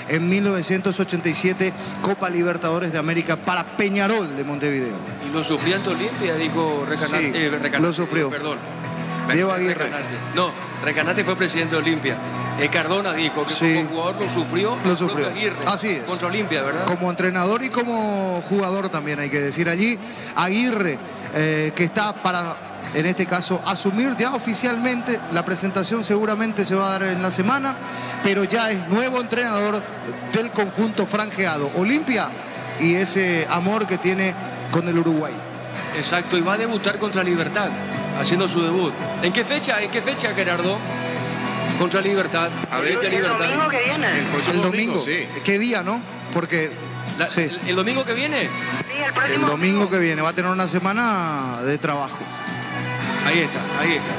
en 1987 Copa Libertadores de América para Peñarol de Montevideo. Y lo sufrió ante Olimpia, dijo Recanati. Sí, Recanati, lo sufrió. Perdón. Diego Aguirre. Recanati. No, Recanati fue presidente de Olimpia. Cardona dijo que Sí. como jugador lo sufrió. Lo sufrió. Aguirre, Así es. Contra Olimpia, ¿verdad? Como entrenador y como jugador también hay que decir allí. Aguirre, que está para, en este caso, asumir ya oficialmente. La presentación seguramente se va a dar en la semana, pero ya es nuevo entrenador del conjunto franjeado. Olimpia y ese amor que tiene con el Uruguay. Exacto, y va a debutar contra Libertad, haciendo su debut. ¿En qué fecha, Gerardo? Contra Libertad. A ver, Olimpia, El Libertad. domingo que viene. El próximo El domingo. sí. ¿Qué día, no? Porque sí, ¿El domingo que viene? Sí, el el próximo domingo que viene va a tener una semana de trabajo. Ahí está.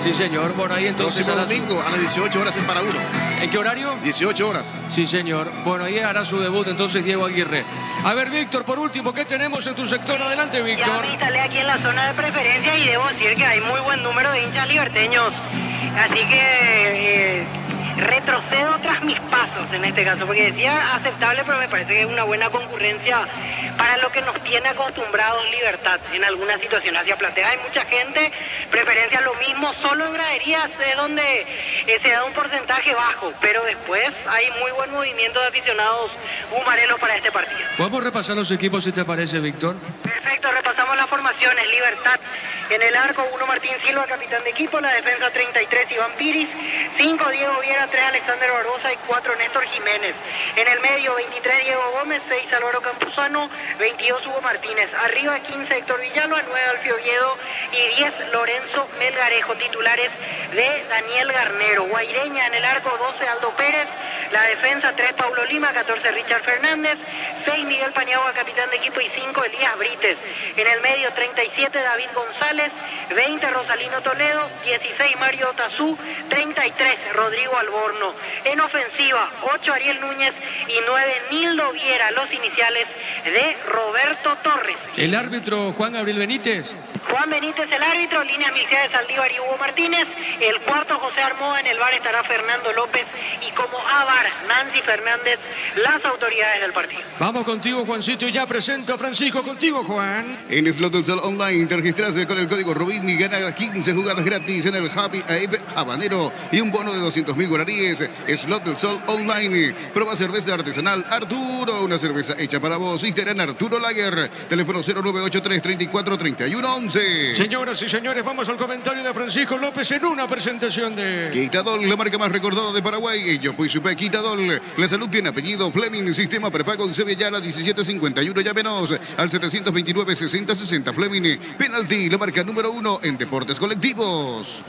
Sí, señor. Bueno, ahí entonces. Próximo hará su- domingo a las 18 horas en Paraguay. ¿En qué horario? 18 horas. Sí, señor. Bueno, ahí hará su debut entonces Diego Aguirre. A ver, Víctor, por último, ¿qué tenemos en tu sector? Adelante, Ya Víctor. me instalé aquí en la zona de preferencia y debo decir que hay muy buen número de hinchas liberteños. Así que retrocedo tras mis pasos en este caso, porque decía aceptable, pero me parece que es una buena concurrencia para lo que nos tiene acostumbrados Libertad en alguna situación hacia platea. Hay mucha gente, preferencia lo mismo, solo en graderías es donde se da un porcentaje bajo, pero después hay muy buen movimiento de aficionados humarelos para este partido. Vamos a repasar los equipos, si te parece, Víctor. Perfecto, repasamos las formaciones. Libertad en el arco, 1 Martín Silva, capitán de equipo. La defensa 33 Iván Piris, 5 Diego Viera, 3 Alexander Barbosa y 4 Néstor Jiménez. En el medio 23 Diego Gómez, 6 Álvaro Campuzano, 22 Hugo Martínez. Arriba 15 Héctor Villalba, 9 Alfio Oviedo y 10 Lorenzo Melgarejo. Titulares de Daniel Garnero. Guaireña en el arco, 12 Aldo Pérez. La defensa 3 Paulo Lima, 14 Richard Fernández, 6 Miguel Paniagua, capitán de equipo y 5 Elías Brites. En el medio 37 David González, 20 Rosalino Toledo, 16 Mario Tazú, 33 Rodrigo Alborno. En ofensiva 8 Ariel Núñez y 9 Nildo Viera, los iniciales de Roberto Torres. El árbitro Juan Gabriel Benítez. Juan Benítez el árbitro, líneas miliciares Saldívar y Hugo Martínez. El cuarto José Armoa, en el bar estará Fernando López y como AVAR Nancy Fernández, las autoridades del partido. Vamos contigo, Juancito, y ya presento a Francisco. Contigo, Juan. En Slot del Sol Online te registras con el código Rubin y gana 15 jugadas gratis en el Happy Ape Habanero y un bono de 200.000 guaraníes. Slot del Sol Online. Prueba cerveza artesanal Arturo, una cerveza hecha para vos. Instagram Arturo Lager. Teléfono 0983 34 31 11. Señoras y señores, vamos al comentario de Francisco López en una presentación de... Quitadol, la marca más recordada de Paraguay. Yo fui supe Quitadol. La salud tiene apellido Fleming. Sistema prepago en Sevillana 1751. Llámenos al 729-6060. Fleming. Penalty, la marca número 1 en deportes colectivos.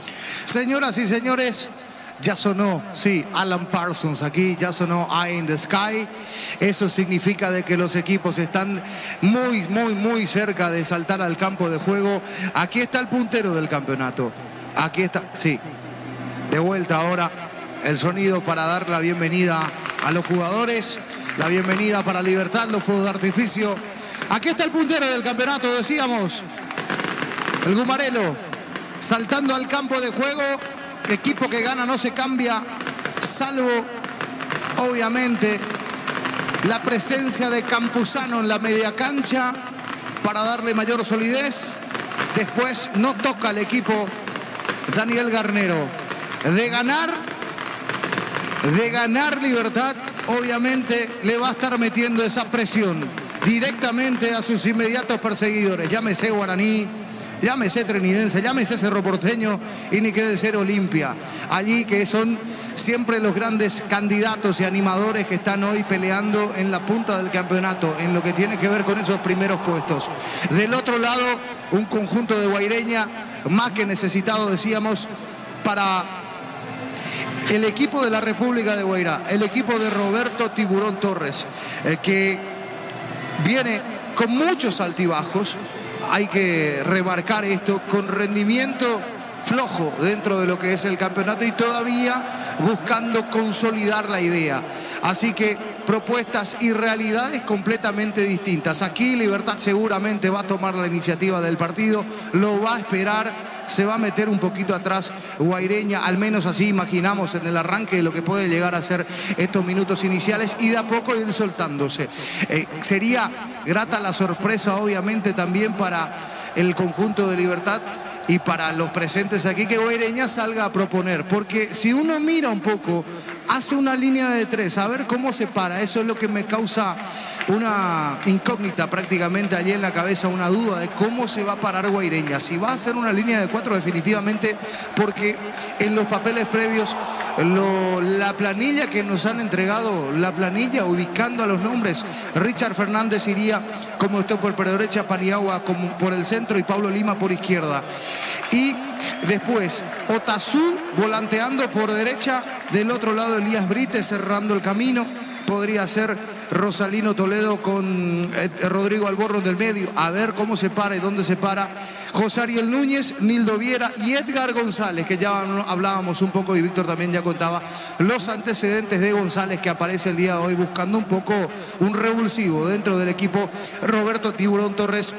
Señoras y señores, ya sonó, sí, Alan Parsons aquí, ya sonó Eye in the Sky. Eso significa de que los equipos están muy cerca de saltar al campo de juego. Aquí está el puntero del campeonato. Aquí está, sí. De vuelta ahora el sonido para dar la bienvenida a los jugadores, la bienvenida para Libertad, los fuegos de artificio. Aquí está el puntero del campeonato, decíamos. El Gumarelo, saltando al campo de juego. Equipo que gana no se cambia, salvo, obviamente, la presencia de Campuzano en la media cancha para darle mayor solidez. Después no toca el equipo Daniel Garnero. De ganar Libertad, obviamente le va a estar metiendo esa presión directamente a sus inmediatos perseguidores. Llámese Guaraní, llámese Trinidense, llámese Cerro Porteño y ni qué decir Olimpia. Allí que son siempre los grandes candidatos y animadores que están hoy peleando en la punta del campeonato, en lo que tiene que ver con esos primeros puestos. Del otro lado, un conjunto de Guaireña más que necesitado, decíamos, para el equipo de la República de Guairá, el equipo de Roberto Tiburón Torres, que viene con muchos altibajos. Hay que remarcar esto, con rendimiento flojo dentro de lo que es el campeonato y todavía buscando consolidar la idea. Así que propuestas y realidades completamente distintas. Aquí Libertad seguramente va a tomar la iniciativa del partido, lo va a esperar se va a meter un poquito atrás Guaireña, al menos así imaginamos en el arranque de lo que puede llegar a ser estos minutos iniciales y de a poco ir soltándose. Sería grata la sorpresa obviamente también para el conjunto de Libertad y para los presentes aquí que Guaireña salga a proponer, porque si uno mira un poco, hace una línea de 3, a ver cómo se para, eso es lo que me causa una incógnita prácticamente allí en la cabeza, una duda de cómo se va a parar Guaireña, si va a hacer una línea de 4 definitivamente, porque en los papeles previos la planilla que nos han entregado, la planilla ubicando a los nombres, Richard Fernández iría como usted por derecha, Paniagua como por el centro y Pablo Lima por izquierda. Y después Otazú volanteando por derecha, del otro lado Elías Brite cerrando el camino. Podría ser Rosalino Toledo con Rodrigo Albornoz del medio. A ver cómo se para y dónde se para. José Ariel Núñez, Nildo Viera y Edgar González, que ya hablábamos un poco y Víctor también ya contaba los antecedentes de González, que aparece el día de hoy buscando un poco un revulsivo dentro del equipo. Roberto Tiburón Torres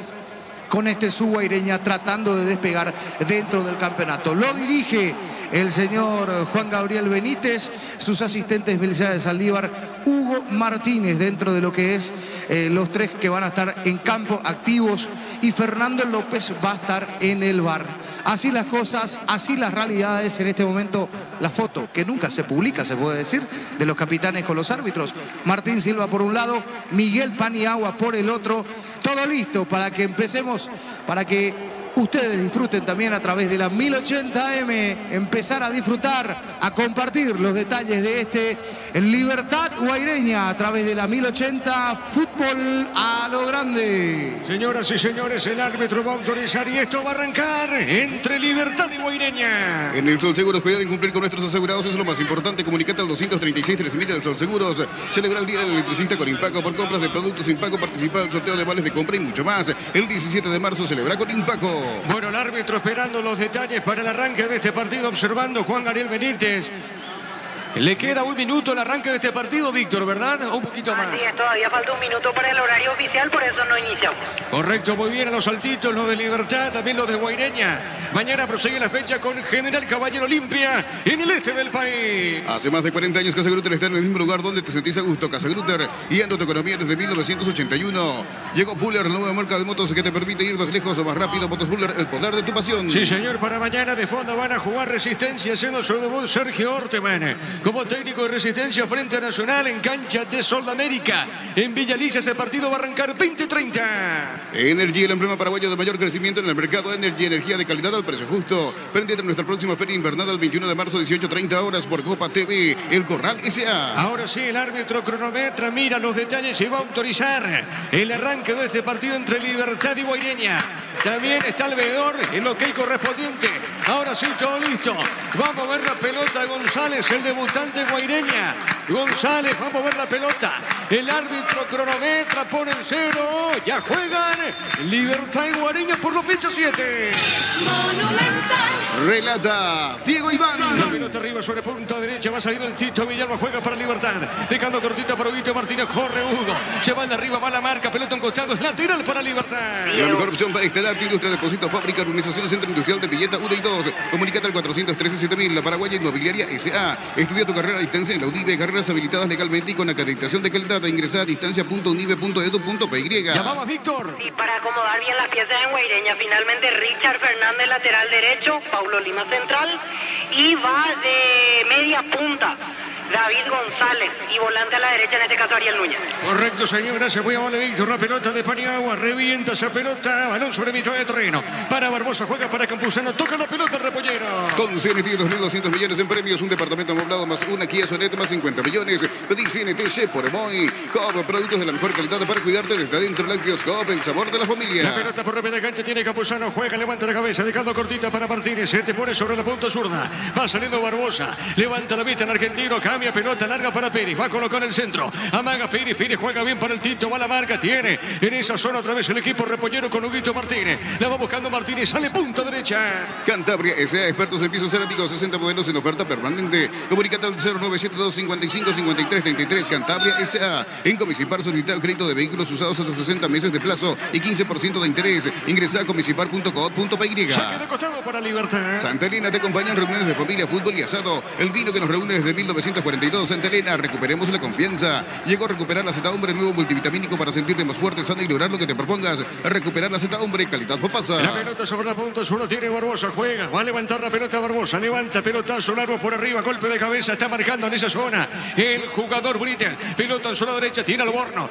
con este Guaireña tratando de despegar dentro del campeonato. Lo dirige el señor Juan Gabriel Benítez, sus asistentes Melciades Saldívar, Hugo Martínez dentro de lo que es los 3 que van a estar en campo activos y Fernando López va a estar en el bar. Así las cosas, así las realidades en este momento. La foto que nunca se publica, se puede decir, de los capitanes con los árbitros. Martín Silva por un lado, Miguel Paniagua por el otro. Todo listo para que empecemos, para que ustedes disfruten también a través de la 1080M, empezar a disfrutar, a compartir los detalles de este Libertad Guaireña a través de la 1080 Fútbol a lo grande. Señoras y señores, el árbitro va a autorizar y esto va a arrancar entre Libertad y Guaireña. En el Sol Seguros, cuidar y cumplir con nuestros asegurados es lo más importante. Comunicate al 236-3000 del Sol Seguros. Celebra el Día del Electricista con Impaco por compras de productos Impaco. Participa del sorteo de vales de compra y mucho más. El 17 de marzo celebra con Impaco. Bueno, el árbitro esperando los detalles para el arranque de este partido, observando Juan Gabriel Benítez. Le queda un minuto al arranque de este partido, Víctor, ¿verdad? Un poquito más. Así es, todavía falta un minuto para el horario oficial, por eso no iniciamos. Correcto, muy bien a los saltitos, los de Libertad, también los de Guaireña. Mañana prosigue la fecha con General Caballero Olimpia en el este del país. Hace más de 40 años Casa Grutter está en el mismo lugar donde te sentís a gusto. Casa Grutter, guiando tu economía desde 1981. Llegó Buller, la nueva marca de motos que te permite ir más lejos o más rápido. Motos Buller, el poder de tu pasión. Sí, señor, para mañana de fondo van a jugar Resistencia, haciendo su debut Sergio Orteman como técnico de Resistencia frente a Nacional en cancha de Sol América. En Villaliza ese partido va a arrancar 20-30. Energy, el emblema paraguayo de mayor crecimiento en el mercado. Energy, energía de calidad al precio justo. Prendete en nuestra próxima feria invernal el 21 de marzo, 18:30 horas por Copa TV, El Corral S.A. Ahora sí, el árbitro cronometra, mira los detalles y va a autorizar el arranque de este partido entre Libertad y Guaireña. También está el veedor, el ok correspondiente. Ahora sí, todo listo. Vamos a ver la pelota de González, el debutante Guaireña. González, vamos a ver la pelota. El árbitro cronometra, pone el 0. Ya juegan Libertad y Guaireña por los fechas 7. Monumental. Relata Diego Iván. La pelota arriba sobre punta derecha. Va a salir el Tito Villalba. Juega para Libertad. Dejando cortita para Huguito Martínez. Corre Hugo. Se van de arriba. Va la marca. Pelota en costado. Es lateral para Libertad. La mejor opción para instalar tu industria, depósito, fábrica, organización, centro industrial de Villeta 1 y 2. Comunicate al 413-7000. La Paraguaya Inmobiliaria S.A. Estudia tu carrera a distancia en la UNIVE. Carreras habilitadas legalmente y con acreditación de calidad. Ingresa a distancia.unive.edu.py. Llamamos Víctor. Y para acomodar bien las piezas en Guaireña, finalmente Richard Fernández, lateral derecho, Paulo Lima central, y va de media punta David González, y volante a la derecha, en este caso Ariel Núñez. Correcto, señor, gracias, muy amable Víctor. La pelota de Paniagua, revienta esa pelota, balón sobre mitad de terreno. Para Barbosa, juega para Campuzano, toca la pelota el repollero. Con CNT 2.200 millones en premios, un departamento amoblado más una Kia Sonet más 50 millones. Pedí CNT Chef por Emoy. Coop, productos de la mejor calidad para cuidarte desde adentro. Lácteos Coop, el sabor de la familia. La pelota por media cancha tiene Campuzano, juega, levanta la cabeza, dejando cortita para Martínez. Se te pone sobre la punta zurda. Va saliendo Barbosa, levanta la vista en argentino, acá cambia pelota larga para Pérez, va a colocar el centro, amaga Pérez, Pérez juega bien para el Tito, va a la marca, tiene en esa zona otra vez el equipo repollero con Huguito Martínez, la va buscando Martínez, sale punta derecha. Cantabria S.A. expertos en pisos cerámicos, 60 modelos en oferta permanente. Comunícate al 0972 55 53 33. Cantabria S.A. En Comisipar solicita el crédito de vehículos usados hasta 60 meses de plazo y 15% de interés. Ingresa a comisipar.co.py. Saque de costado para Libertad. Santa Elena te acompaña en reuniones de familia, fútbol y asado. El vino que nos reúne desde 1942. Santa Elena, recuperemos la confianza. Llegó a recuperar la Z Hombre, nuevo multivitamínico para sentirte más fuerte, sano y lograr lo que te propongas. Recuperar la Z Hombre, calidad Popasa. La pelota sobre la punta, solo tiene Barbosa, juega, va a levantar la pelota Barbosa, levanta pelotazo largo por arriba, golpe de cabeza, está marcando en esa zona el jugador Britel, pelota en zona derecha, tiene Alborno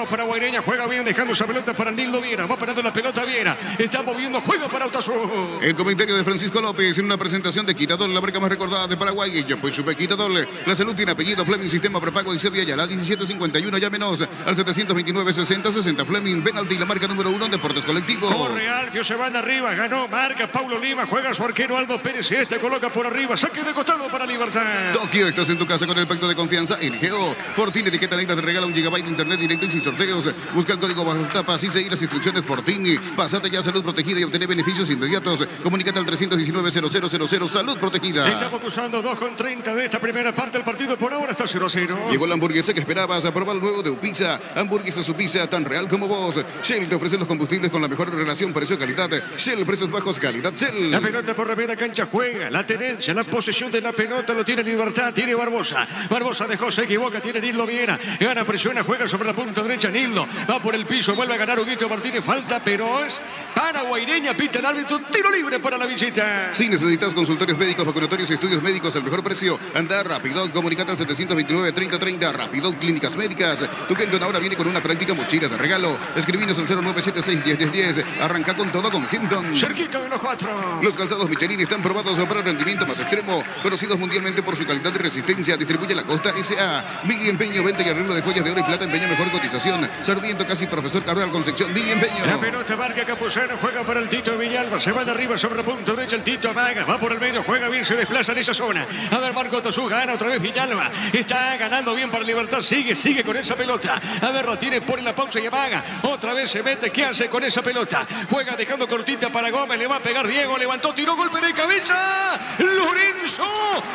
para Guaireña, juega bien, dejando esa pelota para Nildo Viera, va parando la pelota Viera, está moviendo, juega para Autazú. El comentario de Francisco López en una presentación de Quitadol, la marca más recordada de Paraguay. Ya pues supe Quitadol, la salud tiene apellido, Fleming, sistema prepago y Sevilla, ya la 1751, llámenos al 729-60-60, Fleming, penalti, la marca número 1 en Deportes Colectivos. Corre Alfio, se van arriba, ganó, marca Paulo Lima, juega su arquero Aldo Pérez, este coloca por arriba, saque de costado para Libertad. Tokio, estás en tu casa con el pacto de confianza en Geo. Fortín, etiqueta negra, te regala 1 GB de internet directo y sin sorteos. Busca el código bajo tapas y seguir las instrucciones Fortín. Pásate ya a Salud Protegida y obtener beneficios inmediatos. Comunícate al 319-0000 Salud Protegida. Estamos usando 2:30 de esta primera parte del partido, por ahora está 0-0. Llegó la hamburguesa que esperabas, a probar lo nuevo de Upizza. Hamburguesa su pizza, tan real como vos. Shell te ofrece los combustibles con la mejor relación precio-calidad. Shell, precios bajos, calidad Shell. La pelota por la media cancha juega, la tenencia, la posesión de la pelota lo tiene Libertad, tiene Barbosa. Barbosa dejó, se equivoca, tiene Nildo Viera. Gana, presiona, juega sobre la punta derecha, Nildo. Va por el piso, vuelve a ganar Huguito Martínez, falta, pero es para Guaireña, pita el árbitro, tiro libre para la visita. Si necesitas consultorios médicos, vacunatorios y estudios médicos al mejor precio, anda rápido, comunicate al 729-3030, rápido, clínicas médicas. Tu Kenton ahora viene con una práctica mochila de regalo. Escribinos al 0976-101010. Arranca con todo con Kenton. Cerquita de los 4. Los calzados Michelin están probados para el rendimiento más extremo, conocidos mundialmente por su calidad y resistencia. Distribuye la Costa S.A. Mili Empeño, venta y arreglo de joyas de oro y plata, empeño mejor cotización. Sarmiento, casi profesor Carral Concepción, Mili Empeño. La pelota marca Campuzano, juega para el Tito Villalba, se va de arriba sobre la punta derecha, el Tito amaga, va por el medio, juega bien, se desplaza en esa zona. A ver, Marco Tazú, gana otra vez Villalba, está ganando bien para Libertad, sigue con esa pelota. A ver, la tiene, pone la pausa y amaga, otra vez se mete, ¿qué hace con esa pelota? Juega dejando cortita para Gómez, le va a pegar Diego, levantó, tiró, golpe de cabeza, Lorenzo,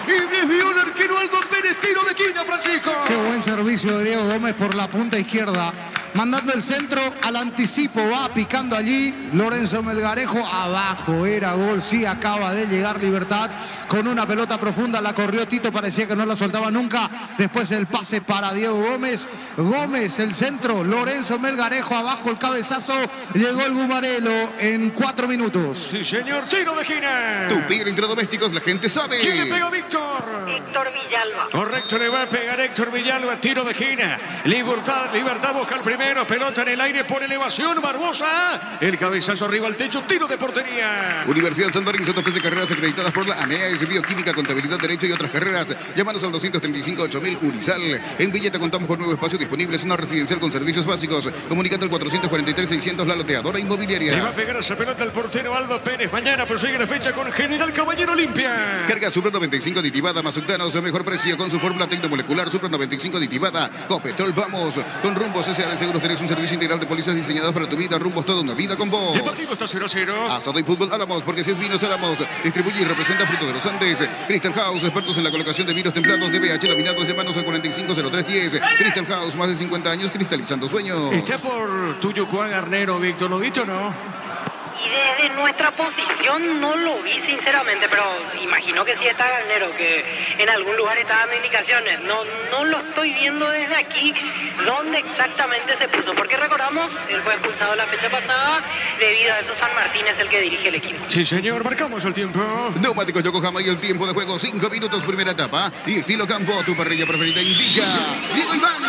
y desvió el arquero Aldo Pérez, tiro de esquina, Francisco. Qué buen servicio de Diego Gómez por la punta izquierda. Mandando el centro al anticipo, va picando allí Lorenzo Melgarejo, abajo, era gol, sí, acaba de llegar Libertad con una pelota profunda, la corrió Tito, parecía que no la soltaba nunca, después el pase para Diego Gómez, Gómez el centro, Lorenzo Melgarejo abajo, el cabezazo, llegó el Gumarelo en 4 minutos. Sí señor, tiro de esquina. Tu pie entre domésticos, la gente sabe. ¿Quién le pega a Víctor? Víctor Villalba. Correcto, le va a pegar Héctor Villalba, tiro de esquina. Libertad busca el primero, pelota en el aire por elevación, Barbosa. El cabezazo arriba al techo, tiro de portería. Universidad San Martín te ofrece carreras acreditadas por la ANEAS, Bioquímica, Contabilidad, Derecho y otras carreras. Llámanos al 235-8000 Unisal. En Villeta contamos con nuevo espacio disponible, es una residencial con servicios básicos. Comunicate al 443-600, la loteadora inmobiliaria. Le va a pegar esa pelota al portero Aldo Pérez. Mañana prosigue la fecha con General Caballero Olimpia. Carga Supra 95 aditivada, Mazuctanos, mejor precio con su fórmula tecnomolecular. Supra 95 aditivada, Copetrol, vamos. Con Rumbos S.A. de Seguros tenés un servicio integral de pólizas diseñadas para tu vida. Rumbos, toda una vida con vos. El partido está 0-0. Asado y fútbol Álamos, porque si es vinos Álamos. Distribuye y representa Fruto de los Andes. Crystal House, expertos en la colocación de vinos templados de BH laminados de manos al 450310. Crystal House, más de 50 años cristalizando sueños. Está por tuyo Juan Garnero, Víctor, ¿lo viste o no? Y desde nuestra posición no lo vi sinceramente, pero imagino que sí está Garnero, que en algún lugar está dando indicaciones. No lo estoy viendo desde aquí dónde exactamente se puso, porque recordamos, él fue expulsado la fecha pasada, debido a eso San Martín es el que dirige el equipo. Sí señor, marcamos el tiempo. Neumáticos Yokohama y el tiempo de juego 5 minutos primera etapa. Y estilo campo, tu parrilla preferida indica Diego Iván.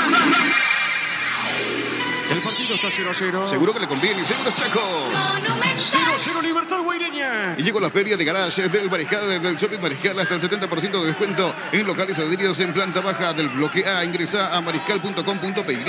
El partido está 0-0. Seguro que le conviene. Seguro Chaco. Monumental. 0-0 Libertad Guaireña. Y llegó la feria de garage del Mariscal, del Shopping Mariscal, hasta el 70% de descuento en locales adheridos en planta baja del bloque A. Ingresa a mariscal.com.py.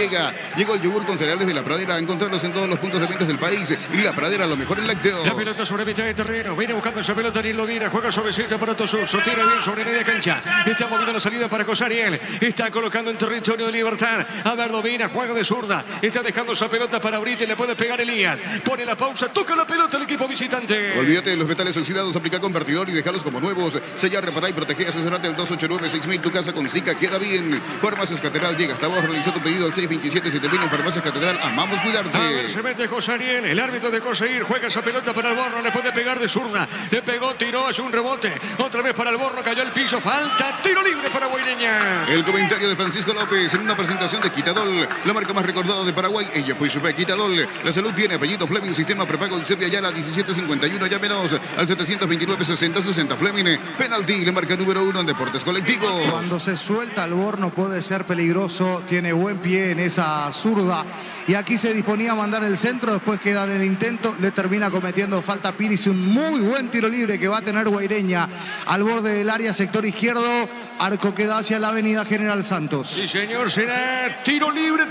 Llegó el yogur con cereales de La Pradera. Encontrarlos en todos los puntos de ventas del país. Y La Pradera, lo mejor en lácteos. La pelota sobre mitad de terreno. Viene buscando esa pelota Ariel Lodira. Juega suavecita para Tosú. Sostiene bien sobre media cancha. Está moviendo la salida para Cosariel. Está colocando en territorio de Libertad. A ver, domina. Juega de zurda. Está dejando esa pelota para Brito y le puede pegar Elías. Pone la pausa. Toca la pelota el equipo visitante. Olvídate de los metales oxidados. Aplica convertidor y déjalos como nuevos. Sellar, reparar y proteger. Asesorate al 289-6000. Tu casa con Zika queda bien. Farmacias Catedral. Llega hasta vos. Realiza tu pedido al 627-7000 en Farmacias Catedral. Amamos cuidarte. A ver, se mete Cosariel. El árbitro de Cosair. Juega esa pelota para el Borno. Le puede pegar de zurda. Le pegó, tiró, hace un rebote. Otra vez para el Borno. Cayó al piso. Falta. Tiro libre para Guaireña. El comentario de Francisco López en una presentación de Quitadol, la marca más recordada de Paraguay. Ella pues supe Quitadol. La salud tiene apellido Fleming, sistema prepago Insepia Ayala 1751. Llámenos al 729-6060 Fleming. Penalti, la marca número 1 en deportes colectivos. Cuando se suelta el Borno puede ser peligroso, tiene buen pie en esa zurda. Y aquí se disponía a mandar el centro, después queda en el intento, le termina cometiendo falta Piris. Un muy buen tiro libre que va a tener Guaireña al borde del área, sector izquierdo. Arco que da hacia la avenida General Santos. Sí, señor, será tiro libre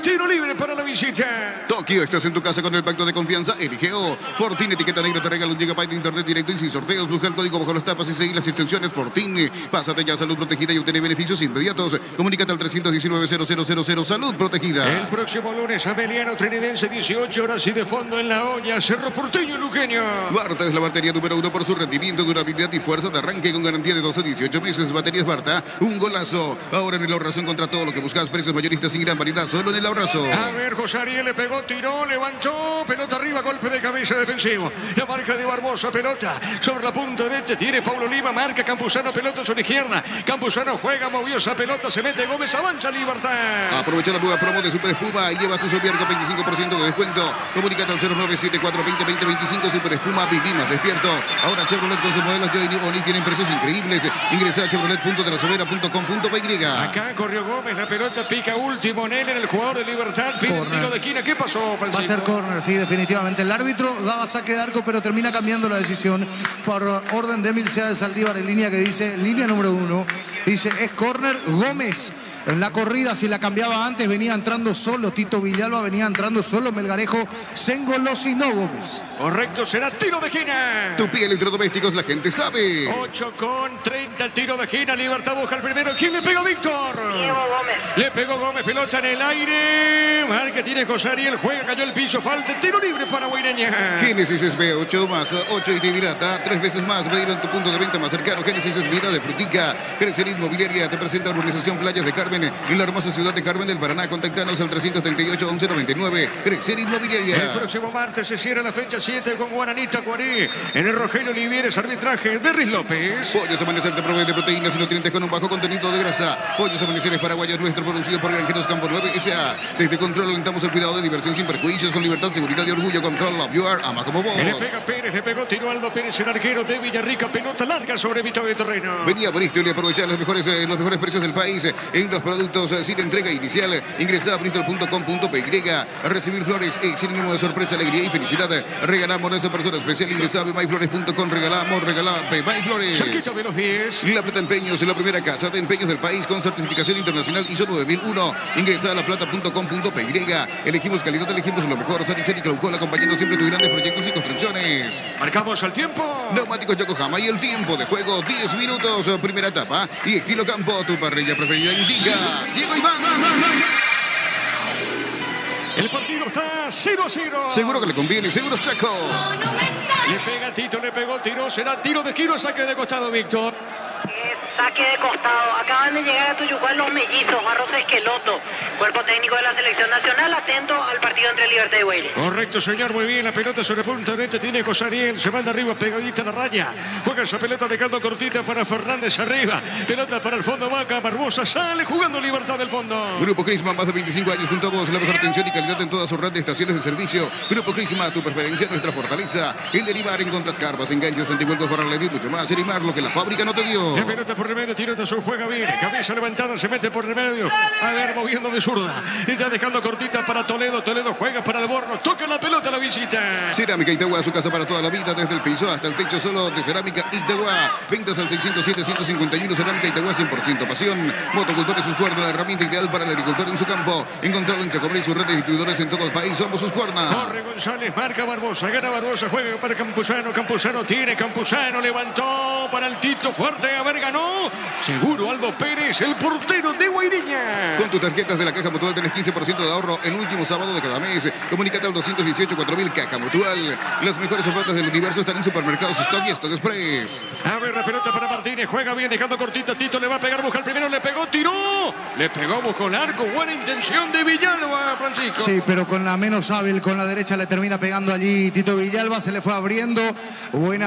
para la visita. Tokio, estás en tu casa con el pacto de confianza. Eligeo. Fortín, etiqueta negra, te regala un gigabyte de internet directo y sin sorteos. Busca el código bajo las tapas y seguir las instrucciones. Fortín, pásate ya a Salud Protegida y obtener beneficios inmediatos. Comunícate al 319-0000. Salud Protegida. El próximo lunes, Abeliano Trinidense, 18 horas y de fondo en la olla. Cerro Porteño, Luqueño. Barta es la batería número 1 por su rendimiento, durabilidad y fuerza de arranque con garantía de 12 a 18 meses. Baterías Barta, un golazo. Ahora en el Ahorrazo encontra todo lo que buscas. Precios mayoristas sin gran variedad, solo en el Ahorrazo. A ver, José Ariel le pegó, tiró, levantó, pelota arriba, golpe de cabeza defensivo. La marca de Barbosa, pelota sobre la punta derecha, tiene Paulo Lima, marca Campuzano, pelota sobre izquierda. Campuzano juega, movió esa pelota, se mete Gómez, avanza Libertad. Aprovecha la nueva promo de Super Espuma y lleva tu Sopiar con 25% de descuento. Comunícate al 0974-2020-25. Super Espuma, viví más despierto. Ahora Chevrolet con sus modelos Joy y Oni tienen precios increíbles. Ingresa a chevrolet.delasovera.com.py. Acá corrió Gómez, la pelota pica último en el jugador de Libertad, pide un tiro de esquina. ¿Qué pasó, Francisco? Va a ser córner, sí, definitivamente. El árbitro daba saque de arco, pero termina cambiando la decisión por orden de Emilcea de Saldívar en línea que dice, línea número 1, dice, es córner Gómez. En la corrida, si la cambiaba antes, venía entrando solo Tito Villalba, venía entrando solo Melgarejo, se engolosinó Gómez. Correcto, será tiro de esquina. Tupi Electrodomésticos, la gente sabe. 8:30, tiro de esquina, Libertad busca el primero. ¿Quién le pegó, Víctor? Diego Gómez. Le pegó Gómez, pelota en el aire. Marca tiene José Ariel, juega, cayó el piso, falta, tiro libre para Guaireña. Génesis es B8 más 8 y te hidrata 3 veces más. Pedilo en tu punto de venta más cercano. Génesis es vida de frutica. Crecer Inmobiliaria te presenta Urbanización Playas de Carmen en la hermosa ciudad de Carmen del Paraná. Contactanos al 338-1199. Crecer Inmobiliaria. El próximo martes se cierra la fecha 7 con Guananita Cuarí. En el Rogelio Olivieres, arbitraje de Riz López. Pollos Amanecer te provee de proteínas y nutrientes con un bajo contenido de grasa. Pollos Amaneceres paraguayos nuestro, producido por Granjeros Campo 9 S.A. Desde Control alentamos el cuidado de diversión sin perjuicios, con libertad, seguridad y orgullo. Control Love You Are, ama como vos. Le pega Pérez, le pegó, tiró Aldo Pérez, el arquero de Villarrica, pelota larga sobre mitad de terreno. Venía Bristol y aprovechar los mejores precios del país en los productos sin entrega inicial. Ingresa a bristol.com.py. Recibir flores es sinónimo de sorpresa, alegría y felicidad. Regalamos a esa persona especial. Ingresa a bemyflores.com. Regalamos Bemyflores. Cerquita de los 10. La Plata Empeños es la primera casa de empeños del país con certificación internacional ISO 9001. Ingresa a laplata.com.py. Elegimos calidad, elegimos lo mejor. Sanicel y Claucol acompañando siempre tus grandes proyectos y construcciones. Marcamos al tiempo. Neumáticos Yokohama y el tiempo de juego 10 minutos. Primera etapa y estilo campo. Tu parrilla preferida indica Diego Iván. El partido está 0-0. Seguro que le conviene, seguro Chaco. Monumental. Le pega Tito, le pegó, tiró, será tiro de esquina, saque de costado, Víctor. Saque de costado. Acaban de llegar a Tuyucuán los mellizos, Barros Esqueloto. Cuerpo técnico de la selección nacional, atento al partido entre Libertad y Guaire. Correcto, señor, muy bien. La pelota sobre punta derecha tiene José Ariel. Se manda arriba, pegadita a la raya. Juega esa pelota dejando cortita para Fernández arriba. Pelota para el fondo, Vaca, Barbosa sale jugando Libertad del fondo. Grupo Crisma, más de 25 años junto a vos. La mejor atención y calidad en todas sus red de estaciones de servicio. Grupo Crisma, tu preferencia, nuestra fortaleza. En derivar encontras carpas, enganches, antihuelcos, borrar la y mucho más. Erimar lo que la fábrica no te dio. La pelota por el medio. medio, tiro de su juega bien. Cabeza levantada, se mete por el medio. A ver, moviendo de zurda. Y ya dejando cortita para Toledo. Toledo juega para Alborno. Toca la pelota a la visita. Cerámica Itagua, su casa para toda la vida, desde el piso hasta el techo, solo de Cerámica Itagua. Ventas al 607-151. Cerámica Itagua, 100% pasión. Motocultor y sus cuerdas, la herramienta ideal para el agricultor en su campo. Encontrarlo en Chacobrí, sus redes de distribuidores en todo el país. Somos sus cuerdas. Corre González, marca Barbosa, gana Barbosa, juega para Campuzano. Campuzano tiene, Campuzano levantó para el Tito fuerte. A ver, ganó. Seguro Aldo Pérez, el portero de Guaireña. Con tus tarjetas de la Caja Mutual tenés 15% de ahorro el último sábado de cada mes. Comunícate al 218-4000 Caja Mutual. Las mejores ofertas del universo están en Supermercados Stock y Stock Express. A ver, la pelota para Martínez, juega bien, dejando cortita. Tito le va a pegar, busca el primero, le pegó, tiró. Le pegó, buscó el arco. Buena intención de Villalba, Francisco. Sí, pero con la menos hábil, con la derecha le termina pegando allí Tito Villalba, se le fue abriendo. Buen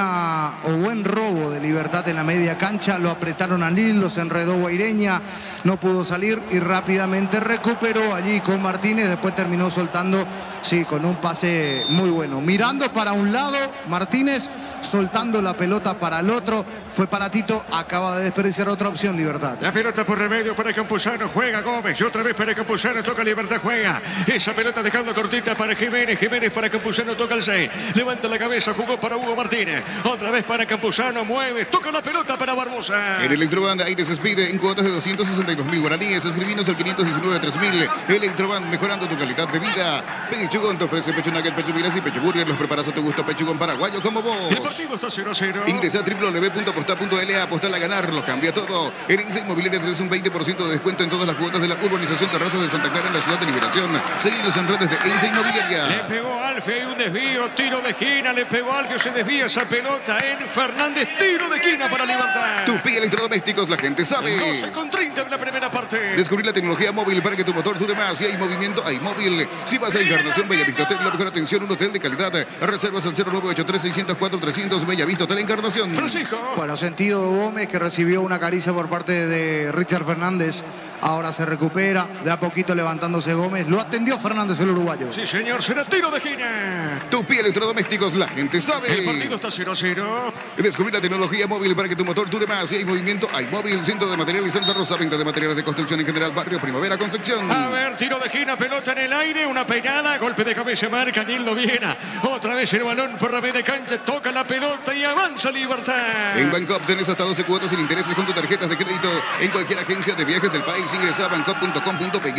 robo de Libertad en la media cancha, lo apretaron a Lil, lo se enredó Guaireña, no pudo salir y rápidamente recuperó allí con Martínez, después terminó soltando, sí, con un pase muy bueno. Mirando para un lado, Martínez soltando la pelota para el otro, fue para Tito, acaba de desperdiciar otra opción Libertad. La pelota por remedio para Campuzano, juega Gómez, y otra vez para Campuzano, toca Libertad, juega. Esa pelota dejando cortita para Jiménez, Jiménez para Campuzano, toca el 6, levanta la cabeza, jugó para Hugo Martínez, otra vez para Campuzano, mueve, toca la pelota para Barbosa. En Electroband Aires Speed en cuotas de 262.000 guaraníes. Escribinos al 519-3000. Electroband, mejorando tu calidad de vida. Pechugón te ofrece pecho nugget, pecho miras y pecho burger. Los preparas a tu gusto. Pechugón paraguayo como vos. El partido está 0-0. Ingresa a www.aposta.la. Apostar a ganar. Lo cambia todo. En Insa Inmobiliaria tenés un 20% de descuento en todas las cuotas de la urbanización Terrazas de Santa Clara en la ciudad de Liberación. Seguidos en redes de Insa Inmobiliaria. Le pegó Alfio, hay un desvío, tiro de esquina, le pegó Alfio, se desvía esa pelota en Fernández, tiro de esquina para Libertad. Tupi Electrodomésticos, la gente sabe. 12:30 de la primera parte. Descubrir la tecnología móvil para que tu motor dure más. Si hay movimiento, hay móvil. Si vas a Encarnación Bellavista Hotel, la mejor atención, un hotel de calidad. Reservas al 0983-604-300, Bellavista Hotel Encarnación. Francisco. Bueno, sentido Gómez, que recibió una caricia por parte de Richard Fernández, ahora se recupera, de a poquito levantándose Gómez, lo atendió Fernández el uruguayo. Sí, señor, será tiro de esquina. Tupi Electrodomésticos, la gente sabe. El partido está 0-0. Descubrir la tecnología móvil para que tu motor dure más. Si hay movimiento, hay móvil. Centro de Materiales Santa Rosa, venta de materiales de construcción en general, Barrio Primavera, Concepción. A ver, tiro de esquina, pelota en el aire, una peinada, golpe de cabeza, marca Nildo Viena. Otra vez el balón por la media cancha, toca la pelota y avanza Libertad. En Bancop tenés hasta 12 cuotas sin intereses con tus tarjetas de crédito en cualquier agencia de viajes del país. Ingresa a bancop.com.py.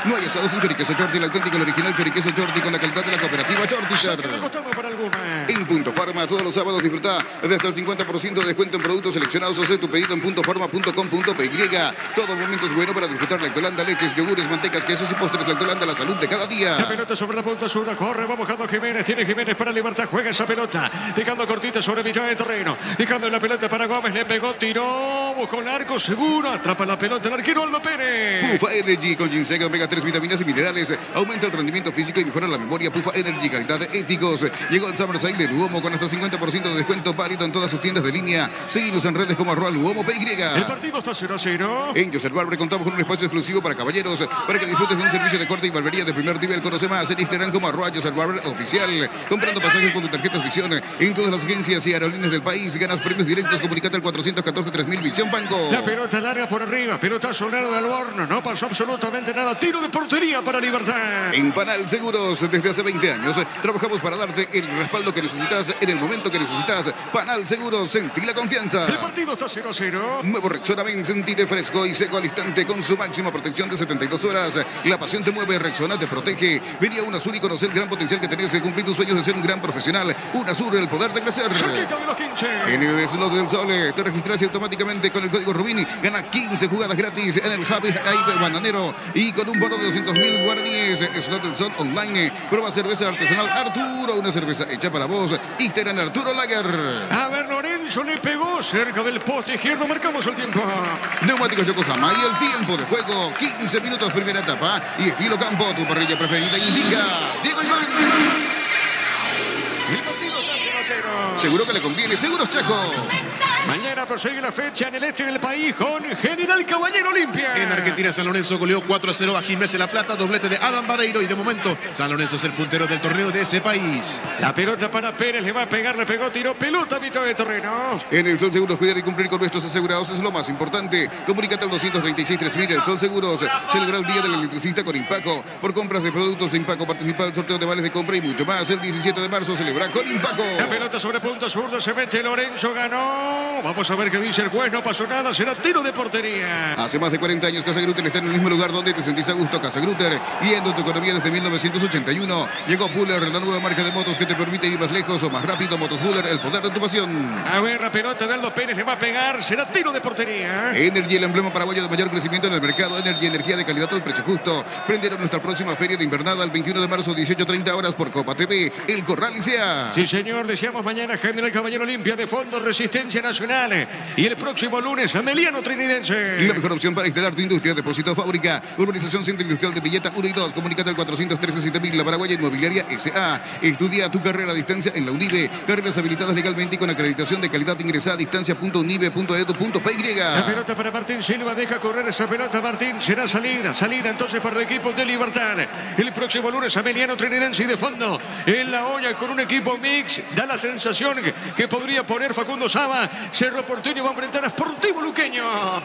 No hay asados sin choriqueso Chorti, el auténtico, el original choriqueso Chorti con la calidad de la cooperativa Chorti. Saque de costado para alguna. En Punto Farma, todos los sábados disfruta de hasta el 50% de descuento en productos seleccionados. Haz tu pedido en puntofarma.com.py. Todo momento es bueno para disfrutar Lactolanda, leches, yogures, mantecas, quesos y postres. Lactolanda, la salud de cada día. La pelota sobre la punta sur, corre, va buscando Jiménez, tiene Jiménez para Libertad, juega esa pelota, dejando cortita sobre mitad de terreno, dejando la pelota para Gómez, le pegó, tiró, buscó el arco, seguro, atrapa la pelota el arquero Aldo Pérez. Pufa Energy con ginseng, omega 3, vitaminas y minerales, aumenta el rendimiento físico y mejora la memoria. Pufa Energy, calidad de éticos. Llegó el Summer Sale de Luomo con hasta 50% de descuento válido en todas sus tiendas de línea. Seguimos en redes como @luomo.py. El partido está 0-0. En Joseph Barber contamos con un espacio exclusivo para caballeros, para que disfrutes de un servicio de corte y barbería de primer nivel. Conoce más en Instagram como @Joseph Barber Oficial. Comprando pasajes con tu tarjeta Visión en todas las agencias y aerolíneas del país. Ganas premios directos. Comunicate al 414-3000 Visión Banco. La pelota larga por arriba, pelotazo largo del Alborno, no pasó absolutamente nada. Tiro de portería para Libertad. En Panal Seguros, desde hace 20 años, trabajamos para darte el respaldo que necesitas en el momento que necesitas. Panal Seguros, sentí la confianza. El partido está 0-0. Nuevo Rexona Ben, sentirte fresco y seco al instante con su máxima protección de 72 horas. La pasión te mueve, Rexona te protege. Vení a UNASUR y conocer el gran potencial que tenés de cumplir tus sueños de ser un gran profesional. UNASUR, el poder de crecer. Cerquita de los 15. En el slot del Sol te registras y automáticamente con el código Rubini gana 15 jugadas gratis en el Javi Bananero y con un bono de 200.000 guaraníes. Slot del Sol online. Prueba cerveza artesanal Arturo, una cerveza hecha para vos. Instagram Arturo Lager. A ver, Lorenzo le pegó cerca del poste izquierdo. Marcamos el tiempo. Neumáticos Yokohama y el tiempo de juego. 15 minutos primera etapa. Y estilo campo, tu parrilla preferida indica Diego Iván. El partido está 0-0. Seguro que le conviene. Seguros Chaco. Monumental. Mañana prosigue la fecha en el este del país con General Caballero Olimpia. En Argentina, San Lorenzo goleó 4-0 a Gimnasia La Plata, doblete de Adam Barreiro y de momento San Lorenzo es el puntero del torneo de ese país. La pelota para Pérez, le va a pegar, le pegó, tiró pelota a mitad de terreno. En el Sol Seguros, cuidar y cumplir con nuestros asegurados es lo más importante. Comunícate al 236-3000. El Sol Seguros celebra el Día del Electricista con Impaco. Por compras de productos de Impaco, participa del sorteo de vales de compra y mucho más. El 17 de marzo celebra con Impaco. La pelota sobre punto zurdo, se mete Lorenzo, ganó. Vamos a ver qué dice el juez, no pasó nada, será tiro de portería. Hace más de 40 años Casa Grutter está en el mismo lugar donde te sentís a gusto. Casa Grutter, guiando tu economía desde 1981. Llegó Buller, la nueva marca de motos que te permite ir más lejos o más rápido. Motos Buller, el poder de tu pasión. A ver, la pelota de Aldo Pérez le va a pegar, será tiro de portería. Energy, el emblema paraguayo de mayor crecimiento en el mercado. Energy, energía de calidad al precio justo. Prendieron nuestra próxima feria de invernada el 21 de marzo, 18:30 horas por Copa TV. El Corral Licea. Sí, señor, deseamos mañana General Caballero Olimpia de Fondo Resistencia Nacional. Y el próximo lunes, Ameliano Trinidense. La mejor opción para instalar tu industria, depósito fábrica, urbanización Centro Industrial de Villeta 1 y 2. Comunícate al 413-7000, la Paraguaya Inmobiliaria S.A. Estudia tu carrera a distancia en la UNIBE. Carreras habilitadas legalmente y con acreditación de calidad. Ingresa a distancia.unibe.edu.py. La pelota para Martín Silva, deja correr esa pelota Martín, será salida entonces para el equipo de Libertad. El próximo lunes Ameliano Trinidense y de fondo en la olla con un equipo mix, da la sensación que podría poner Facundo Saba. Cerro Porteño va a enfrentar a Sportivo Luqueño.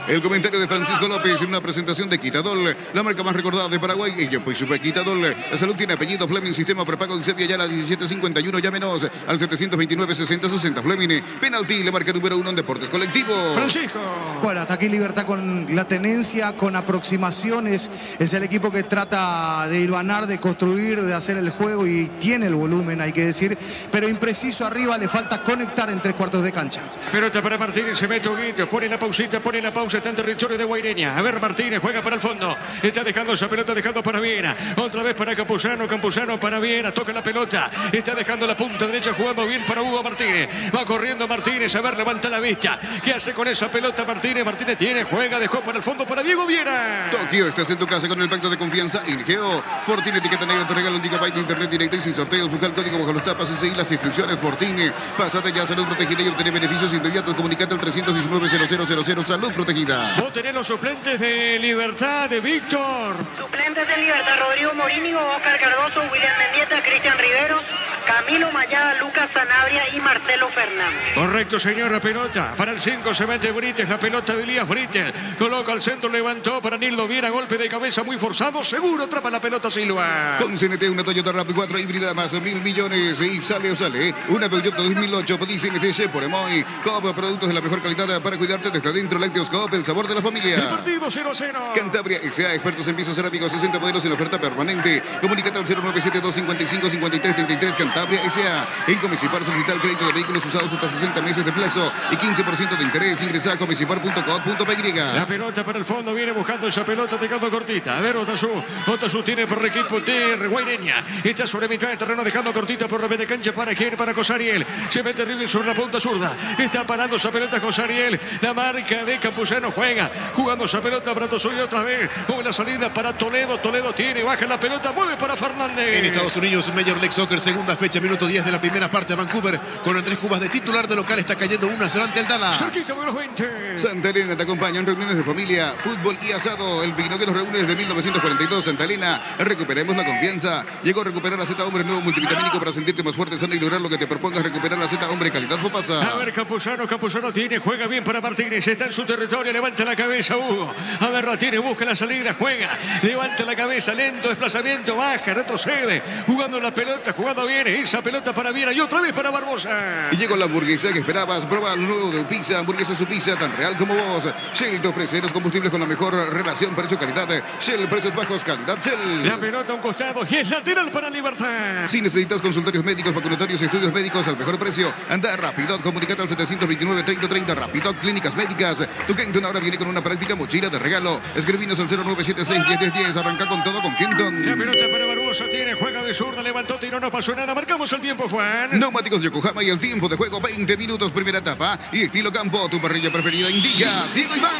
El comentario de Francisco López en una presentación de Quitadol, la marca más recordada de Paraguay. Y yo pues supe Quitadol, la salud tiene apellido. Fleming, sistema prepago en Sevilla, ya la 1751, llámenos al 729-6060. Fleming, penalti, la marca número 1 en deportes colectivos. Francisco. Bueno, hasta aquí Libertad con la tenencia, con aproximaciones. Es el equipo que trata de hilvanar, de construir, de hacer el juego y tiene el volumen, hay que decir. Pero impreciso arriba, le falta conectar en 3/4 de cancha. Pelota para Martínez, se mete Huguito, pone la pausita, pone la pausa, está en territorio de Guaireña. A ver, Martínez juega para el fondo, está dejando esa pelota, dejando para Viera. Otra vez para Campuzano para Viera, toca la pelota, está dejando la punta derecha, jugando bien para Hugo Martínez. Va corriendo Martínez, a ver, levanta la vista. ¿Qué hace con esa pelota Martínez? Martínez tiene, juega, dejó para el fondo para Diego Viera. Tokio, estás en tu casa con el pacto de confianza en Geo. Fortine, etiqueta negra, te regala un gigabyte de internet directo y sin sorteos. Busca el código bajo los tapas y seguir las instrucciones. Fortine, pásate ya a Salud Protegida y obtener beneficios inmediatos. Comunicate al 319-0000. Salud Protegida. Vos tenés los suplentes de Libertad, de Víctor. Suplentes de Libertad: Rodrigo Morínigo, Oscar Cardoso, William Mendieta, Cristian Riveros, Camilo Mayada, Lucas Sanabria y Marcelo Fernández. Correcto, señor, la pelota. Para el 5 se mete Brites, la pelota de Elías Brites. Coloca al centro, levantó para Nildo Viera, golpe de cabeza muy forzado, seguro atrapa la pelota Silva. Con CNT, una Toyota RAV4 híbrida más 1.000 millones y sale o sale. Una Peugeot 2008, pedí CNT por Emoy. Coop, productos de la mejor calidad para cuidarte desde adentro. Lácteos Coop, el sabor de la familia. El partido 0-0. Cantabria S.A., expertos en pisos cerámicos, 60 modelos en oferta permanente. Comunícate al 097-255-5333. Cantabria S.A. En Comecipar, solicita el crédito de vehículos usados hasta 60 meses de plazo y 15% de interés. Ingresa a comecipar.com.py. La pelota para el fondo, viene buscando esa pelota, dejando cortita. A ver, Otazu tiene por el equipo de Guaireña. Está sobre mitad de terreno, dejando cortita por la media cancha. ¿Para quién? Para Cosariel. Se mete River sobre la punta zurda. Está parando esa pelota Cosariel. La marca de Campuzano juega. Jugando esa pelota para Tosuyo otra vez. Mueve la salida para Toledo. Toledo tiene, baja la pelota, mueve para Fernández. En Estados Unidos, Major League Soccer, segunda fecha, minuto 10 de la primera parte. Vancouver, con Andrés Cubas de titular, de local, está cayendo 1-0 ante el Dallas. Cerquita de los 20. Santa Elena te acompaña en reuniones de familia, fútbol y asado. El vino que nos reúne desde 1942. Santa Elena, recuperemos la confianza. Llegó a recuperar la Z Hombre, nuevo multivitamínico para sentirte más fuerte, sano y lograr lo que te propongas. Recuperar la Z Hombre, calidad Popasa. A ver, Campuzano tiene, juega bien para Martínez, está en su territorio, levanta la cabeza Hugo. A ver, la tiene, busca la salida, juega, levanta la cabeza, lento desplazamiento, baja, retrocede, jugando la pelota, jugando bien, esa pelota para Viera y otra vez para Barbosa. Y llegó la hamburguesa que esperabas. Proba lo nuevo de Pizza, hamburguesa su pizza, tan real como vos. Shell te ofrece los combustibles con la mejor relación precio-calidad. Shell, precios bajos, calidad Shell. La pelota a un costado y es lateral para Libertad. Si necesitas consultorios médicos, vacunatorios y estudios médicos al mejor precio, anda a Rapidot. Comunicate al 729-3030. Rapidot, clínicas médicas. Tu Kenton ahora viene con una práctica mochila de regalo. Escribinos al 0976-101010. Arranca con todo con Kenton. La pelota para Barbosa tiene, juega de zurda, levantó, tiró, no pasó nada. Marcamos el tiempo, Juan. Neumáticos Yokohama y el tiempo de juego 20 minutos, primera etapa. Y estilo campo, tu parrilla preferida indica Diego Iván.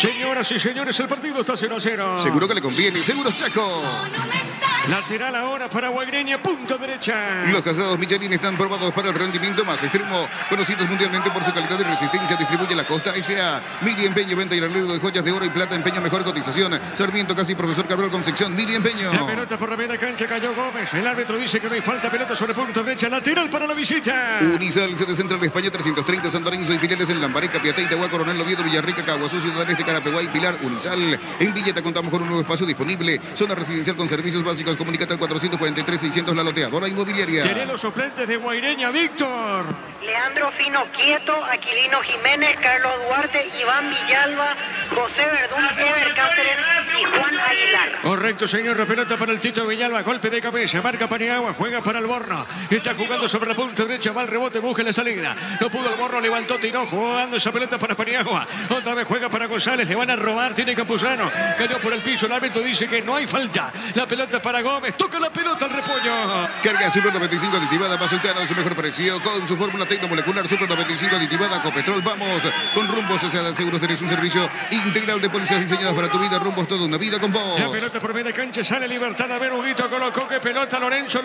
Señoras y señores, el partido está 0-0. Seguro que le conviene. Seguros Chaco. Monumental. Lateral ahora para Guaireña, punta derecha. Los casados Michelin están probados para el rendimiento más extremo. Conocidos mundialmente por su calidad y resistencia, distribuye la Costa S.A. Mili Empeño, venta y arreglo de joyas de oro y plata. Empeño, mejor cotización. Sarmiento, casi profesor Cabral Concepción. Mili Empeño. La pelota por la media cancha cayó Gómez. El árbitro dice que no hay falta. Pelota sobre punta derecha. Lateral para la visita. Unisal, sede central de España, 330, San Lorenzo y filiales en Lambaré, Capiatá, Itagua, Coronel Oviedo, Villarrica, Caguazú, Ciudad Este, Carapeguá y Pilar. Unisal. En Villeta contamos con un nuevo espacio disponible. Zona residencial con servicios básicos. Comunicate al 443-600, la loteadora inmobiliaria. Serían los suplentes de Guaireña, Víctor. Leandro Fino Quieto, Aquilino Jiménez, Carlos Duarte, Iván Villalba, José Verdún, Ever Cáceres y Juan Aguilar. Correcto, señor. La pelota para el Tito Villalba. Golpe de cabeza. Marca Paniagua. Juega para el Borno. Está jugando sobre la punta derecha. Va al rebote. Busca la salida. No pudo el Borno. Levantó. Tiró. Jugando esa pelota para Paniagua. Otra vez juega para González. Le van a robar. Tiene Campuzano. Cayó por el piso. El árbitro dice que no hay falta. La pelota para Gómez. Toca la pelota al repollo. Carga Super 95 aditivada, más soltero, su mejor precio con su fórmula tecnomolecular Super 95 aditivada con petrol. Vamos con Rumbos S.A. Seguros, tenés un servicio integral de pólizas diseñadas para tu vida. Rumbos, toda una vida con vos. La pelota por media cancha, sale Libertad. A ver, Huguito colocó que pelota Lorenzo.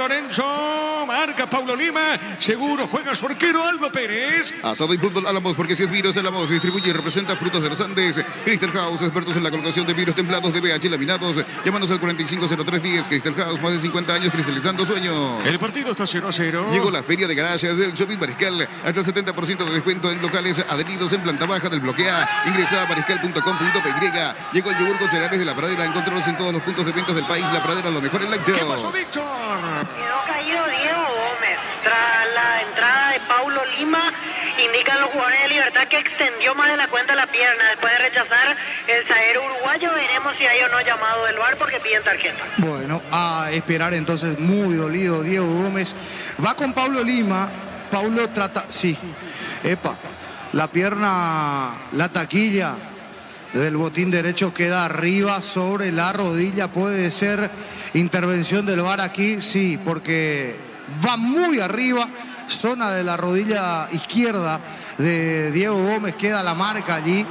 Marca Paulo Lima. Seguro juega su arquero Aldo Pérez. Asado y fútbol Álamos, porque si es virus, Álamos distribuye y representa frutos de los Andes. Crystal House, expertos en la colocación de virus templados de BH laminados. Llámanos al 450310. Crystal House, más de 50 años cristalizando sueños. El partido está 0-0. Llegó la feria de garajes del Shopping Mariscal. Hasta el 70% de descuento en locales adheridos en planta baja del bloque A. Ingresa a mariscal.com.py. Llegó el yogur con cereales de La Pradera. Encontrarlos en todos los puntos de ventas del país. La Pradera, lo mejor en lácteos. ¿Qué pasó, Víctor? Quedó caído Diego Gómez. Tras la entrada de Paulo Lima, indican los jugadores de Libertad que extendió más de la cuenta la pierna. Después de rechazar el zaguero uruguayo, veremos si hay o no llamado del VAR porque piden tarjeta. Bueno, a esperar entonces, muy dolido Diego Gómez. Va con Paulo Lima. Paulo trata, sí, la pierna, la taquilla del botín derecho queda arriba sobre la rodilla. Puede ser intervención del VAR aquí, sí, porque va muy arriba, zona de la rodilla izquierda de Diego Gómez, queda la marca allí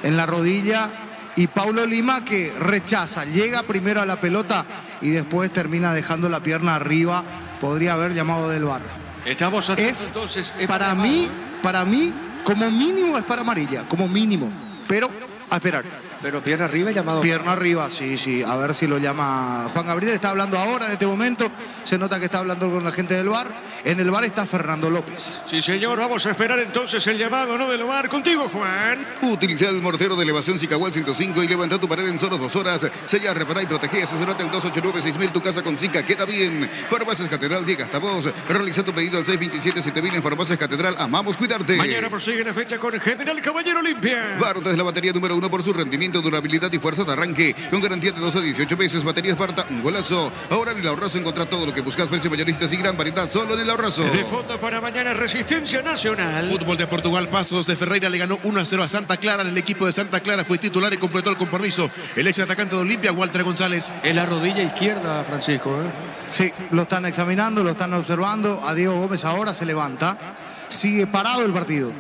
en la rodilla. Y Paulo Lima que rechaza, llega primero a la pelota y después termina dejando la pierna arriba. Podría haber llamado del VAR. Estamos Es, entonces. para mí, como mínimo es para amarilla, como mínimo. Pero a esperar. Pero pierna arriba y llamado. Pierna arriba, sí. A ver si lo llama Juan Gabriel. Está hablando ahora en este momento. Se nota que está hablando con la gente del VAR. En el VAR está Fernando López. Sí, señor. Vamos a esperar entonces el llamado, ¿no? Del VAR. Contigo, Juan. Utiliza el mortero de elevación Sicahual 105 y levanta tu pared en solo 2 horas. Sella, reparar y proteger. Asesorate al 289-6000. Tu casa con Sica queda bien. Farmacias Catedral llega hasta vos. Realiza tu pedido al 627-7000 en Farmacias Catedral. Amamos cuidarte. Mañana prosigue la fecha con General Caballero Olimpia. Barta es la batería número 1 por su rendimiento, durabilidad y fuerza de arranque. Con garantía de 12 a 18 meses. Baterías Barta, un golazo. Ahora en el Ahorrazo encontrá todo lo que buscas. Precios mayoristas y gran variedad solo en el Ahorrazo. De fondo para mañana, Resistencia Nacional. Fútbol de Portugal, Pasos de Ferreira le ganó 1-0 a Santa Clara. El equipo de Santa Clara fue titular y completó el compromiso. El ex atacante de Olimpia, Walter González. Es la rodilla izquierda, Francisco. Sí, lo están examinando, lo están observando. A Diego Gómez ahora se levanta. Sigue parado el partido.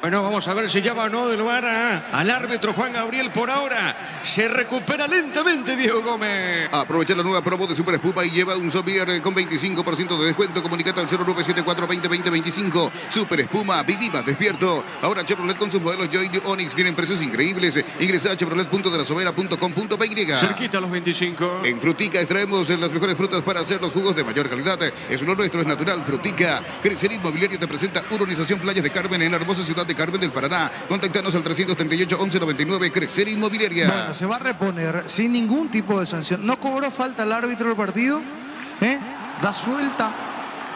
Bueno, vamos a ver si llama o no del VAR al árbitro Juan Gabriel. Por ahora se recupera lentamente Diego Gómez. Aprovecha la nueva promo de Super Espuma y lleva un somier con 25% de descuento. Comunicate al 0974-2020-25. Super Espuma, viva despierto. Ahora Chevrolet con sus modelos Joy y Onix tienen precios increíbles. Ingresa a chevrolet.delasovera.com.py. Cerquita a los 25. En Frutica extraemos las mejores frutas para hacer los jugos de mayor calidad. Es lo nuestro, es natural. Frutica. Crecer Inmobiliario te presenta Urbanización Playas de Carmen en la hermosa ciudad de Carmen del Paraná. Contactanos al 338-1199. Crecer Inmobiliaria. Bueno, se va a reponer sin ningún tipo de sanción. No cobró falta el árbitro del partido. Da suelta.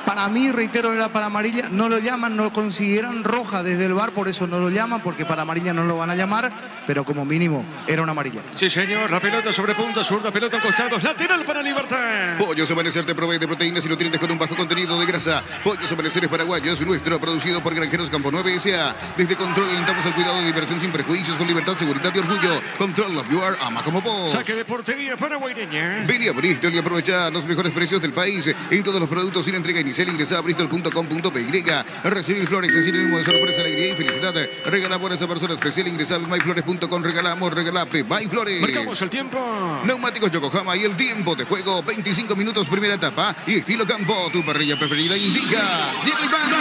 Para mí, reitero, era para amarilla. No lo llaman, no consideran roja desde el VAR, por eso no lo llaman, porque para amarilla no lo van a llamar, pero como mínimo era una amarilla. Sí, señor. La pelota sobre punta, zurda, pelota en costados, lateral para Libertad. Pollos Amanecer te provee de proteínas y nutrientes con un bajo contenido de grasa. Pollos Amanecer es paraguayo, es nuestro, producido por Granjeros Campo 9 S.A. Desde Control alentamos al cuidado de diversión sin prejuicios, con libertad, seguridad y orgullo. Control Love You Are, ama como vos. Saque de portería para Guaireña. Vení a Bristol y aprovecha los mejores precios del país en todos los productos sin entrega inicial. Cell, ingresa a bristol.com.py. Recibir flores es sinónimo de sorpresa, alegría y felicidad. Regala por esa persona especial, ingresa a myflores.com. Regalamos, regalape, Myflores. Marcamos el tiempo. Neumáticos Yokohama y el tiempo de juego, 25 minutos primera etapa y estilo campo, tu parrilla preferida indica. Diego Iván.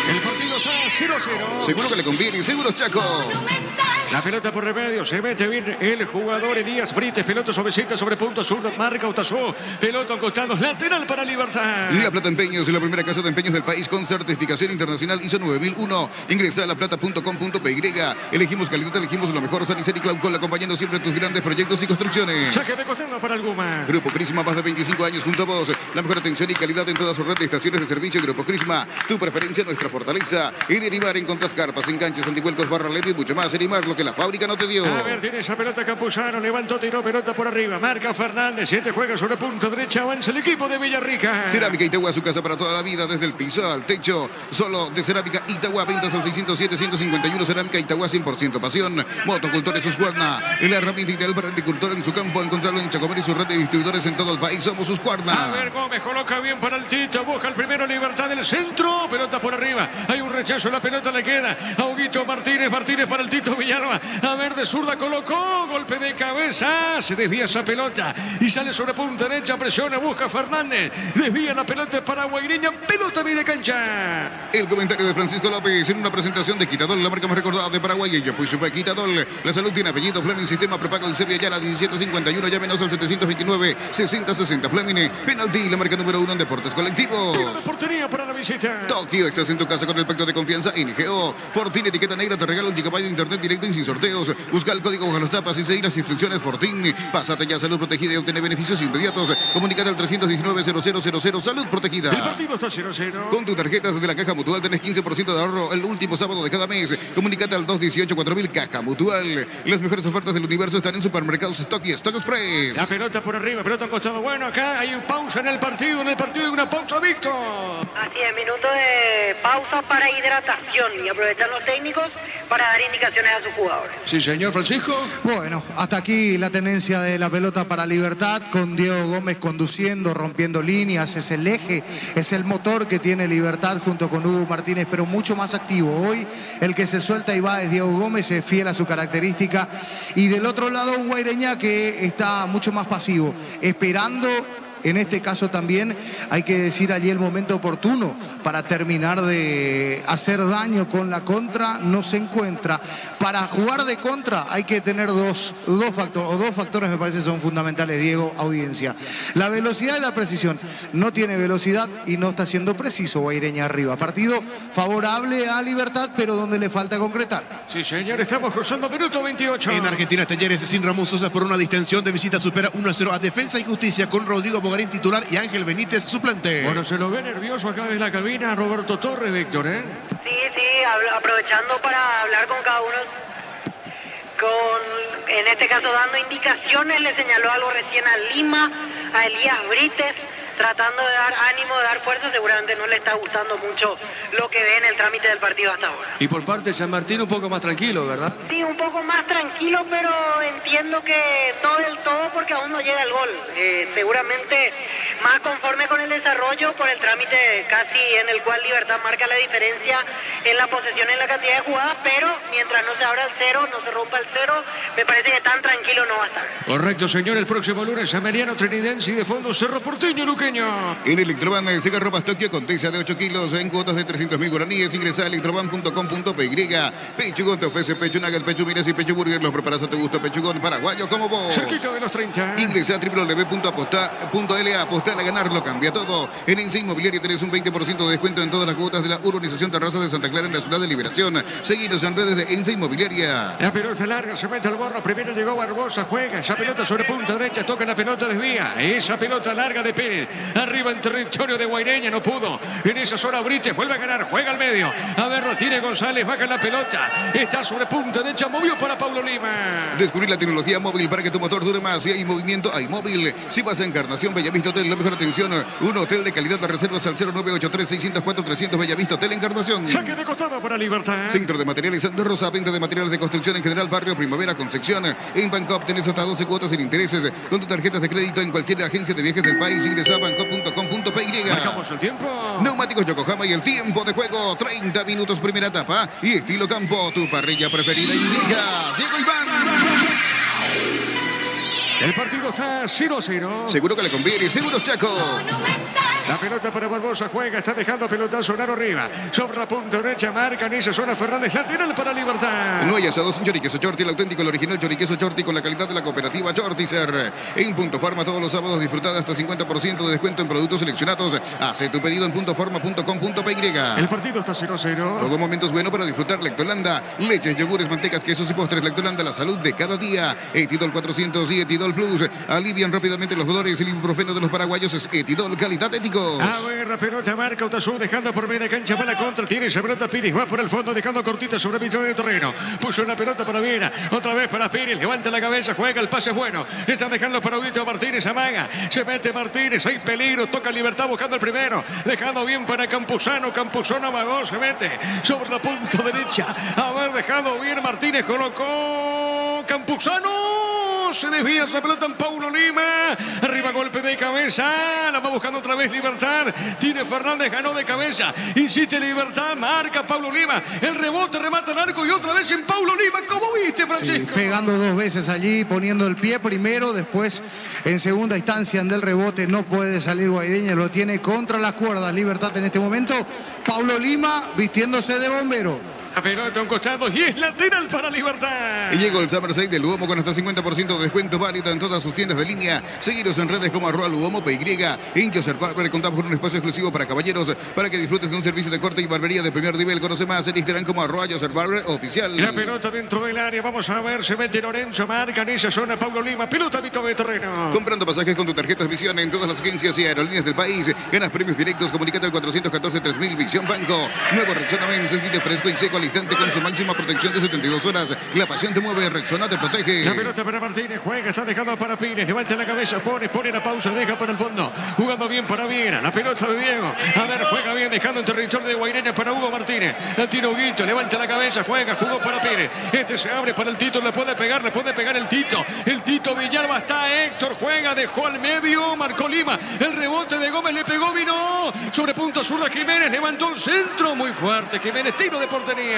El partido está 0-0. Seguro que le conviene, seguro Chaco. La pelota por remedio, se mete bien el jugador Elías Brites, pelota suavecita sobre punto zurdo, marca Otazó, pelota a costados, lateral para Libertad. La Plata Empeños es la primera casa de empeños del país con certificación internacional ISO 9001. Ingresa a laplata.com.py. Elegimos calidad, elegimos lo mejor. San y Claucol acompañando siempre tus grandes proyectos y construcciones. Saque de costado para Alguma. Grupo Crisma, más de 25 años junto a vos. La mejor atención y calidad en toda su red de estaciones de servicio. Grupo Crisma, tu preferencia, nuestra fortaleza. En Erimar encontrás carpas, enganches, antivuelcos, barra LED y mucho más. Erimar, lo que la fábrica no te dio. A ver, tiene esa pelota Campuzano, levantó, tiró pelota por arriba, marca Fernández, 7 juega sobre punta derecha, avanza el equipo de Villarrica. Cerámica Itagua, su casa para toda la vida, desde el piso al techo. Solo de Cerámica Itagua, ventas al 607-151. Cerámica Itagua, 100% pasión. Motocultores Suscuarna, la herramienta ideal para el agricultor en su campo. Encontrarlo en Chacomar y su red de distribuidores en todo el país. Somos Suscuarna. A ver, Gómez coloca bien para el Tito, busca el primero, Libertad del centro, pelota por arriba, hay un rechazo, la pelota le queda a Huguito Martínez para el Tito Villalba. A ver, de zurda colocó, golpe de cabeza, se desvía esa pelota y sale sobre punta derecha, presiona, busca Fernández, desvía la pelota para Guaireña, pelota de cancha. El comentario de Francisco López en una presentación de Quitadol, la marca más recordada de Paraguay. Ella pues supe Quitadol, la salud tiene apellido. Fleming, sistema prepago en Sevilla, ya la 1751, llámenos al 729-6060. Fleming, penalti, la marca número 1 en deportes colectivos. Tiro de portería para la visita. Tokio, estás en tu casa con el pacto de confianza NGO. Fortín, etiqueta negra, te regala un gigabyte de internet directo y sin sorteos. Busca el código bajo las tapas y seguir las instrucciones Fortín. Pásate ya a Salud Protegida y obtener beneficios inmediatos. Comunicate al 319-0000. Salud Protegida. El partido está 0-0. Con tus tarjetas de la Caja Mutual tenés 15% de ahorro el último sábado de cada mes. Comunicate al 218-4000 Caja Mutual. Las mejores ofertas del universo están en Supermercados Stock y Stock Express. La pelota por arriba, pelota a costado. Bueno, acá hay una pausa en el partido hay una pausa, Víctor. Así es, minuto de pausa para hidratación y aprovechan los técnicos para dar indicaciones a sus jugadores. Sí, señor Francisco. Bueno, hasta aquí la tenencia de la pelota para Libertad, con Diego Gómez conduciendo, rompiendo líneas. Es el eje, es el motor que tiene Libertad junto con Hugo Martínez, pero mucho más activo. Hoy el que se suelta y va es Diego Gómez, es fiel a su característica. Y del otro lado un Guaireña que está mucho más pasivo, esperando. En este caso también hay que decir allí el momento oportuno para terminar de hacer daño con la contra, no se encuentra. Para jugar de contra hay que tener dos factores me parece son fundamentales, Diego, audiencia. La velocidad y la precisión. No tiene velocidad y no está siendo preciso Guaireña arriba. Partido favorable a Libertad, pero donde le falta concretar. Sí, señor, estamos cruzando minuto 28. En Argentina, Talleres sin Ramón Sosa por una distensión de visita supera 1-0 a Defensa y Justicia con Rodrigo Bogarín titular y Ángel Benítez suplente. Bueno, se lo ve nervioso acá en la cabina Roberto Torres, Víctor, ¿eh? Sí, aprovechando para hablar con cada uno, en este caso dando indicaciones, le señaló algo recién a Lima, a Elías Brites, tratando de dar ánimo, de dar fuerza. Seguramente no le está gustando mucho lo que ve en el trámite del partido hasta ahora. Y por parte de San Martín un poco más tranquilo, ¿verdad? Sí, un poco más tranquilo, pero entiendo que no del todo porque aún no llega el gol. Seguramente más conforme con el desarrollo por el trámite casi en el cual Libertad marca la diferencia en la posesión, en la cantidad de jugadas, pero mientras no se abra el cero, no se rompa el cero, me parece que tan tranquilo no va a estar. Correcto, señor. El próximo lunes, Ameriano Trinidense y de fondo Cerro Porteño, Luqueño. En Electroban, Seca Ropas Tokio con tesa de 8 kilos en cuotas de 300.000 guaraníes. Ingresa a electroban.com.py. Pechugón te ofrece pecho naga, el pecho miras y pecho burger. Los preparas a tu gusto. Pechugón paraguayo como vos. Cerquita de los 30. Ingresa a www.aposta.la. Apostar a ganarlo cambia todo. En Ense Inmobiliaria tenés un 20% de descuento en todas las cuotas de la urbanización Terrazas de Santa Clara en la ciudad de Liberación. Seguidos en redes de Ense Inmobiliaria. La pelota larga, se mete al borro. Primero llegó Barbosa, juega. Esa pelota sobre punta derecha, toca la pelota, desvía. Esa pelota larga de Pérez. Arriba en territorio de Guaireña, no pudo. En esa zona Brites vuelve a ganar, juega al medio. A ver, lo tiene González, baja la pelota. Está sobre punta derecha, movió para Paulo Lima. Descubrir la tecnología móvil para que tu motor dure más. Si hay movimiento, hay móvil. Si vas a Encarnación, Bellavista Hotel, la mejor atención. Un hotel de calidad de reservas al 0983-604-300 Bellavista Hotel Encarnación. Saque de costado para Libertad. Centro de Materiales Santa Rosa, venta de materiales de construcción en general, barrio Primavera con sección. En Bancop tenés hasta 12 cuotas sin intereses con tus tarjetas de crédito en cualquier agencia de viajes del país. Ingresa a bancop.com.py. Marcamos el tiempo. Neumáticos Yokohama y el tiempo de juego, 30 minutos primera etapa y estilo campo, tu parrilla preferida indica Diego Iván. El partido está 0-0. Seguro que le conviene, Seguros Chaco. La pelota para Barbosa, juega, está dejando pelota sonar arriba. Sobre la punta derecha, marca en esa zona Fernández, lateral para Libertad. No hay asados sin choriqueso Chorti, el auténtico, el original choriqueso Chorti con la calidad de la cooperativa Chortizer. En Punto Farma todos los sábados disfrutada hasta 50% de descuento en productos seleccionados. Hace tu pedido en puntofarma.com.py. El partido está 0-0. Todo momento es bueno para disfrutar Lactolanda. Leches, yogures, mantecas, quesos y postres. Lactolanda, la salud de cada día. Etidol 400 y Etidol Plus alivian rápidamente los dolores. El ibuprofeno de los paraguayos es Etidol, calidad éticos. A ver, la pelota marca Otazú, dejando por media cancha para la contra. Tiene esa pelota Pires, va por el fondo, dejando cortita sobre el de terreno. Puso una pelota para Viera, otra vez para Pires, levanta la cabeza, juega, el pase es bueno. Están dejando para Audito Martínez, amaga. Se mete Martínez, hay peligro, toca Libertad buscando el primero. Dejando bien para Campuzano, Campuzano amagó, se mete sobre la punta derecha. A ver, dejado bien Martínez, colocó Campuzano. Se desvía esa pelota en Paulo Lima. Arriba golpe de cabeza. La va buscando otra vez Libertad. Tiene Fernández, ganó de cabeza. Insiste Libertad, marca Paulo Lima. El rebote, remata el arco y otra vez en Paulo Lima. ¿Cómo viste, Francisco? Sí, pegando dos veces allí, poniendo el pie primero, después en segunda instancia del rebote. No puede salir Guaireña, lo tiene contra las cuerdas. Libertad en este momento. Paulo Lima vistiéndose de bombero. La pelota a un costado y es lateral para Libertad. Y llegó el Summer Sale de Luomo con hasta 50% de descuento válido en todas sus tiendas de línea. Seguiros en redes como @luomo.py. En Joseph Barber contamos con un espacio exclusivo para caballeros para que disfrutes de un servicio de corte y barbería de primer nivel. Conoce más en Instagram como @Joseph Barber oficial. La pelota dentro del área, vamos a ver, se mete Lorenzo, marca en esa zona Paulo Lima, pelota de terreno. Comprando pasajes con tu tarjeta Visión en todas las agencias y aerolíneas del país. Ganas premios directos, comunicate al 414-3000 Visión Banco. Nuevo Rexona Men, sentido fresco y seco al instante con su máxima protección de 72 horas. La pasión te mueve, Rexona te protege. La pelota para Martínez, juega, está dejando para Pires, levanta la cabeza, pone la pausa, deja para el fondo. Jugando bien para Viera, la pelota de Diego. A ver, juega bien, dejando en territorio de Guaireña para Hugo Martínez. La tira Huguito, levanta la cabeza, juega, jugó para Pires. Este se abre para el Tito, le puede pegar el Tito. El Tito Villalba está Héctor, juega, dejó al medio, marcó Lima. El rebote de Gómez le pegó, vino sobre punto zurda Jiménez, levantó el centro muy fuerte. Jiménez, tiro de portería.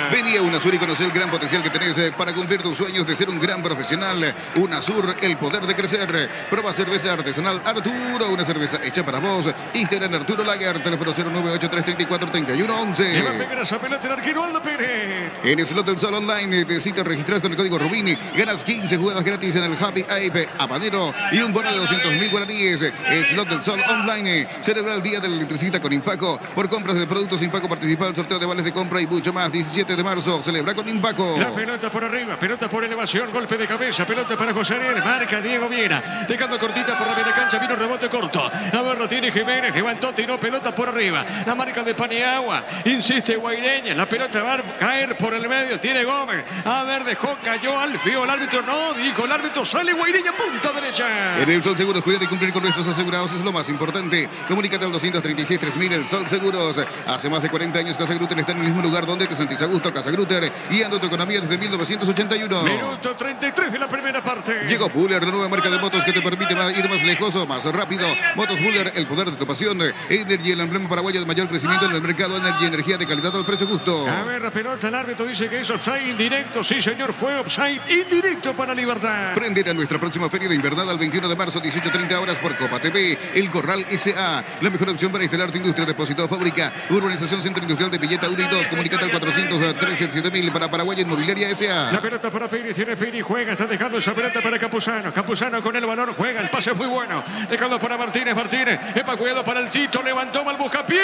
Vení a UNASUR y conocer el gran potencial que tenés para cumplir tus sueños de ser un gran profesional. UNASUR, el poder de crecer. Prueba cerveza artesanal Arturo, una cerveza hecha para vos. Instagram Arturo Lager, teléfono 098-334-3111. Le va a pegar esa pelota el arquero Aldo Pérez. En Slot del Sol Online te citas registradas con el código Rubini. Ganas 15 jugadas gratis en el Happy Ape Habanero y un bono de 200.000 guaraníes. Slot del Sol Online. Celebra el Día del Electricista con Impaco. Por compras de productos Impaco participa al sorteo de vales de compra y mucho más. 17 de marzo. Celebra con Impaco. La pelota por arriba, pelota por elevación, golpe de cabeza, pelota para José Ariel, marca Diego Viera, dejando cortita por la media cancha, vino rebote corto. A ver, lo tiene Jiménez, levantó, tiró pelota por arriba. La marca de Paniagua, insiste Guaireña, la pelota va a caer por el medio, tiene Gómez. A ver, dejó, cayó Alfio, el árbitro no, dijo el árbitro, sale Guaireña, punta derecha. En el Sol Seguros, cuida de cumplir con nuestros asegurados, es lo más importante. Comunícate al 236-3000, el Sol Seguros. Hace más de 40 años Casa Grutter está en el mismo lugar donde te sentís a gusto, Casa Grutter, guiando tu economía desde 1981. Minuto 33 de la primera parte. Llegó Buller, la nueva marca de motos que te permite ir más lejos o más rápido. Motos Buller, el poder de tu pasión. Energy, el emblema paraguayo de mayor crecimiento en el mercado. Energy, energía de calidad al precio justo. A ver, la pelota, el árbitro dice que es offside indirecto. Sí, señor, fue offside indirecto para Libertad. Prendete a nuestra próxima feria de invernada el 21 de marzo, 18:30 horas por Copa TV. El Corral S.A., la mejor opción para instalar tu industria, depósito, fábrica. Urbanización Centro Industrial de Villeta 1 y 2. Comunicate al 400-377.000 para Paraguay Inmobiliaria S.A. La pelota para Piri, tiene Piri, juega, está dejando esa pelota para Campuzano. Campuzano con el balón, juega, el pase es muy bueno. Dejando para Martínez, epa, cuidado para el Tito, levantó mal buscapié.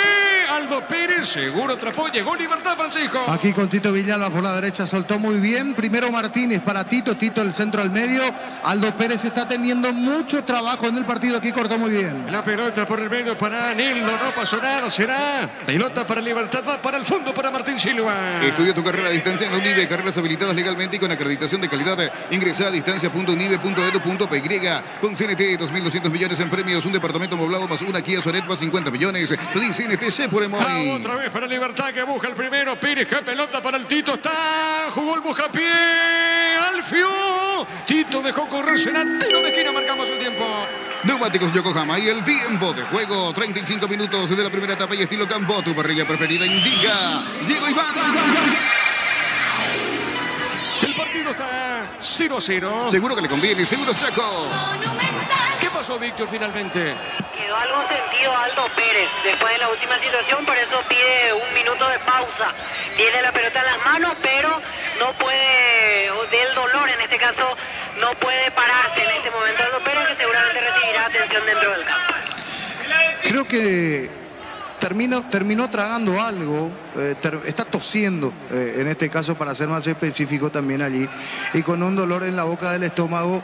Aldo Pérez, seguro atrapó, llegó Libertad, Francisco. Aquí con Tito Villalba por la derecha, soltó muy bien. Primero Martínez para Tito, Tito el centro al medio. Aldo Pérez está teniendo mucho trabajo en el partido, aquí cortó muy bien. La pelota por el medio para Nildo, no pasó nada, será pelota para Libertad, va para el fondo para Martín Silva. Silva. Estudia tu carrera a distancia en la UNIVE, carreras habilitadas legalmente y con acreditación de calidad. Ingresa a distancia.unive.edu.py. Con CNT, 2.200 millones en premios, un departamento amoblado más una Kia Sonet más 50 millones. Pedí CNT, se por Emoy. Otra vez para Libertad que busca el primero. Pires, qué pelota para el Tito. Está, jugó el buscapié. Alfio. Tito dejó correrse en tiro de esquina. Marcamos el tiempo. Neumáticos Yokohama y el tiempo de juego, 35 minutos de la primera etapa y estilo campo. Tu parrilla preferida indica Diego Iván. El partido está 0-0. Seguro que le conviene, seguro Chaco. Monumental. ¿Qué pasó, Víctor, finalmente? Quedó algo sentido Aldo Pérez después de la última situación, por eso pide un minuto de pausa. Tiene la pelota en las manos, pero no puede, del dolor en este caso, no puede pararse en este momento Aldo Pérez, que seguramente recibirá atención dentro del campo. Creo que terminó tragando algo, está tosiendo, en este caso para ser más específico también allí, y con un dolor en la boca del estómago.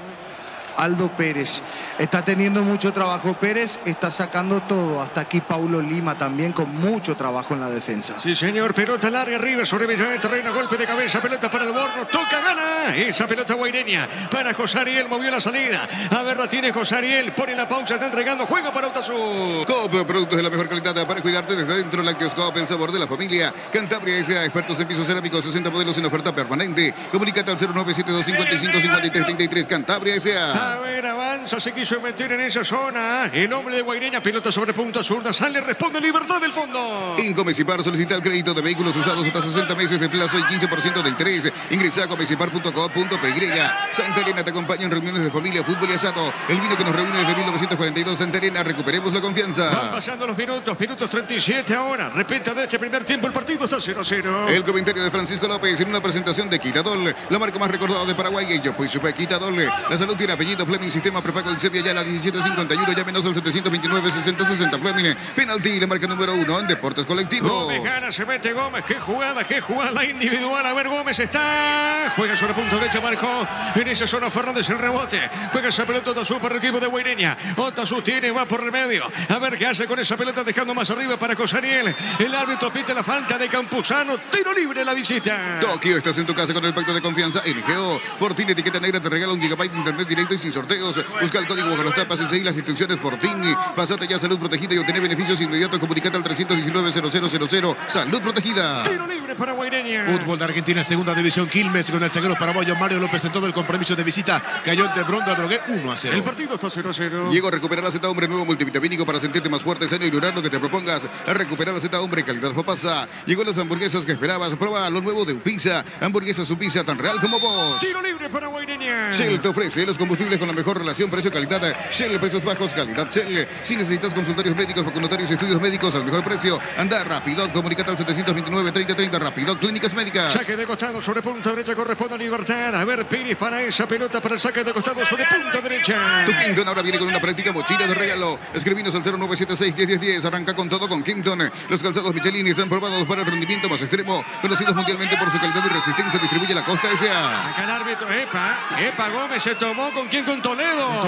Aldo Pérez está teniendo mucho trabajo. Pérez está sacando todo. Hasta aquí Paulo Lima también con mucho trabajo en la defensa. Sí, señor. Pelota larga arriba sobre Villarreal terreno. Golpe de cabeza. Pelota para el Borno. Toca, gana. Esa pelota guaireña para José Ariel. Movió la salida. A ver, la tiene José Ariel. Pone la pausa. Está entregando. Juega para Otazu. Coop, productos de la mejor calidad para cuidarte desde dentro. Lácteos Coop, el sabor de la familia. Cantabria S.A. expertos en pisos cerámicos. 60 modelos en oferta permanente. Comunícate al 0972555333. Cantabria S.A. A ver, avanza, se quiso meter en esa zona. El hombre de Guaireña, pelota sobre punta zurda. Sale, responde Libertad del fondo. En Comecipar solicita el crédito de vehículos usados hasta 60 meses de plazo y 15% de interés. Ingresa a comecipar.com.py. Santa Elena te acompaña en reuniones de familia, fútbol y asado. El vino que nos reúne desde 1942. Santa Elena, recuperemos la Van confianza. pasando los minutos 37 ahora. Repita de este primer tiempo, el partido está 0-0. El comentario de Francisco López en una presentación de Quitadol, la marca más recordada de Paraguay. Y yo pues supe Quitadol. La salud tiene apellido. Fleming, sistema prepago en Sevilla, ya la 1751, llámenos al 729-6060. Fleming, penalti, la marca número 1 en Deportes Colectivos. Gómez gana, se mete Gómez. Qué jugada la individual. A ver, Gómez está. Juega sobre punta derecha, marcó en esa zona Fernández el rebote. Juega esa pelota Otazu para el equipo de Guaireña. Otazu tiene, va por el medio. A ver qué hace con esa pelota, dejando más arriba para José Ariel. El árbitro pide la falta de Campuzano. Tiro libre la visita. Tokio, estás en tu casa con el pacto de confianza. LGO, Fortín, etiqueta negra, te regala 1 GB de internet directo y sin sorteos. Busca el código bajo los tapas y seguir las instrucciones Fortín. Pásate ya a Salud Protegida y obtener beneficios inmediatos. Comunicate al 319-0000. Salud Protegida. Tiro libre para Guaireña. Fútbol de Argentina, segunda división. Quilmes con el zaguero paraguayo Mario López en todo el compromiso de visita. Cayó ante Bronda Drogué 1-0. El partido está 0-0. Llego a recuperar la Z Hombre nuevo multivitamínico para sentirte más fuerte, sano y durar lo que te propongas. A recuperar la Z Hombre calidad Fopasa. Llegó las hamburguesas que esperabas. Prueba lo nuevo de Upisa. Hamburguesas Upisa tan real como vos. Tiro libre para Guaireña. Shell te ofrece los combustibles con la mejor relación precio-calidad. Shell, precios bajos, calidad Shell. Si necesitas consultorios médicos, vacunatarios y estudios médicos al mejor precio, anda rápido. Comunicate al 729-3030. Rápido, Clínicas Médicas. Saque de costado sobre punta derecha corresponde a Libertad. A ver, Pérez para esa pelota para el saque de costado sobre punta derecha. Tu Quinton ahora viene con una práctica mochila de regalo. Escribinos al 0976-101010. Arranca con todo con Quinton. Los calzados Michelin están probados para el rendimiento más extremo. Conocidos mundialmente por su calidad y resistencia. Distribuye la Costa S.A. Acá el árbitro, Epa Gómez se tomó. ¿Con quién? Con Toledo.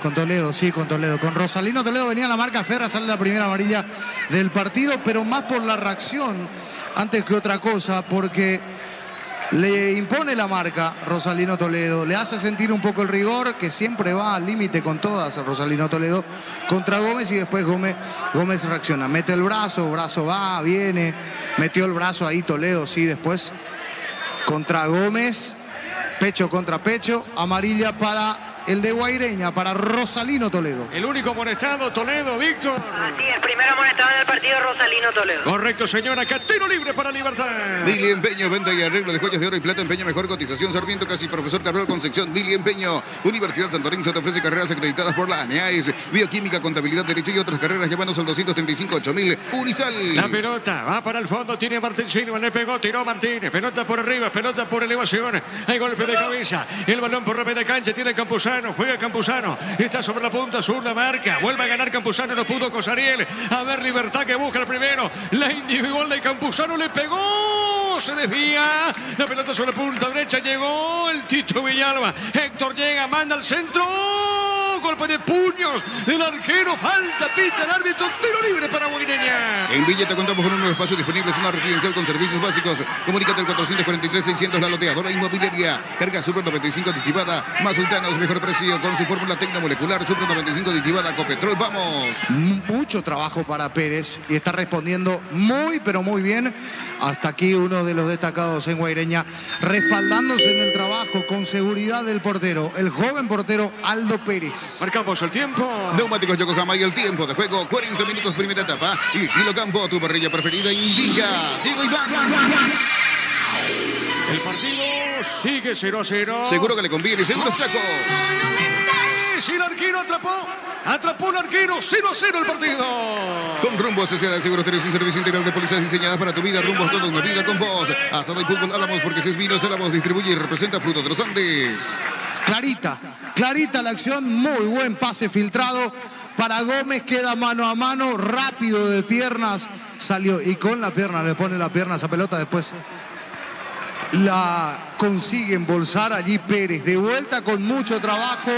Con Toledo. Con Rosalino Toledo venía la marca Ferra, sale la primera amarilla del partido, pero más por la reacción antes que otra cosa, porque le impone la marca Rosalino Toledo, le hace sentir un poco el rigor, que siempre va al límite con todas Rosalino Toledo contra Gómez, y después Gómez reacciona, mete el brazo va, viene, metió el brazo ahí Toledo, sí, después contra Gómez, pecho contra pecho, amarilla para el de Guaireña, para Rosalino Toledo. El único amonestado, Toledo, Víctor. Así es, primero amonestado en el partido Rosalino Toledo. Correcto, señora. Acá tiro libre para Libertad. Mili Empeño, venta y arreglo de joyas de oro y plata. Empeño, mejor cotización. Sarmiento, casi profesor Carrera Concepción. Mili Empeño, Universidad Santo Lorenzo te ofrece carreras acreditadas por la ANEAES, Bioquímica, Contabilidad, Derecho y otras carreras. Llámanos al 235-8000. Unisal. La pelota va para el fondo. Tiene Martín Silva. Le pegó, tiró Martínez. Pelota por arriba, pelota por elevación. Hay golpe de cabeza. El balón por repente de cancha. Tiene Campuzano. Juega Campuzano. Está sobre la punta sur, la marca. Vuelve a ganar Campuzano. No pudo Cosariel. A ver, Libertad que busca el primero. La individual de Campuzano le pegó. Se desvía. La pelota sobre la punta derecha. Llegó el Tito Villalba. Héctor llega, manda al centro. Golpe de puño. del arquero. Falta, pita el árbitro. Tiro libre para Guaireña. En Villeta contamos con un nuevo espacio disponible, es una residencial con servicios básicos. Comunícate al 443-600, la loteadora inmobiliaria. Carga Supra 95 aditivada, más sultanos, mejor precio con su fórmula tecnomolecular. Supra 95 aditivada, Copetrol, vamos. Mucho trabajo para Pérez y está respondiendo muy, pero muy bien. Hasta aquí uno de los destacados en Guaireña, respaldándose en el trabajo con seguridad del portero, el joven portero Aldo Pérez. Marcamos el tiempo. Neumáticos Yokohama y el tiempo de juego, 40 minutos primera etapa. Y Kilocampo, tu parrilla preferida, indica Diego Iván. El partido sigue 0-0. Seguro que le conviene, seguro Chaco. Si el arquero atrapó el arquero, 0-0 el partido. Con Rumbo Sociedad Seguro tenés un servicio integral de pólizas diseñadas para tu vida. Rumbos, toda una vida con vos. Asado y fútbol, Álamos, porque si es vino, Álamos distribuye y representa Frutos de los Andes. Clarita la acción, muy buen pase filtrado para Gómez, queda mano a mano, rápido de piernas, salió y con la pierna, le pone la pierna a esa pelota, después la consigue embolsar allí Pérez, de vuelta con mucho trabajo,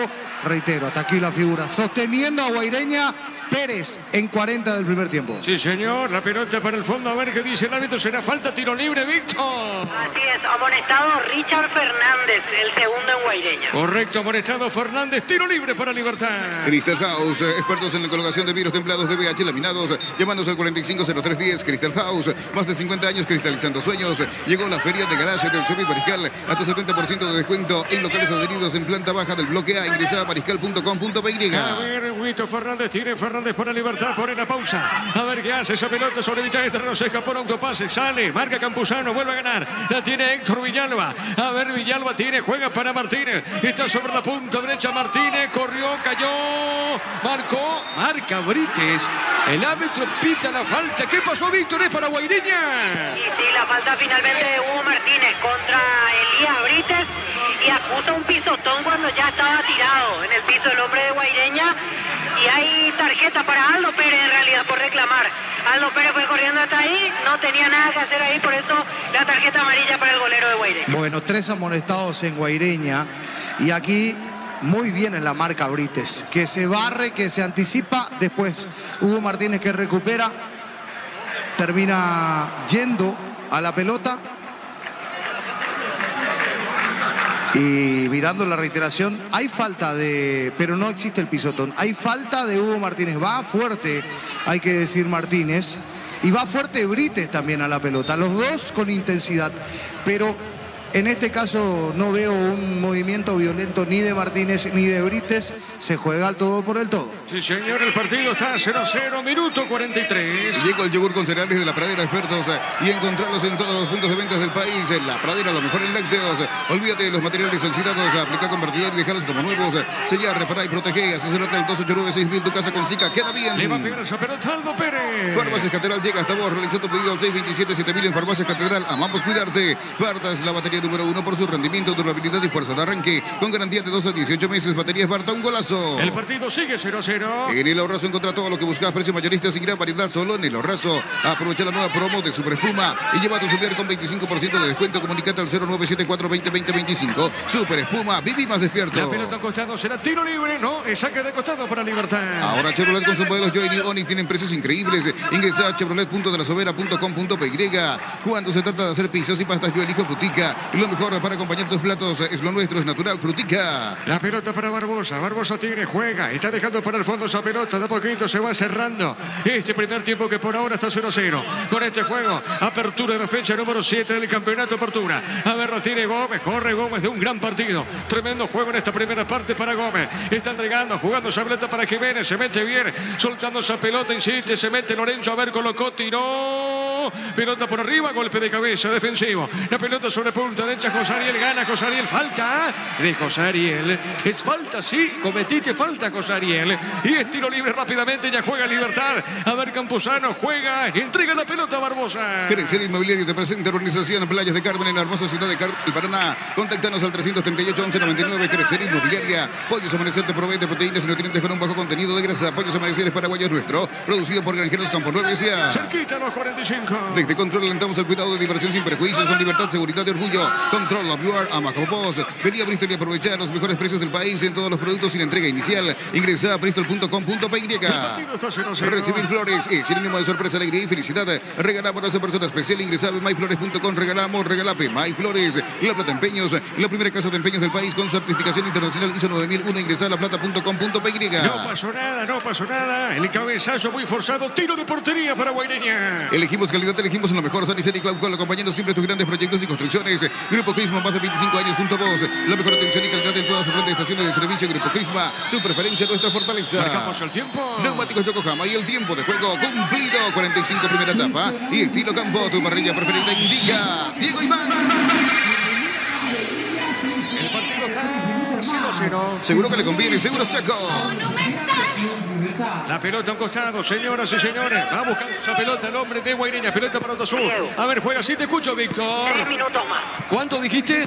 reitero, hasta aquí la figura, sosteniendo a Guaireña. Pérez en 40 del primer tiempo. Sí, señor, la pelota para el fondo, a ver qué dice el árbitro, será falta, tiro libre, Víctor. Así es, amonestado Richard Fernández, el segundo en Guaireña. Correcto, amonestado Fernández, tiro libre para Libertad. Crystal House, expertos en la colocación de vidrios templados de BH laminados. Llámanos al 450310. Crystal House, más de 50 años cristalizando sueños. Llegó la feria de garaje del Shopping Mariscal, hasta 70% de descuento en locales adheridos en planta baja del bloque A. Ingresa a mariscal.com.py. A ver, Huito Fernández, tiene Fernández para Libertad, pone la pausa. A ver qué hace esa pelota sobre Villaldra, no se escapó un autopase, sale, marca Campuzano, vuelve a ganar. La tiene Héctor Villalba. A ver, Villalba tiene, juega para Martínez. Está sobre la punta derecha Martínez, corrió, cayó, marcó, marca Brites. El árbitro pita la falta. ¿Qué pasó, Víctor? Es para Guaireña. Y sí, la falta finalmente de Hugo Martínez contra Elías Brites y acusa un pisotón cuando ya estaba tirado en el piso el hombre de Guaireña. Y hay tarjeta para Aldo Pérez en realidad por reclamar. Aldo Pérez fue corriendo hasta ahí, no tenía nada que hacer ahí, por eso la tarjeta amarilla para el golero de Guaireña. Bueno, 3 amonestados en Guaireña y aquí muy bien en la marca Brites, que se barre, que se anticipa, después Hugo Martínez que recupera, termina yendo a la pelota. Y mirando la reiteración, hay falta pero no existe el pisotón. Hay falta de Hugo Martínez. Va fuerte, hay que decir Martínez. Y va fuerte Brites también a la pelota. Los dos con intensidad. Pero en este caso no veo un movimiento violento ni de Martínez ni de Brites. Se juega el todo por el todo. Sí, señor, el partido está 0-0, minuto 43. Llegó el yogur con cereales de La Pradera, expertos y encontrarlos en todos los puntos de ventas del país. La Pradera, lo mejor en lácteos. Olvídate de los materiales oxidados, aplica convertidor y dejarlos como nuevos. Sellar, reparar y proteger. Asesorate al 289-6000, tu casa con Zika. Queda bien. Le va a pegar esa pelota Aldo Pérez. Farmacias Catedral llega hasta vos. Realiza tu pedido al 627-7000 en Farmacias Catedral. Amamos cuidarte. Bartas, la batería número 1 por su rendimiento, durabilidad y fuerza de arranque. Con garantía de 12 a 18 meses. Baterías Barta, un golazo. El partido sigue 0-0. En El Ahorrazo encontrá todo lo que buscas, precios mayoristas y gran variedad solo en El Ahorrazo. Aprovecha la nueva promo de Super Espuma y lleva tu super con 25% de descuento. Comunicate al 0974-2020-25. Super Espuma, viví más despierto. La pelota costado será tiro libre, no, es saque de costado para Libertad. Ahora Chevrolet con sus modelos Joy y Onix tienen precios increíbles. Ingresa a chevrolet.delasovera.com.py. Cuando se trata de hacer pizzas y pastas, yo elijo Frutica. Y lo mejor para acompañar tus platos es lo nuestro, es natural, Frutica. La pelota para Barbosa, Barbosa tiene, juega, está dejando para el fondo esa pelota, de a poquito se va cerrando este primer tiempo que por ahora está 0-0. Con este juego, apertura de la fecha número 7 del campeonato apertura. A ver, lo tiene Gómez, corre Gómez de un gran partido. Tremendo juego en esta primera parte para Gómez. Está entregando, jugando esa pelota para Jiménez, se mete bien, soltando esa pelota, insiste, se mete Lorenzo, a ver, colocó, tiró. Pelota por arriba, golpe de cabeza, defensivo. La pelota sobre punta derecha, Josariel gana, Josariel, falta de Josariel. Es falta, sí, cometiste falta, Josariel. Y es tiro libre rápidamente, ya juega Libertad. A ver, Campuzano juega, entrega la pelota a Barbosa. Crecer Inmobiliario te presenta Organización Playas de Carmen en la hermosa ciudad de Carmen, Paraná. Contáctanos al 338-1199. Crecer Inmobiliaria. Pollos Amanecer te provee de proteínas y nutrientes con un bajo contenido de grasa. Casa, pollos amaneceres paraguayos nuestro, producido por Granjeros Campo 9 S.A. Cerquita los 45. Desde Control alentamos el cuidado de diversión sin prejuicios, con libertad, seguridad y orgullo. Control of Your Amacopos. Vení a Bristol y aprovechar los mejores precios del país en todos los productos sin entrega inicial. Ingresa a bristol.com.py. Recibir flores es sinónimo de sorpresa, alegría y felicidad. Regalamos a esa persona especial. Ingresa a myflores.com. Regalape MyFlores. La Plata Empeños, la primera casa de empeños del país con certificación internacional ISO 9001. Ingresa a laplata.com.py. No pasó nada. El cabezazo muy forzado. Tiro de portería para Guaireña. Elegimos calidad, elegimos lo mejor. Sanicel y Claucol, acompañando siempre tus grandes proyectos y construcciones. Grupo Crisma, más de 25 años junto a vos. La mejor atención y calidad en todas sus grandes estaciones de servicio. Grupo Crisma, tu preferencia, nuestra fortaleza. Marcamos el tiempo. Neumáticos Yokohama y el tiempo de juego cumplido. 45 primera etapa. Y estilo campo, tu parrilla preferida indica Diego Iván. El partido está 0-0. Seguro que le conviene, seguro Chaco. La pelota a un costado, señoras y señores. Va buscando esa pelota el hombre de Guaireña. Pelota para Otosur. A ver, juega así, te escucho, Víctor. 3 minutos más. ¿Cuánto dijiste? 3.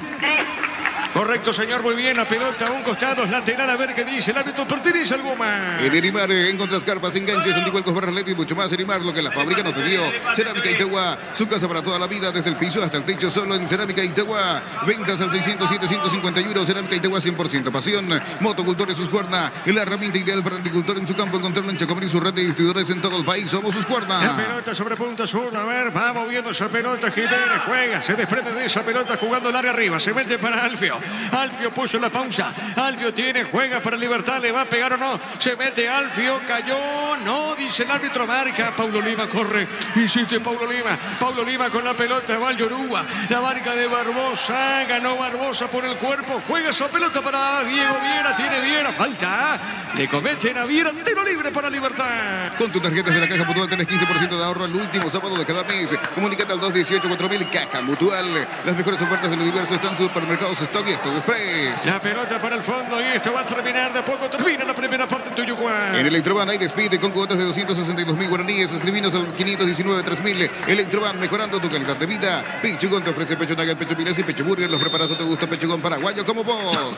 Correcto, señor, muy bien. La pelota a un costado, es lateral. A ver qué dice el árbitro. Pertenece al Goma. En Erimar encuentras carpas, enganches, anticuerpos, barraletes y mucho más. Erimar, lo que la fábrica no te dio. Cerámica Itagua, su casa para toda la vida, desde el piso hasta el techo, solo en Cerámica Itagua. Ventas al 607-151. Cerámica Itagua, 100% pasión. Motocultores Suscuerna, la herramienta ideal para el agricultor en su campo. Encontrarlo en Chacomín, su red de distribuidores en todo el país. Somos Suscuerna. La pelota sobre punta sur. A ver, va moviendo esa pelota. Jiménez juega, se desprende de esa pelota jugando larga arriba. Se mete para Alfio. Alfio puso la pausa. Alfio tiene, juega para Libertad. ¿Le va a pegar o no? Se mete Alfio, cayó. No, dice el árbitro, marca. Paulo Lima corre. Insiste Paulo Lima. Paulo Lima con la pelota. Va al Yoruba. La marca de Barbosa. Ganó Barbosa por el cuerpo. Juega esa pelota para Diego Viera. Tiene Viera. Falta. Le cometen a Viera. Tiro libre para Libertad. Con tus tarjetas de la Caja Mutual tenés 15% de ahorro el último sábado de cada mes. Comunicate al 218-4000 Caja Mutual. Las mejores ofertas del universo están en supermercados Stock y Stock Express. La pelota para el fondo y esto va a terminar. De poco termina la primera parte en Tuyucuán. En Electroban Aire Speed con cuotas de 262.000 guaraníes. Escribinos al 519-3000. Electroban, mejorando tu calidad de vida. Pechugón te ofrece pecho nugget, pecho minas y pecho burger. Los preparas a tu gusto, pechugón paraguayo como vos.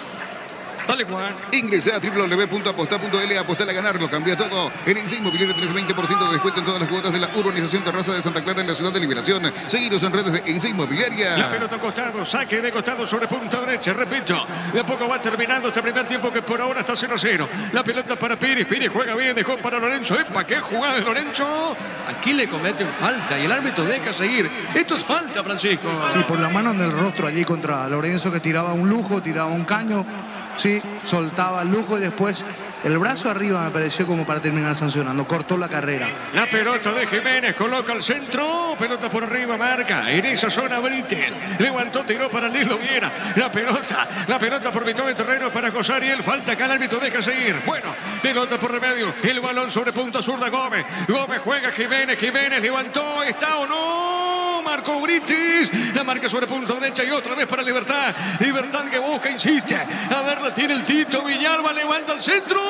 Dale, Juan. Ingresa a www.aposta.l. Apostar a ganar, lo cambia todo. En Inse Inmobiliaria tenés 20% de descuento en todas las cuotas de la urbanización Terraza de Santa Clara en la ciudad de Liberación. Seguidos en redes de Inse Inmobiliaria. La pelota a costado, saque de costado sobre punta derecha. Repito, de a poco va terminando este primer tiempo que por ahora está 0-0. La pelota para Pires. Pires juega bien, dejó para Lorenzo. ¡Epa, qué jugada de Lorenzo! Aquí le cometen falta y el árbitro deja seguir. Esto es falta, Francisco. Sí, por la mano en el rostro allí contra Lorenzo, que tiraba un lujo, tiraba un caño. Sí, soltaba el lujo y después el brazo arriba me pareció como para terminar sancionando. Cortó la carrera. La pelota de Jiménez, coloca al centro. Pelota por arriba, marca. En esa zona Britel. Levantó, tiró para Lilo Viera. La pelota por mitad de terreno para Cosari. El falta que el árbitro deja seguir. Bueno, pelota por remedio. El balón sobre punta zurda Gómez. Gómez juega Jiménez. Jiménez levantó. ¿Está o no? Marcó Britis. La marca sobre punta derecha y otra vez para Libertad. Libertad que busca, insiste. A ver, la tiene el Tito Villalba. Levanta al centro.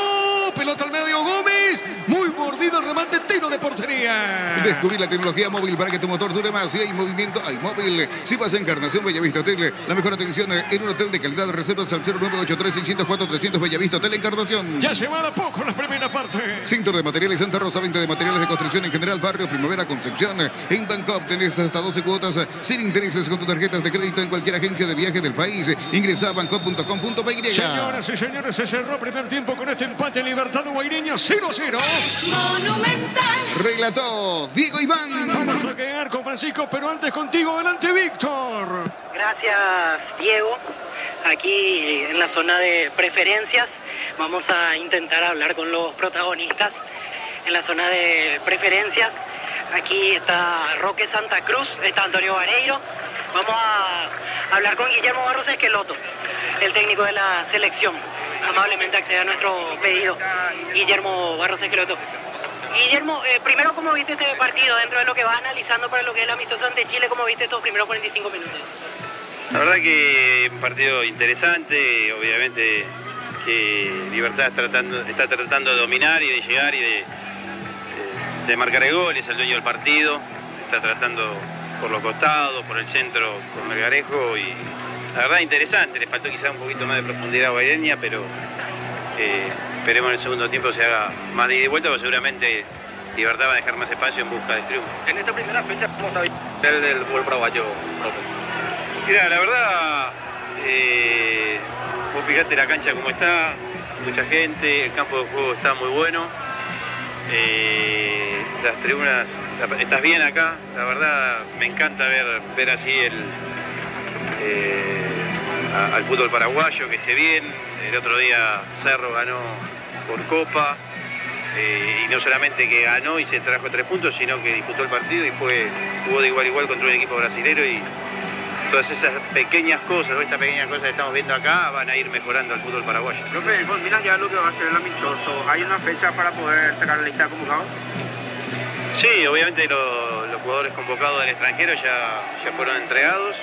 Pelota al medio Gómez. Muy mordido el remate. Tiro de portería. Descubrir la tecnología móvil para que tu motor dure más. Si hay movimiento, hay móvil. Si vas a Encarnación, Bellavista Hotel. La mejor atención en un hotel de calidad. Reservas al 0983-604-300 Bellavista Hotel Encarnación. Ya se va de poco la primera parte. Cinto de Materiales Santa Rosa. Venta de materiales de construcción en general. Barrio Primavera Concepción. En Bangkok tenés hasta 12 cuotas sin intereses con tus tarjetas de crédito en cualquier agencia de viaje del país. Ingresa a bangkok.com.py. Señoras y señores, se cerró primer tiempo con este empate en Libertad Guaireña 0-0. Monumental. Relató Diego Iván. Vamos a quedar con Francisco, pero antes contigo, adelante Víctor. Gracias, Diego. Aquí en la zona de preferencias vamos a intentar hablar con los protagonistas. En la zona de preferencias, aquí está Roque Santa Cruz, está Antonio Vareiro. Vamos a hablar con Guillermo Barros Esqueloto, el técnico de la selección. Amablemente accede a nuestro pedido, Guillermo Barros Esqueloto. Guillermo, primero, ¿cómo viste este partido dentro de lo que vas analizando para lo que es el amistoso ante Chile? ¿Cómo viste estos primeros 45 minutos? La verdad que un partido interesante, obviamente que Libertad está tratando de dominar y de llegar y de marcar el gol, es el dueño del partido, está tratando por los costados, por el centro con Melgarejo y la verdad interesante, le faltó quizá un poquito más de profundidad a Guaireña, pero esperemos en el segundo tiempo se haga más de ida y vuelta, porque seguramente Libertad va a dejar más espacio en busca del triunfo. En esta primera fecha, ¿cómo está el del fútbol paraguayo, profe? Mira, la verdad, vos fijate la cancha como está, mucha gente, el campo de juego está muy bueno, las tribunas, estás bien acá, la verdad me encanta ver así al fútbol paraguayo, que esté bien. El otro día Cerro ganó por Copa, y no solamente que ganó y se trajo 3 puntos, sino que disputó el partido y jugó de igual a igual contra un equipo brasilero, y todas esas pequeñas cosas, estas pequeñas cosas que estamos viendo acá van a ir mejorando el fútbol paraguayo. Profe, mira ya lo que va a ser el amistoso. ¿Hay una fecha para poder sacar la lista de convocados? Sí, obviamente los jugadores convocados del extranjero ya fueron entregados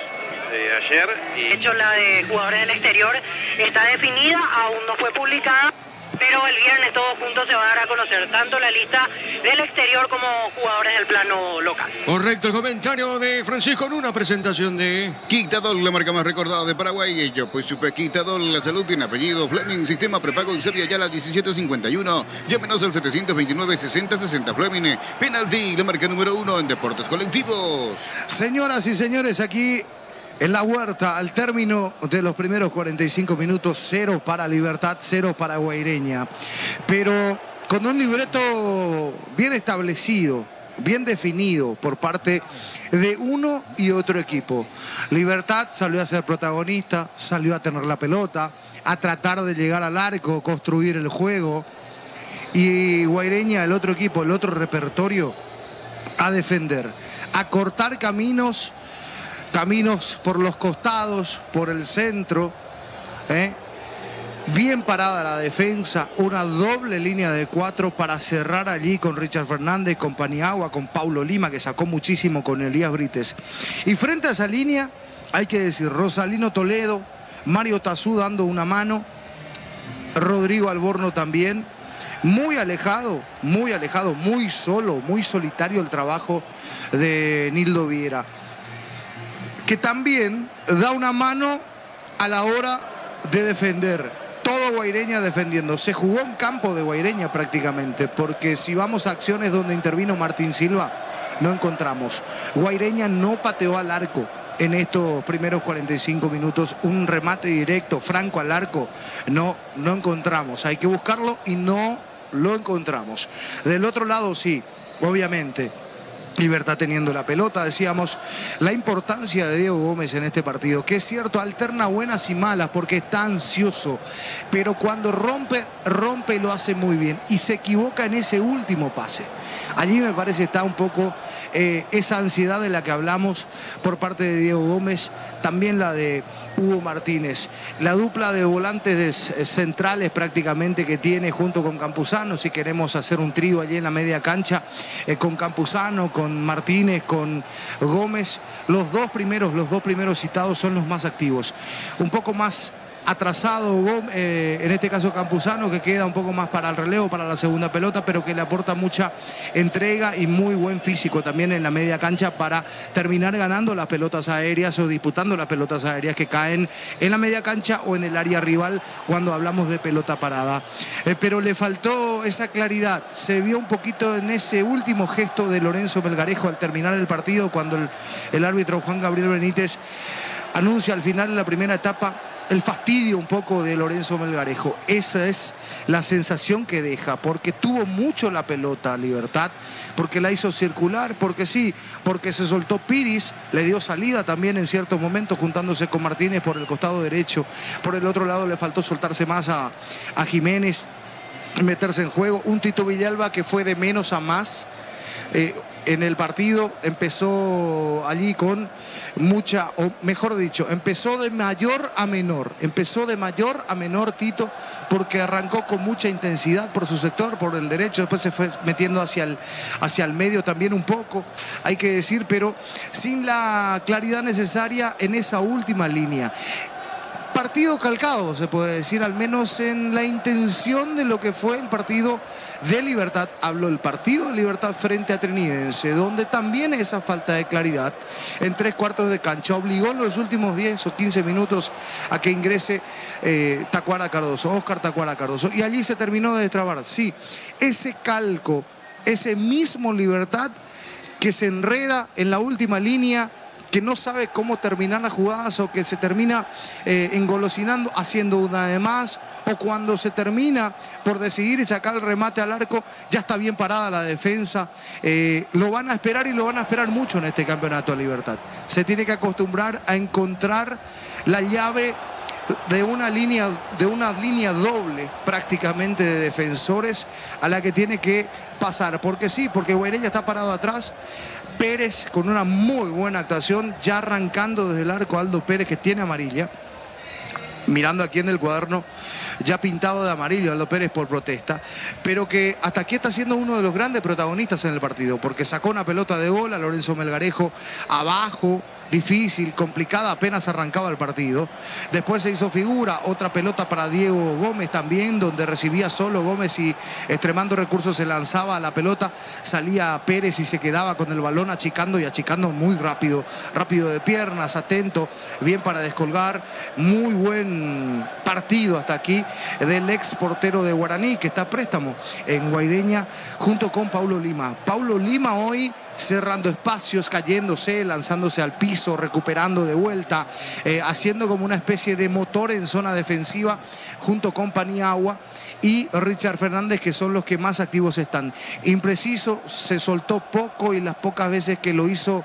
ayer. De hecho, la de jugadores del exterior está definida, aún no fue publicada, pero el viernes todos juntos se va a dar a conocer tanto la lista del exterior como jugadores del plano local. Correcto, el comentario de Francisco en una presentación de Quitadol, la marca más recordada de Paraguay. Ello, pues supe Quitadol, la salud tiene apellido Fleming, sistema prepago en Sevilla Yala 1751. Llámenos al 729-6060 Fleming. Penalti, la marca número 1 en deportes colectivos. Señoras y señores, aquí en la Huerta, al término de los primeros 45 minutos, 0 para Libertad, 0 para Guaireña. Pero con un libreto bien establecido, bien definido por parte de uno y otro equipo. Libertad salió a ser protagonista, salió a tener la pelota, a tratar de llegar al arco, construir el juego. Y Guaireña, el otro equipo, el otro repertorio, a defender, a cortar caminos por los costados, por el centro, bien parada la defensa, una doble línea de 4 para cerrar allí con Richard Fernández, con Paniagua, con Paulo Lima, que sacó muchísimo con Elías Brites. Y frente a esa línea, hay que decir, Rosalino Toledo, Mario Tazú dando una mano, Rodrigo Alborno también, muy alejado, muy solo, muy solitario el trabajo de Nildo Viera, que también da una mano a la hora de defender. Todo Guaireña defendiendo. Se jugó en campo de Guaireña prácticamente, porque si vamos a acciones donde intervino Martín Silva, no encontramos. Guaireña no pateó al arco en estos primeros 45 minutos. Un remate directo, franco al arco, no encontramos. Hay que buscarlo y no lo encontramos. Del otro lado sí, obviamente, Libertad teniendo la pelota, decíamos, la importancia de Diego Gómez en este partido, que es cierto, alterna buenas y malas porque está ansioso, pero cuando rompe y lo hace muy bien, y se equivoca en ese último pase. Allí me parece está un poco esa ansiedad de la que hablamos por parte de Diego Gómez, también la de Hugo Martínez, la dupla de volantes centrales prácticamente que tiene junto con Campuzano, si queremos hacer un trío allí en la media cancha, con Campuzano, con Martínez, con Gómez, los dos primeros citados son los más activos, un poco más atrasado en este caso Campuzano, que queda un poco más para el relevo, para la segunda pelota, pero que le aporta mucha entrega y muy buen físico también en la media cancha para terminar ganando las pelotas aéreas o disputando las pelotas aéreas que caen en la media cancha o en el área rival cuando hablamos de pelota parada. Pero le faltó esa claridad, se vio un poquito en ese último gesto de Lorenzo Melgarejo al terminar el partido, cuando el árbitro Juan Gabriel Benítez anuncia al final de la primera etapa el fastidio un poco de Lorenzo Melgarejo. Esa es la sensación que deja, porque tuvo mucho la pelota Libertad, porque la hizo circular, porque sí, porque se soltó Piris, le dio salida también en ciertos momentos juntándose con Martínez por el costado derecho. Por el otro lado le faltó soltarse más a Jiménez, meterse en juego. Un Tito Villalba que fue de menos a más en el partido, empezó allí con mucha, o mejor dicho, empezó de mayor a menor Tito, porque arrancó con mucha intensidad por su sector, por el derecho, después se fue metiendo hacia el medio también un poco, hay que decir, pero sin la claridad necesaria en esa última línea. partido calcado, se puede decir, al menos en la intención de lo que fue el partido de Libertad. Hablo del partido de Libertad frente a Trinidense, donde también esa falta de claridad en 3/4 de cancha obligó en los últimos 10 o 15 minutos a que ingrese Tacuara Cardoso, Oscar Tacuara Cardoso, y allí se terminó de destrabar. Sí, ese calco, ese mismo Libertad que se enreda en la última línea, que no sabe cómo terminar las jugadas o que se termina engolosinando, haciendo una de más, o cuando se termina por decidir y sacar el remate al arco, ya está bien parada la defensa. Lo van a esperar y lo van a esperar mucho en este campeonato de Libertad. Se tiene que acostumbrar a encontrar la llave de una línea doble prácticamente de defensores a la que tiene que pasar, porque sí, porque Guaireña está parado atrás. Pérez con una muy buena actuación, ya arrancando desde el arco Aldo Pérez, que tiene amarilla, mirando aquí en el cuaderno, ya pintado de amarillo Aldo Pérez por protesta, pero que hasta aquí está siendo uno de los grandes protagonistas en el partido, porque sacó una pelota de gol a Lorenzo Melgarejo abajo, difícil, complicada, apenas arrancaba el partido. Después se hizo figura, otra pelota para Diego Gómez también, donde recibía solo Gómez y extremando recursos se lanzaba a la pelota, salía Pérez y se quedaba con el balón achicando y achicando muy rápido, rápido de piernas, atento, bien para descolgar. Muy buen partido hasta aquí del ex portero de Guaraní, que está a préstamo en Guaireña, junto con Paulo Lima. Paulo Lima hoy cerrando espacios, cayéndose, lanzándose al piso, recuperando de vuelta, haciendo como una especie de motor en zona defensiva, junto con Paniagua y Richard Fernández, que son los que más activos están. Impreciso, se soltó poco y las pocas veces que lo hizo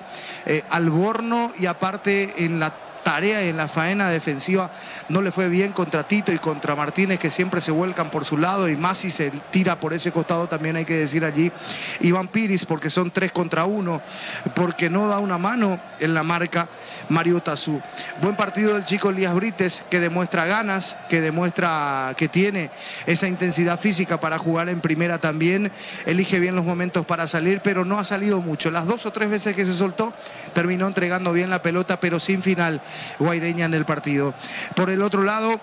Alborno, y aparte en la tarea y en la faena defensiva no le fue bien contra Tito y contra Martínez, que siempre se vuelcan por su lado, y más si se tira por ese costado, también hay que decir allí Iván Piris, porque son 3 contra 1, porque no da una mano en la marca Mario Tazú. Buen partido del chico Elías Brites, que demuestra ganas, que demuestra que tiene esa intensidad física para jugar en primera también, elige bien los momentos para salir, pero no ha salido mucho. Las 2 o 3 veces que se soltó, terminó entregando bien la pelota, pero sin final Guaireña en el partido. Por el otro lado,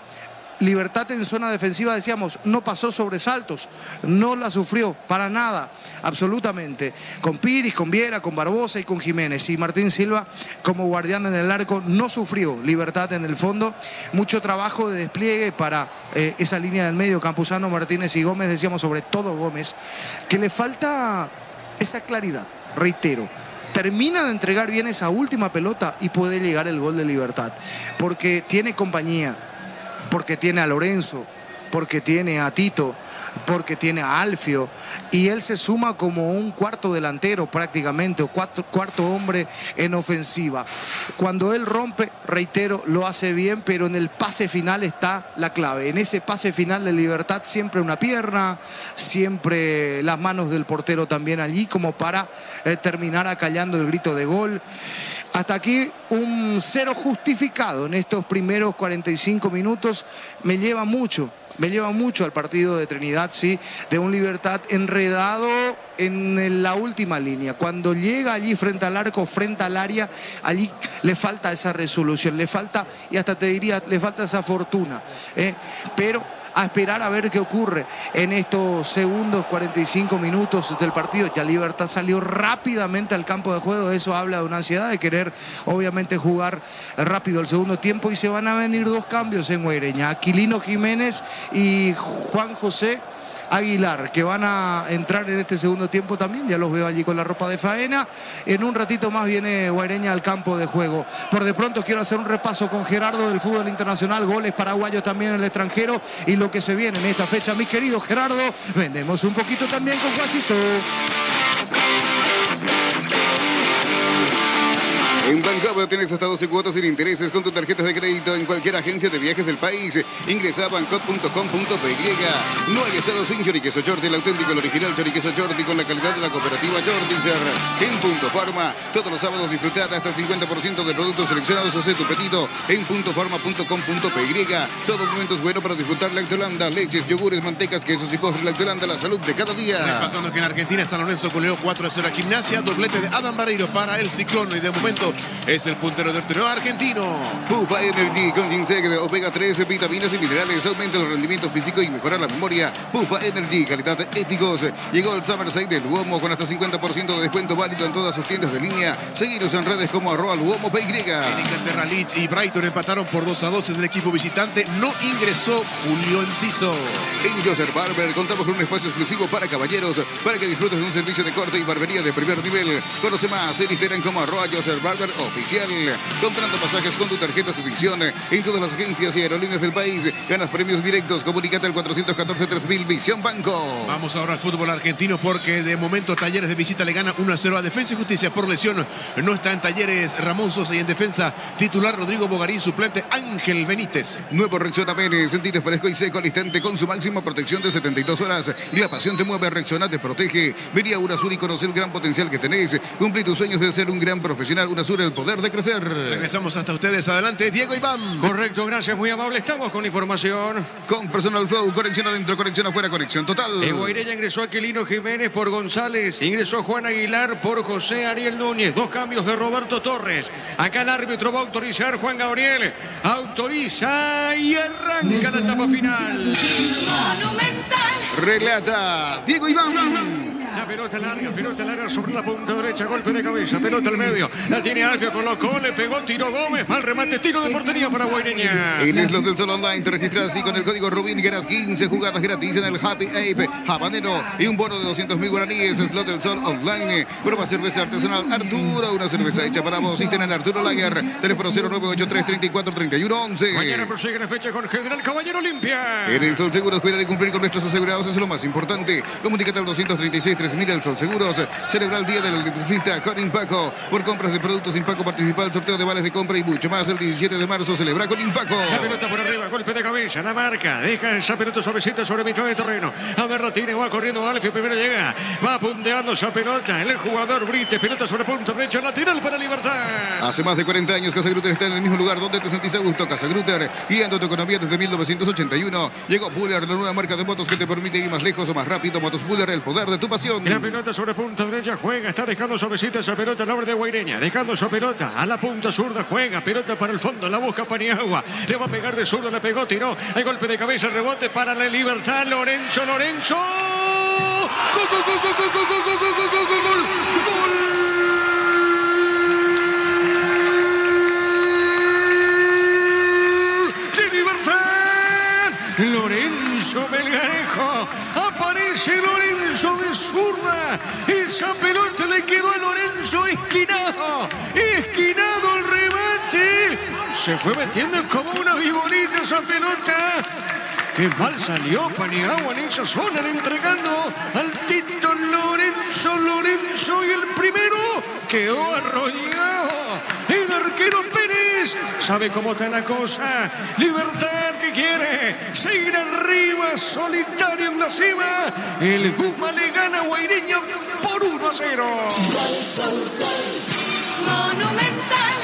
Libertad en zona defensiva, decíamos, no pasó sobresaltos, no la sufrió para nada, absolutamente. Con Piris, con Viera, con Barbosa y con Jiménez. Y Martín Silva como guardián en el arco no sufrió. Libertad en el fondo, mucho trabajo de despliegue para esa línea del medio, Campuzano, Martínez y Gómez, decíamos, sobre todo Gómez, que le falta esa claridad, reitero. Termina de entregar bien esa última pelota y puede llegar el gol de Libertad, porque tiene compañía, porque tiene a Lorenzo, porque tiene a Tito, porque tiene a Alfio, y él se suma como un cuarto delantero prácticamente, o cuarto hombre en ofensiva. Cuando él rompe, reitero, lo hace bien, pero en el pase final está la clave. En ese pase final de Libertad siempre una pierna, siempre las manos del portero también allí, como para terminar acallando el grito de gol. Hasta aquí un 0 justificado en estos primeros 45 minutos. Me lleva mucho al partido de Trinidad, sí, de un Libertad enredado en la última línea. Cuando llega allí frente al arco, frente al área, allí le falta esa resolución, le falta, y hasta te diría, le falta esa fortuna. Pero a esperar a ver qué ocurre en estos segundos 45 minutos del partido. Ya Libertad salió rápidamente al campo de juego, eso habla de una ansiedad de querer obviamente jugar rápido el segundo tiempo, y se van a venir 2 cambios en Guaireña, Aquilino Jiménez y Juan José Aguilar, que van a entrar en este segundo tiempo también. Ya los veo allí con la ropa de faena. En un ratito más viene Guaireña al campo de juego. Por de pronto quiero hacer un repaso con Gerardo del fútbol internacional, goles paraguayos también en el extranjero y lo que se viene en esta fecha. Mi querido Gerardo, vendemos un poquito también con Juancito. En Bancaba tienes hasta 12 cuotas sin intereses con tu tarjeta de crédito en cualquier agencia de viajes del país. Ingresa a bancop.com.py. No hay asado sin choriqueso Jordi, el auténtico, el original choriqueso Jordi con la calidad de la cooperativa Jordicer. En Punto Farma, todos los sábados disfruta hasta el 50% de productos seleccionados. Hace tu pedido en puntofarma.com.py. Todo momento es bueno para disfrutar Lactolanda, leches, yogures, mantecas, quesos y postres. Lactolanda, la salud de cada día. Pasando que en Argentina San Lorenzo goleó 4-0 a Gimnasia, doblete de Adam Barreiro para el Ciclón, y de momento es el el puntero del torneo argentino. Bufa Energy con ginseng de omega 3, vitaminas y minerales, aumenta el rendimiento físico y mejora la memoria. Bufa Energy, calidad éticos. Llegó el Summer Sale del Luomo con hasta 50% de descuento válido en todas sus tiendas de línea. Seguiros en redes como @LuomoPY. En Inglaterra, Leeds y Brighton empataron por 2-2 en el equipo visitante. No ingresó Julio Enciso. En Joseph Barber contamos con un espacio exclusivo para caballeros para que disfrutes de un servicio de corte y barbería de primer nivel. Conoce más en Instagram como @Joseph Barber Oficial. Comprando pasajes con tu tarjeta Subicción en todas las agencias y aerolíneas del país. Ganas premios directos. Comunícate al 414-3000 Visión Banco. Vamos ahora al fútbol argentino porque de momento Talleres de visita le gana 1-0 a Defensa y Justicia por lesión. No está en Talleres Ramón Sosa y en defensa titular Rodrigo Bogarín, suplente Ángel Benítez. Nuevo Rexona Pérez, sentir fresco y seco al instante con su máxima protección de 72 horas. Y la pasión te mueve, Rexona te protege. Vení a UNASUR y conoce el gran potencial que tenés. Cumplí tus sueños de ser un gran profesional. UNASUR, el poder de crecer. Regresamos hasta ustedes. Adelante, Diego Iván. Correcto, gracias, muy amable. Estamos con la información. Con Personal Flow, conexión adentro, conexión afuera, conexión total. En Guaireña ingresó Aquilino Jiménez por González. Ingresó Juan Aguilar por José Ariel Núñez. 2 cambios de Roberto Torres. Acá el árbitro va a autorizar. Juan Gabriel autoriza y arranca la etapa final. Monumental. Relata Diego Iván. La pelota larga sobre la punta derecha, golpe de cabeza, pelota al medio, la tiene Alfio, colocó, le pegó, tiró Gómez, al remate, tiro de portería para Guaireña. En Slot del Sol Online te registras así con el código Rubín y ganas 15 jugadas gratis en el Happy Ape Habanero y un bono de 200.000 guaraníes. Slot del Sol Online, prueba cerveza artesanal Arturo, una cerveza hecha para vos, en Arturo Lager, teléfono 0983-343111. Mañana prosigue la fecha con General Caballero Olimpia. En el Sol Seguros, cuida de cumplir con nuestros asegurados, eso es lo más importante. Comunícate al 236-3000 el Sol Seguros. Celebra el Día del Electricista con Impaco. Por compras de productos Impaco participa el sorteo de vales de compra y mucho más. El 17 de marzo celebra con Impaco. La pelota por arriba, golpe de cabeza, la marca, deja esa pelota suavecita sobre mitad de terreno. A ver, la tiene, va corriendo Alfio, primero llega, va punteando esa pelota. El jugador Brite, pelota sobre punta derecha, lateral para Libertad. Hace más de 40 años Casa Grutter está en el mismo lugar donde te sentís a gusto. Casa Grutter, guiando tu economía desde 1981. Llegó Buller, la nueva marca de motos que te permite ir más lejos o más rápido. Motos Buller, el poder de tu pasión. La pelota sobre punta derecha, juega, está dejando suavecita esa pelota al hombre de Guaireña, dejando su pelota a la punta zurda, juega, pelota para el fondo, la busca Paniagua, le va a pegar de zurdo, le pegó, tiró, hay golpe de cabeza, rebote para la Libertad, Lorenzo, ¡Gol! ¡Gol! ¡De Libertad! Lorenzo Melgarejo, aparece Lorenzo de zurda, esa pelota le quedó a Lorenzo esquinado el remate, se fue metiendo como una viborita esa pelota. Qué mal salió Paniagua en esa zona, entregando al Tito Lorenzo y el primero quedó arrollado. El arquero Pérez sabe cómo está la cosa. Libertad que quiere seguir arriba, solitario en la cima. El Guma le gana a Guaireña por 1-0. Monumental.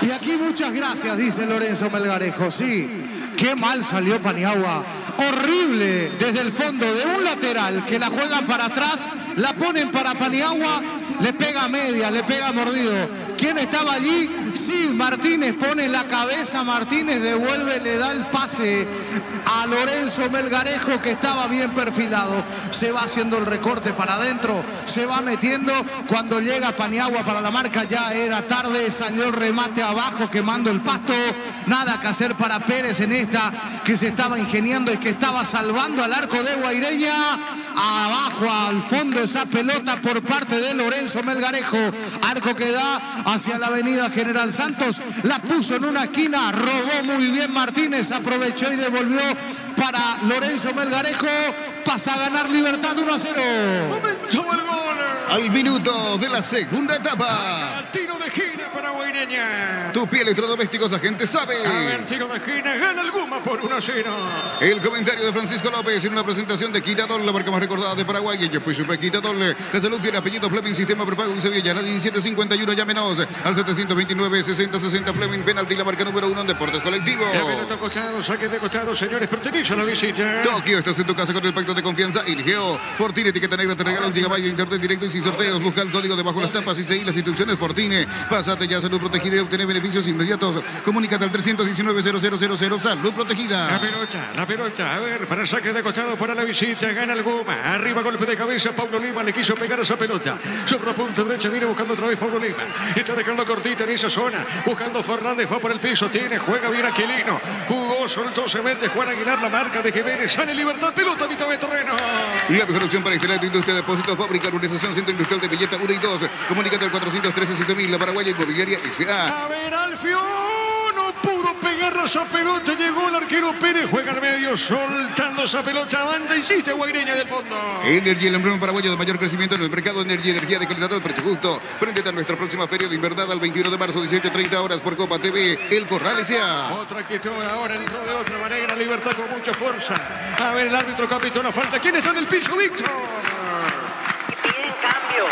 Y aquí muchas gracias, dice Lorenzo Melgarejo. Sí, qué mal salió Paniagua. Horrible desde el fondo de un lateral que la juegan para atrás, la ponen para Paniagua, le pega media, le pega mordido. ¿Quién estaba allí? Sí, Martínez pone la cabeza, Martínez devuelve, le da el pase a Lorenzo Melgarejo que estaba bien perfilado. Se va haciendo el recorte para adentro, se va metiendo. Cuando llega Paniagua para la marca ya era tarde, salió el remate abajo quemando el pasto. Nada que hacer para Pérez en esta que se estaba ingeniando y que estaba salvando al arco de Guaireña. Abajo al fondo esa pelota por parte de Lorenzo Melgarejo. Arco que da hacia la avenida General Santos. La puso en una esquina, robó muy bien Martínez, aprovechó y devolvió para Lorenzo Melgarejo. Pasa a ganar Libertad 1-0. Momento el gol. Al minuto de la segunda etapa. Tiro de esquina para Guaireña. Tu pie electrodomésticos, la gente sabe. A ver, tiro de esquina, gana el Guma por 1-0. El comentario de Francisco López en una presentación de Quitador, la marca más recordada de Paraguay. Y yo pues supe Quitador. La salud tiene apellido Fleming, sistema prepago en Sevilla. La 1751, llámenos al 729-6060 Fleming, penalti, la marca número 1 en deportes colectivos. La pelota costado, saque de costado, señores, pertenece a la visita. Tokio, estás en tu casa con el pacto de confianza. Irgeo, Fortine, etiqueta negra, te regala un gigabyte de internet directo y sin sorteos. Busca el código debajo de las tapas y seguí las instrucciones. Fortine, Pásate ya a Salud Protegida y obtener beneficios inmediatos. Comunícate al 319-0000. Salud Protegida. La pelota, a ver, para el saque de costado para la visita, gana el Goma. Arriba, golpe de cabeza, Paulo Lima le quiso pegar a esa pelota. Sobre la punta derecha, viene buscando otra vez Paulo Lima. Está dejando cortita en esa zona, buscando Fernández, va por el piso, juega bien Aquilino. Jugó, soltó, se mete Juan Aguilar, la marca de Jiménez, sale Libertad, pelota, mitad de terreno. La mejor opción para instalar tu industria de depósito, fábrica, organización, centro industrial de Villeta 1 y 2. Comunícate al 413-7000, la Paraguaya Inmobiliaria S.A. A ver, Alfio, no pudo pegar a esa pelota, llegó el arquero Pérez, juega al medio, soltando esa pelota, avanza, insiste Guaireña del fondo. Energy, el emblema paraguayo de mayor crecimiento en el mercado. Energy, energía de calidad al precio justo. Préndete a nuestra próxima feria de invernada el 21 de marzo, 18:30 horas por Copa TV, El Corral S.A. Otra actitud ahora, entró de otra manera, Libertad con mucha fuerza. A ver, el árbitro capitó una falta. ¿Quién está en el piso, Víctor? Y piden cambio.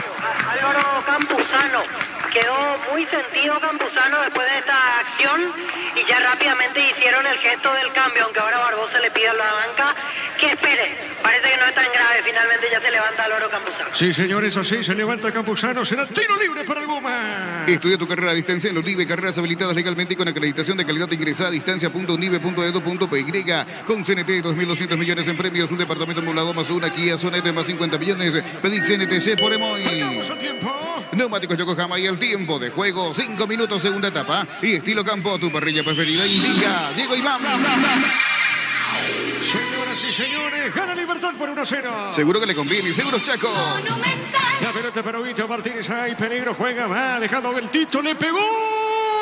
Álvaro Campuzano. Quedó muy sentido Campuzano después de esta acción y ya rápidamente hicieron el gesto del cambio, aunque ahora Barbosa le pide a la banca que espere. Parece que no es tan grave, finalmente ya se levanta Álvaro Campuzano. Sí, señores, así se levanta Campuzano, será tiro libre para el Goma. Estudia tu carrera a distancia en la UNIBE, carreras habilitadas legalmente y con acreditación de calidad. Ingresa a distancia.unibe.edu.py con CNT, 2.200 millones en premios, un departamento moblado más una Kia Sonet más 50 millones. Pedí CNTC por Emoy. Llegamos a tiempo. Neumáticos Yokohama y el tiempo de juego, 5 minutos, segunda etapa. Y estilo campo, tu parrilla preferida indica Diego Iván. Señoras y señores, gana Libertad por 1-0. Seguro que le conviene, Seguros Chaco. Monumental. La pelota para Huito Martínez, hay peligro, juega, va, dejando el Tito, le pegó.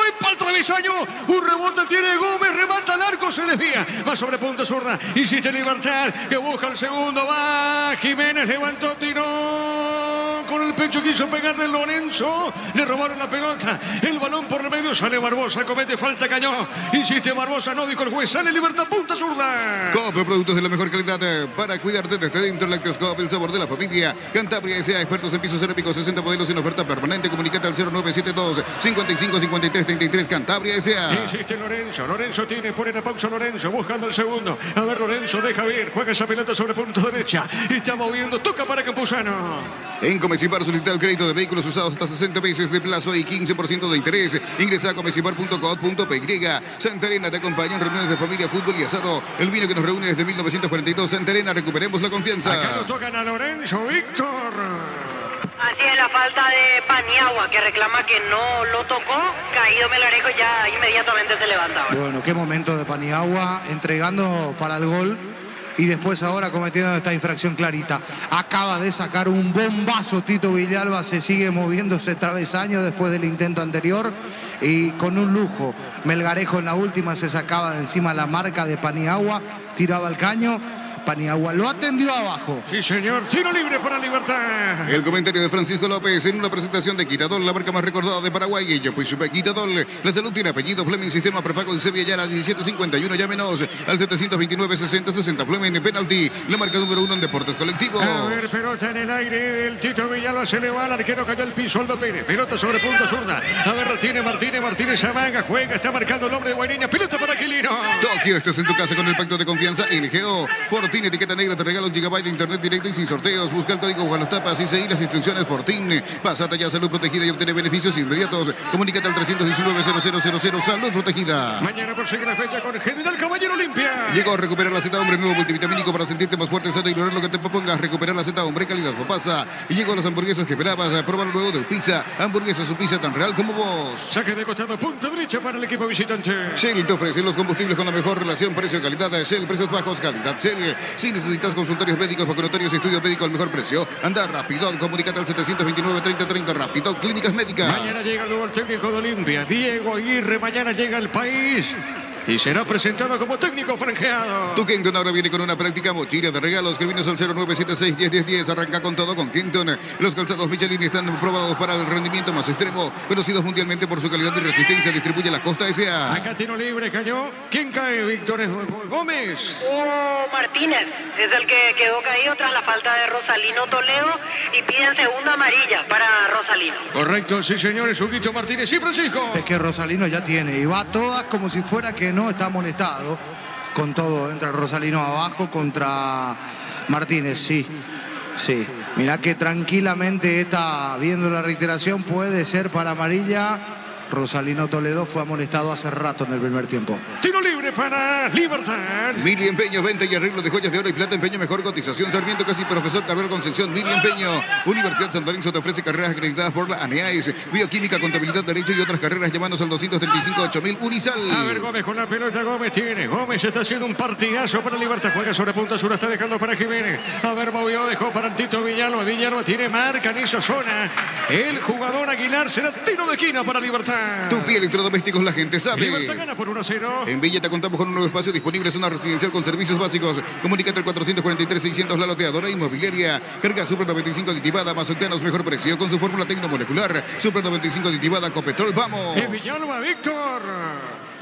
Y para el travesaño, un rebote tiene Gómez, remata al arco, se desvía, va sobre punta zurda, insiste Libertad, que busca el segundo, va, Jiménez levantó, tiró, con el pecho quiso pegarle Lorenzo, le robaron la pelota, el balón por el medio, sale Barbosa, comete falta, Cañó, insiste Barbosa, no dijo el juez, sale Libertad, punta zurda. Cope, productos de la mejor calidad para cuidarte desde dentro. Lactoscope, el sabor de la familia. Cantabria S.A., expertos en pisos cerámicos, 60 modelos en oferta permanente. Comunicate al 0972 55 53 33. Cantabria S.A. Insiste Lorenzo tiene, pone la pausa Lorenzo, buscando el segundo. A ver, Lorenzo deja bien, juega esa pelota sobre punta derecha. Está moviendo, toca para Campuzano. En Comecipar solicita el crédito de vehículos usados hasta 60 meses de plazo y 15% de interés. Ingresa a comecipar.co.py. Santa Elena te acompaña en reuniones de familia, fútbol y asado. El vino que nos reúne desde 1942. Santa Elena, recuperemos la confianza. Acá lo tocan a Lorenzo, Víctor. Así es, la falta de Paniagua, que reclama que no lo tocó. Caído Melgarejo ya inmediatamente se levanta ahora. Bueno, qué momento de Paniagua, entregando para el gol y después ahora cometiendo esta infracción clarita. Acaba de sacar un bombazo Tito Villalba, se sigue moviendo ese travesaño después del intento anterior y con un lujo. Melgarejo en la última se sacaba de encima la marca de Paniagua, tiraba el caño. Paniagua lo atendió abajo. Sí, señor. Tiro libre para Libertad. El comentario de Francisco López en una presentación de Quitadol, la marca más recordada de Paraguay. Y yo, pues, Quitadol, la salud tiene apellido. Fleming, sistema prepago en Sevilla, ya a 1751. Llámenos al 729-60-60. Fleming, penalti, la marca número 1 en deportes colectivos. A ver, pelota en el aire. El Tito Villalba se le va al arquero, cayó al piso. Aldo Pérez. Pelota sobre punta zurda. A ver, retiene Martínez amaga, juega, está marcando el hombre de Guaireña. Pelota para Aquilino. Tokio, estás en tu casa con el pacto de confianza. NGO, Fortín, etiqueta negra, te regala 1 GB de internet directo y sin sorteos. Busca el código Juan Los Tapas y seguir las instrucciones Fortín. Pásate ya a Salud Protegida y obtener beneficios inmediatos. Comunícate al 319-0000. Salud Protegida. Mañana prosigue la fecha con General Caballero Olimpia. Llegó a recuperar la Z Hombre, nuevo multivitamínico para sentirte más fuerte, sano y lograr lo que te propongas. Recuperar la Z Hombre, calidad no pasa. Y llegó las hamburguesas que esperabas. Probar nuevo de pizza. Hamburguesas, su pizza tan real como vos. Saque de costado, punta derecha para el equipo visitante. Shell te ofrece los combustibles con la mejor relación precio-calidad. Shell, precios bajos, calidad. Shell, si necesitas consultorios médicos, vacunatorios y estudio médico al mejor precio, anda rápido. Comunícate al 729-3030. Rápido, Clínicas Médicas. Mañana llega el nuevo técnico de Olimpia, Diego Aguirre. Mañana llega al país y será presentado como técnico franjeado. Tu Kenton ahora viene con una práctica mochila de regalos. Escribinos al 0976-101010. Arranca con todo con Kenton. Los calzados Michelin están probados para el rendimiento más extremo, conocidos mundialmente por su calidad y resistencia. Distribuye la Costa S.A. Acá tiro libre, cayó. ¿Quién cae, Víctor? Gómez. Martínez es el que quedó caído tras la falta de Rosalino Toledo y piden segunda amarilla para Rosalino. Correcto, sí, señores. Huguito Martínez. Sí, Francisco. Es que Rosalino ya tiene y va a todas como si fuera que no está molestado. Con todo, entra Rosalino abajo contra Martínez, sí. Mirá que tranquilamente está viendo la reiteración, puede ser para amarilla. Rosalino Toledo fue amonestado hace rato en el primer tiempo. Tiro libre para Libertad. Mili Empeño, venta y arreglo de joyas de oro y plata. Empeño, mejor cotización. Sarmiento Casi, Profesor Carrero Concepción. Mili Empeño. Universidad San Lorenzo te ofrece carreras acreditadas por la ANEAES. Bioquímica, Contabilidad, Derecho y otras carreras. Llámanos al 235-8000 Unisal. A ver, Gómez con la pelota. Gómez tiene. Gómez está haciendo un partidazo para Libertad. Juega sobre punta sur. Está dejando para Jiménez. A ver, movió. Dejó para Tito Villalba. Villalba tiene marca en esa zona. El jugador Aguilar será tiro de esquina para Libertad. Tupi Electrodomésticos, la gente sabe. Libertad gana por 1-0. En Villeta contamos con un nuevo espacio disponible, zona residencial con servicios básicos. Comunícate al 443-600, La Loteadora Inmobiliaria. Carga Super 95 aditivada, más octanos, mejor precio con su fórmula tecnomolecular. Super 95 aditivada, Copetrol, vamos. En Villalba, Víctor.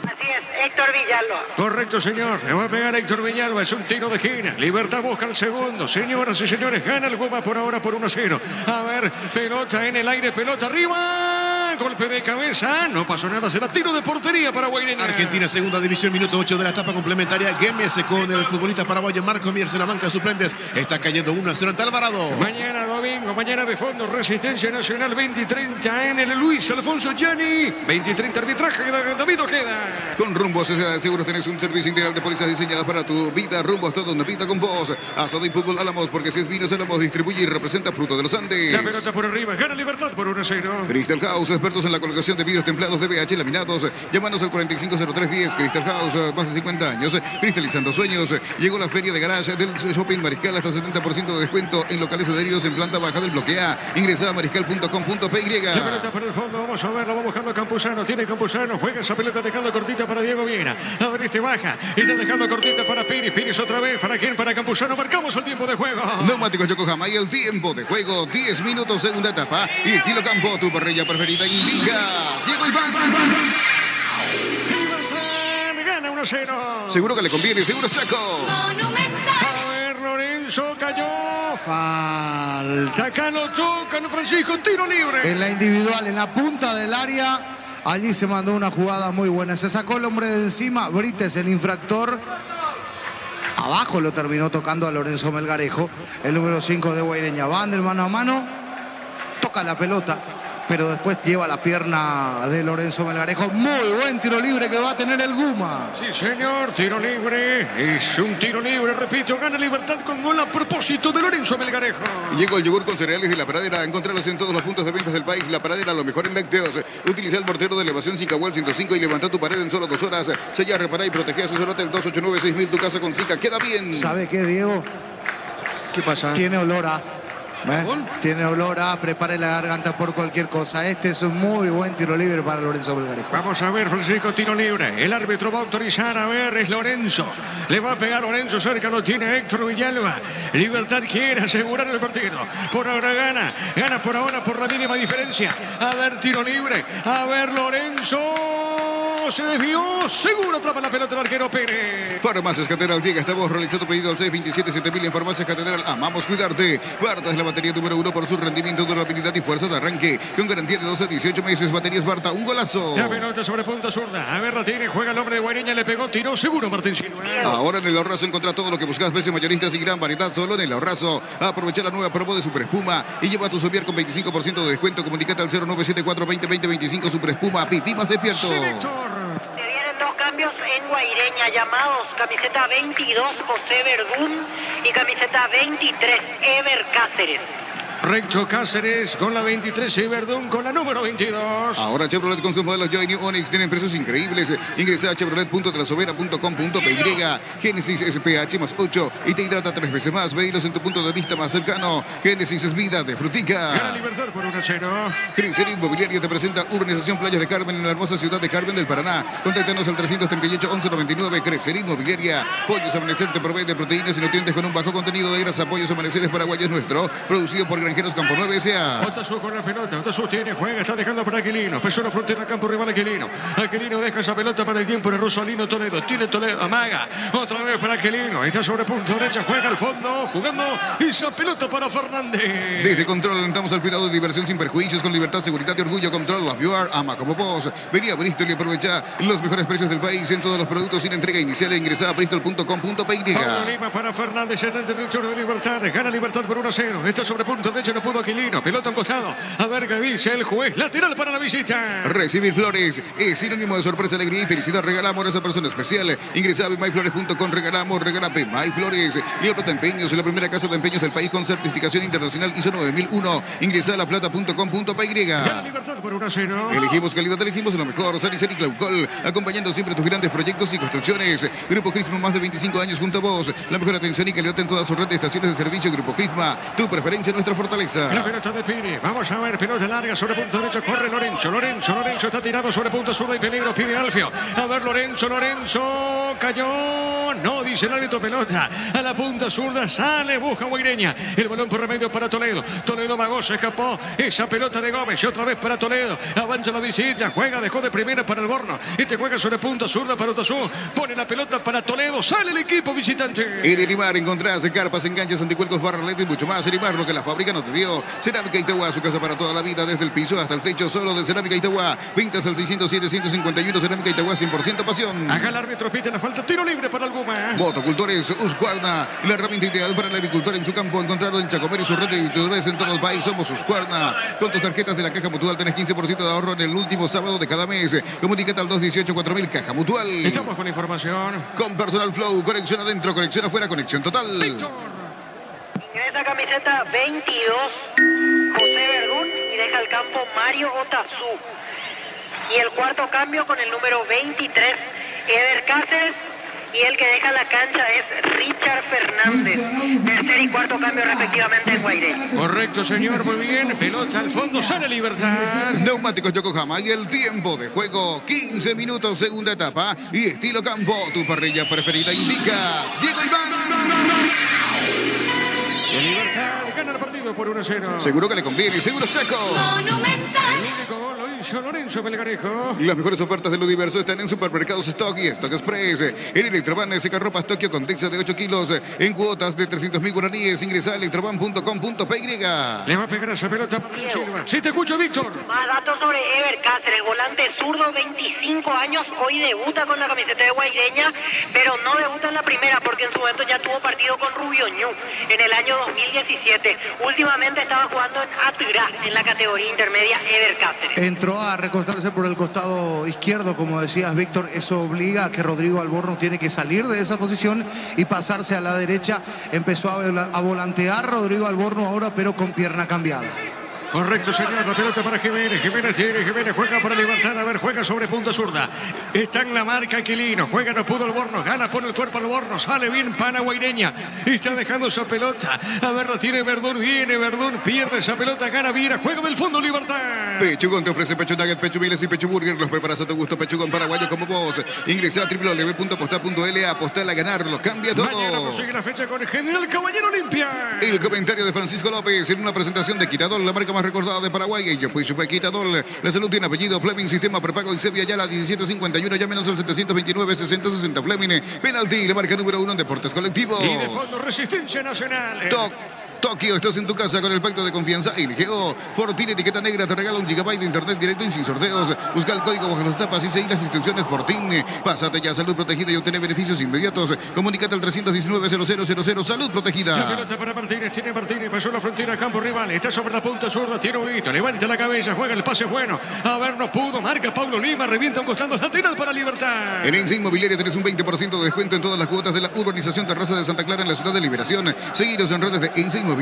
Así es, Héctor Villalba. Correcto, señor. Le va a pegar a Héctor Villalba. Es un tiro de esquina. Libertad busca el segundo. Señoras y señores, gana el Goma por ahora por 1-0. A ver, pelota en el aire, pelota arriba. Golpe de cabeza. No pasó nada. Será tiro de portería para Guaireña. Argentina, segunda división, minuto 8 de la etapa complementaria. Gémez con el futbolista paraguayo Marco Miers en la banca de suplentes. Está cayendo 1-0 ante Alvarado. Mañana domingo, mañana de fondo, Resistencia Nacional 20-30 en el Luis Alfonso Gianni. 20-30 arbitraje de David Ojeda. Con Rumbos Sociedad de Seguros tenés un servicio integral de pólizas diseñadas para tu vida. Rumbos, todo una vida con vos. Asado y fútbol Álamos, porque si es vinos Álamos distribuye y representa Fruto de los Andes. La pelota por arriba, gana Libertad por 1-0. Crystal House, expertos en la colocación de vidrios templados de BH laminados. Llámanos al 450310. Crystal House, más de 50 años, cristalizando sueños. Llegó la feria de garage del Shopping Mariscal, hasta 70% de descuento en locales adheridos en planta baja del bloque A. Ingresa a mariscal.com.py. La pelota por el fondo, vamos a verlo, va buscando a Campuzano. Tiene Campuzano, juega esa pelota dejando cortita para Diego Viera. A ver, este baja y está dejando cortita para Pires. Pires otra vez, ¿para quién? Para Campuzano. Marcamos el tiempo de juego. Neumáticos Yokohama y el tiempo de juego, 10 minutos, segunda etapa. Y estilo campo, tu parrilla preferida indica. Diego Iván. Libertad gana 1-0. Seguro que le conviene, seguro Chaco. Monumental. A ver, Lorenzo cayó. Falta. Acá lo tocan, Francisco. Tiro libre. En la individual, en la punta del área, allí se mandó una jugada muy buena. Se sacó el hombre de encima, Brites, el infractor. Abajo lo terminó tocando a Lorenzo Melgarejo, el número 5 de Guaireña. Van del mano a mano, toca la pelota, pero después lleva la pierna de Lorenzo Melgarejo. Muy buen tiro libre que va a tener el Guma. Sí, señor, tiro libre. Es un tiro libre, repito, gana Libertad con gol a propósito de Lorenzo Melgarejo. Llegó el yogur con cereales de La Pradera. Encontrarlos en todos los puntos de ventas del país. La Pradera, lo mejor en lácteos. Utiliza el mortero de elevación Zika-Well 105 y levanta tu pared en solo 2 horas. Sella, repara y protege. Asesorate el 289-6000. Tu casa con Zika queda bien. ¿Sabe qué, Diego? ¿Qué pasa? Tiene olor a... ¿Gol? Tiene olor a prepare la garganta por cualquier cosa. Este es un muy buen tiro libre para Lorenzo Melgarejo. Vamos a ver, Francisco, tiro libre. El árbitro va a autorizar, a ver, es Lorenzo. Le va a pegar Lorenzo, cerca lo tiene Héctor Villalba. Libertad quiere asegurar el partido. Por ahora gana por ahora por la mínima diferencia. A ver, tiro libre. A ver, Lorenzo. Se desvió, seguro atrapa la pelota el arquero Pérez. Farmacias Catedral, llega esta voz, realiza tu pedido al 627-7000 en Farmacias Catedral. Amamos cuidarte. Barta es la batería número 1 por su rendimiento, durabilidad y fuerza de arranque. Con garantía de 12 a 18 meses. Baterías Barta, un golazo. La pelota sobre punta zurda. A ver, la tiene, juega el hombre de Guaireña, le pegó, tiró, seguro Martín Silva. Ahora en el Ahorrazo encontrá todo lo que buscas, precios mayoristas y gran variedad solo en el Ahorrazo. Aprovecha la nueva promo de Super Espuma y lleva tu soviar con 25% de descuento. Comunicate al 0974-2020-25 Super Espuma. Pipí más despierto. Sí, Víctor. Se vienen 2 cambios en Guaireña, llamados camiseta 22 José Verdún y camiseta 23 Ever Cáceres. Recto Cáceres con la 23 y Verdún con la número 22. Ahora Chevrolet con sus modelos Joy New Onix tienen precios increíbles. Ingresa a chevrolet.trasovera.com.py. Génesis SPH más 8 y te hidrata 3 veces más. Veílos en tu punto de vista más cercano. Génesis es vida de frutica. Gana Libertad por 1-0. Crecer Inmobiliaria te presenta Urbanización Playas de Carmen en la hermosa ciudad de Carmen del Paraná. Contáctanos al 338-1199. Crecer Inmobiliaria. Pollos Amanecer te provee de proteínas y nutrientes con un bajo contenido de grasa. Pollos Amaneceres Paraguayos nuestro. Producido por Granjeros Campo 9 S.A. Otazu con la pelota. Otazu tiene, juega, está dejando para Aquilino. Pesó la frontera, campo rival Aquilino. Aquilino deja esa pelota para el tiempo de Rosalino Toledo. Tiene Toledo, amaga. Otra vez para Aquilino. Está sobre punto derecha, juega al fondo, jugando. Esa pelota para Fernández. Desde Control alentamos al cuidado de diversión sin perjuicios, con libertad, seguridad y orgullo. Control, la Buar, ama como vos. Venía a Bristol y aprovecha los mejores precios del país en todos los productos sin entrega inicial. Ingresa a bristol.com.py. Pablo Lima para Fernández, está en el territorio de Libertad. Gana Libertad por 1-0. Está sobre punto derecho, no pudo Aquilino. Pelota a un costado. A ver qué dice el juez. Lateral para la visita. Recibir flores es sinónimo de sorpresa, alegría y felicidad. Regalamos a esa persona especial. Ingresa a bemyflores.com. Regalamos, regala Bemyflores. Y el Plata Empeños, la primera casa de empeños del país con certificación internacional ISO 9001. Ingresa a laplata.com.py. Gana Libertad por 1-0. Elegimos calidad, elegimos lo mejor. Sanicel y Claucol, acompañando siempre tus grandes proyectos y construcciones. Grupo Crisma, más de 25 años junto a vos. La mejor atención y calidad en toda su red de estaciones de servicio. Grupo Crisma, tu preferencia, nuestra fortaleza. La pelota de Pini. Vamos a ver, pelota larga sobre punto derecho. Corre Lorenzo. Lorenzo está tirado sobre punto zurdo y peligro. Pide Alfio. A ver, Lorenzo. Cayó. No, dice el árbitro, pelota a la punta zurda. Sale, busca Guaireña. El balón por remedio para Toledo. Toledo magó, se escapó. Esa pelota de Gómez. Y otra vez para Toledo. Avanza la visita. Juega, dejó de primera para el Borno. Este juega sobre punta zurda para Otazu. Pone la pelota para Toledo. Sale el equipo visitante. En Elimar encontrás carpas, enganches, anticuercos, barraletes y mucho más. Elimar, lo que la fábrica no te dio. Cerámica Itagua, su casa para toda la vida, desde el piso hasta el techo, solo de Cerámica Itagua. Ventas al 607-151. Cerámica Itagua, 100% pasión. Acá el árbitro pide la falta. Tiro libre para el Guma. Motocultores Husqvarna, la herramienta ideal para el agricultor en su campo. Encontrarlo en Chacomero y su red de distribuidores en todo el país. Somos Husqvarna. Con tus tarjetas de la Caja Mutual tenés 15% de ahorro en el último sábado de cada mes. Comunícate al 218-4000 Caja Mutual. Estamos con información. Con Personal Flow, conexión adentro, conexión afuera, conexión total. Víctor. Ingresa camiseta 22, José Verdún, y deja el campo Mario Otazu. Y el cuarto cambio con el número 23, Eder Cáceres. Y el que deja la cancha es Richard Fernández. Tercer y cuarto cambio respectivamente en Guairé. Correcto, señor, muy bien. Pelota al fondo, sale Libertad. Neumáticos Yokohama y el tiempo de juego, 15 minutos, segunda etapa. Y estilo campo, tu parrilla preferida indica Diego Iván. Libertad gana el partido por 1-0. Seguro que le conviene, seguro seco. Monumental. El único gol lo hizo Lorenzo Melgarejo. Las mejores ofertas del universo están en Supermercados Stock y Stock Express. El Electroban Secarropas Tokio con Texa de 8 kilos en cuotas de 300.000 guaraníes. Ingresa a electroban.com.py. Le va a pegar esa pelota para Silva. Sí, te escucho, Víctor. Más datos sobre Ever Cáceres, volante zurdo, 25 años. Hoy debuta con la camiseta de Guaireña, pero no debuta en la primera porque en su momento ya tuvo partido con Rubio Ñu en el año 2017. Últimamente estaba jugando en Aturá, en la categoría intermedia Ever Cáceres. Entró a recostarse por el costado izquierdo, como decías, Víctor. Eso obliga a que Rodrigo Alborno tiene que salir de esa posición y pasarse a la derecha. Empezó a volantear Rodrigo Alborno ahora, pero con pierna cambiada. Correcto, señor. La pelota para Jiménez. Jiménez juega para Libertad. A ver, juega sobre punta zurda. Está en la marca Aquilino. Juega, no pudo Alborno. Gana por el cuerpo Alborno. Sale bien Pana Guaireña. Está dejando esa pelota. A ver, la tiene Verdún. Viene Verdún. Pierde esa pelota. Gana Viera. Juega del fondo Libertad. Pechugón te ofrece pecho nugget, pecho miles y pecho burger. Los preparas a tu gusto. Pechugón paraguayo como vos. Ingresa a www.apostar.la. Apostar a ganar. Los cambia todo. Mañana consigue la fecha con el General Caballero Olimpia. El comentario de Francisco López en una presentación de Quiradol, la marca más recordada de Paraguay. Ella pues su Quiradol. La salud tiene apellido. Fleming, sistema prepago en Sevilla ya la 1751. Llámenos al 729-6060 Fleming. Penalti, la marca número 1 en deportes colectivos. Y de fondo Resistencia Nacional. Tokio, estás en tu casa con el pacto de confianza LGO. Fortín, etiqueta negra, te regala 1 GB de internet directo y sin sorteos. Busca el código bajo las tapas y seguí las instrucciones Fortín. Pásate ya, salud protegida y obtener beneficios inmediatos. Comunícate al 319-0000, salud protegida. La pelota para Martínez, tiene Martínez, pasó la frontera, campo rival, está sobre la punta zurda, tiene Huguito, levanta la cabeza, juega el pase bueno. A ver, no pudo, marca Pablo Lima, revienta un costado lateral para Libertad. En Ense Inmobiliaria tenés un 20% de descuento en todas las cuotas de la urbanización Terraza de Santa Clara en la ciudad de Liberación. Seguiros en redes de Ense Inmobiliaria.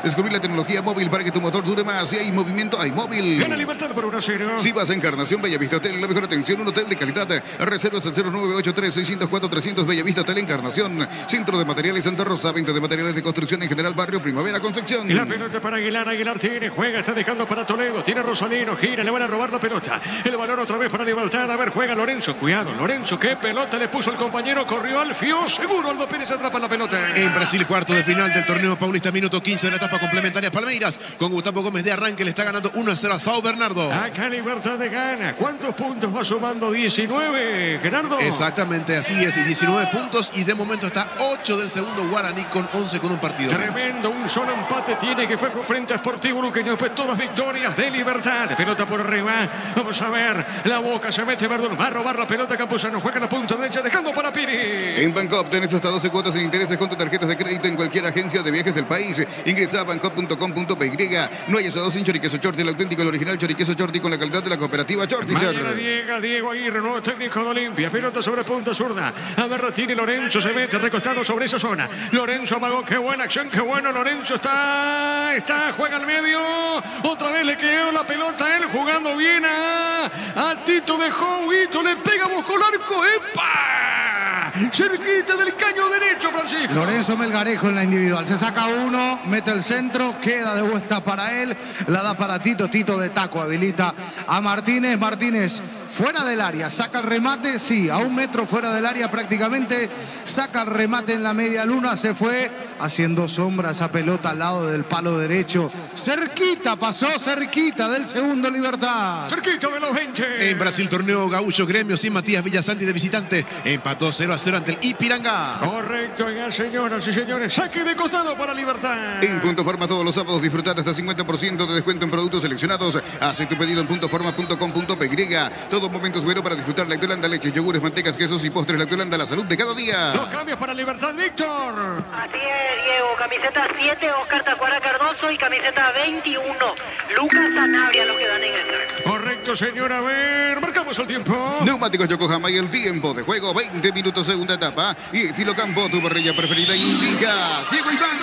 Descubrir la tecnología móvil para que tu motor dure más. Si hay movimiento, hay móvil. Gana Libertad por 1-0. Si vas a Encarnación, Bellavista Hotel, la mejor atención, un hotel de calidad. Reservas al 0983-604-300, Bellavista Hotel Encarnación. Centro de Materiales Santa Rosa, venta de materiales de construcción en general, Barrio Primavera, Concepción. La pelota para Aguilar, Aguilar tiene, juega, está dejando para Toledo, tiene Rosalino, gira, le van a robar la pelota. El balón otra vez para Libertad, a ver, juega Lorenzo, cuidado, Lorenzo, qué pelota le puso el compañero, corrió Alfio, seguro Aldo Pérez atrapa la pelota. En Brasil, cuarto de final del torneo paulista minuto 15 de la etapa complementaria. Palmeiras con Gustavo Gómez de arranque le está ganando 1-0 a Sao Bernardo. Acá Libertad de gana. ¿Cuántos puntos va sumando? 19, Gerardo. Exactamente, así es. 19 puntos y de momento está 8 del segundo Guaraní con 11 con un partido. Tremendo, un solo empate tiene que fue frente a Sportivo Luqueño. Después todas victorias de Libertad. Pelota por arriba. Vamos a ver. La Boca se mete Verdún. Va a robar la pelota. Campuzano juega en la punta derecha dejando para Piri. En Bancop tenés hasta 12 cuotas sin intereses con tus tarjetas de crédito en cualquier agencia de viajes del país. Ingresa a bancop.com.py. No hay asado sin choriqueso Chorti, el auténtico, el original choriqueso Chorti con la calidad de la cooperativa Chorti. Mañana llega Diego Aguirre, nuevo técnico de Olimpia. Pelota sobre punta zurda. A ver, tiene Lorenzo, se mete recostado sobre esa zona. Lorenzo amagó, qué buena acción, qué bueno. Lorenzo está, juega al medio. Otra vez le quedó la pelota a él, jugando bien a Tito de Huguito. Le pega, buscó el arco. ¡Epa! Cerquita del caño derecho, Francisco. Lorenzo Melgarejo en la individual. Se saca uno, mete el centro, queda de vuelta para él. La da para Tito. Tito de taco habilita a Martínez. Martínez fuera del área. Saca el remate, sí, a 1 metro fuera del área prácticamente. Saca el remate en la media luna. Se fue haciendo sombra esa pelota al lado del palo derecho. Cerquita, pasó cerquita del segundo Libertad. Cerquita de los 20. En Brasil, torneo Gaúcho Gremio sin Matías Villasanti de visitante. Empató 0-0 ante el Ipiranga. Correcto, ya, señoras y señores. Saque de costado para Libertad. En Punto Forma todos los sábados disfrutar hasta 50% de descuento en productos seleccionados. Hace tu pedido en puntoforma.com.py. Todo momento es bueno para disfrutar Lactolanda, leches, yogures, mantecas, quesos y postres. Lactolanda, la salud de cada día. 2 cambios para Libertad, Víctor. Así es, Diego. Camiseta 7, Oscar Tacuara Cardoso, y camiseta 21, Lucas Sanabria, los que dan en el tren. Correcto, señora. A ver, marcamos el tiempo. Neumáticos Yokohama y el tiempo de juego, 20 minutos, segunda etapa. Y estilo campo, tu parrilla preferida indica Diego Iván.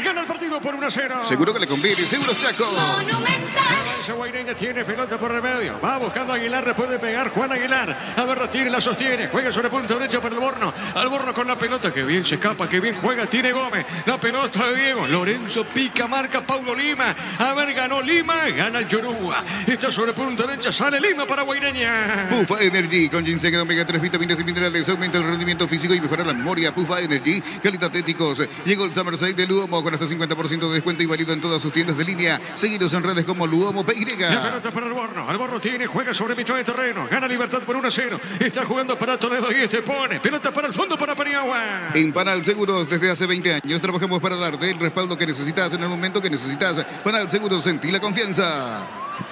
Gana el partido por 1-0. Seguro que le conviene, seguro Chaco. Monumental. Guaireña tiene pelota por remedio. Va buscando a Aguilar, le puede pegar Juan Aguilar. A ver, retire, la sostiene. Juega sobre punta derecha para el Borno. Al Borno con la pelota. Que bien se escapa, que bien juega. Tiene Gómez. La pelota de Diego. Lorenzo pica, marca Paulo Lima. A ver, ganó Lima. Gana el Yorúa. Está sobre punta derecha. Sale Lima para Guaireña. Pufa Energy con ginseng omega 3, vitaminas y minerales. Aumenta el rendimiento físico y mejora la memoria. Pufa Energy, calidad atléticos. Llegó el Summer Sale de Luomo con hasta 50% de descuento y válido en todas sus tiendas de línea. Seguidos en redes como Luomo PY. La pelota para el Borno. El Borno tiene, juega sobre mitad de terreno. Gana Libertad por 1-0. Está jugando para Toledo y pone. Pelota para el fondo para Paniagua. En Panal Seguros, desde hace 20 años, trabajamos para darte el respaldo que necesitas en el momento que necesitas. Panal Seguros, sentí la confianza.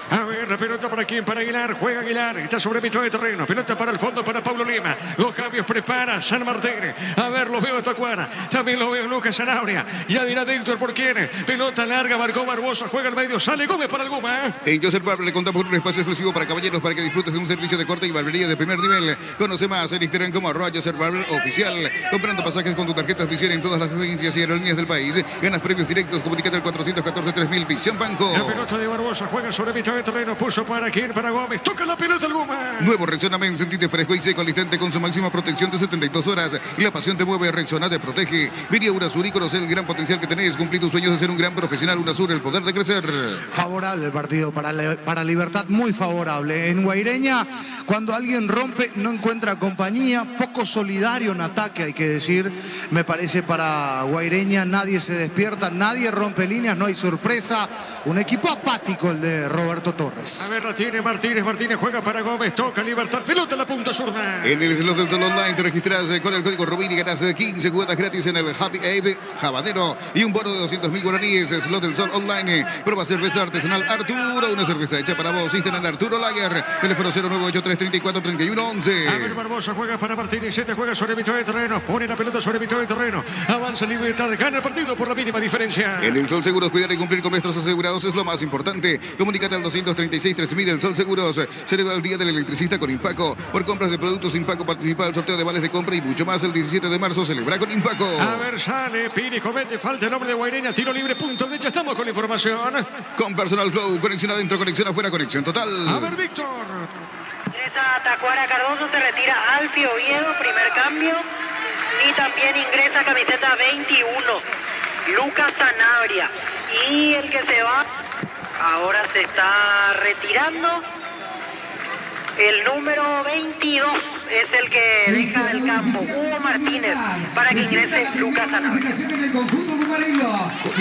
A ver, la pelota para quién, para Aguilar. Juega Aguilar, está sobre mitad de terreno. Pelota para el fondo para Pablo Lima. 2 cambios, prepara San Martín. A ver, lo veo a Tacuara. También lo veo Lucas Sanabria. Ya dirá Víctor por quién. Pelota larga, marcó Barbosa. Juega al medio, sale Gómez para el Guma. En Joseph Barber le contamos con un espacio exclusivo para caballeros para que disfrutes de un servicio de corte y barbería de primer nivel. Conoce más en Instagram como @Joseph Barber Oficial. Comprando pasajes con tu tarjeta Visión en todas las agencias y aerolíneas del país. Ganas premios directos. Comunícate al 414-3000. Visión Banco. La pelota de Barbosa juega sobre mitad de terreno. Puso para quién, para Gómez. Toca la pelota el Guma. Nuevo Rexona Men, sentite fresco y seco al instante con su máxima protección de 72 horas. Y la pasión te mueve, Rexona te protege. Vení a Urasur y conocer el gran potencial que tenés. Cumplir tus sueños de ser un gran profesional. Urasur, el poder de crecer. Favorable el partido para Libertad, muy favorable. En Guaireña, cuando alguien rompe, no encuentra compañía, poco solidario en ataque, hay que decir. Me parece para Guaireña, nadie se despierta, nadie rompe líneas, no hay sorpresa. Un equipo apático el de Roberto Torres. A ver, la tiene Martínez. Martínez juega para Gómez. Toca Libertad. Pelota a la punta zurda. En el slot del Sol Online te registras con el código Rubín y ganas 15 cuotas gratis en el Happy Ape Habanero y un bono de 200.000 guaraníes. Slot del Sol Online. Prueba cerveza artesanal Arturo. Una cerveza hecha para vos. Instalan Arturo Lager. Teléfono 0983343111. A ver, Barbosa juega para Martínez. Este juega sobre mitad de terreno. Pone la pelota sobre mitad de terreno. Avanza Libertad. Gana el partido por la mínima diferencia. En el Sol Seguros, cuidar y cumplir con nuestros asegurados es lo más importante. Comunícate al 236-3000. El Sol Seguros celebra el Día del Electricista con Impaco. Por compras de productos Impaco participa del sorteo de vales de compra y mucho más. El 17 de marzo celebra con Impaco. A ver, sale Piri, comete falta el hombre de Guaireña. Tiro libre, punto derecha. Estamos con la información. Con Personal Flow, conexión adentro, conexión afuera, conexión total. A ver, Víctor. Ingresa Tacuara Cardoso, se retira Alfio Oviedo, primer cambio. Y también ingresa camiseta 21, Lucas Sanabria. Y el que se va, ahora se está retirando, el número 22. es el que deja del campo Hugo Martínez para que ingrese Lucas Sanabria.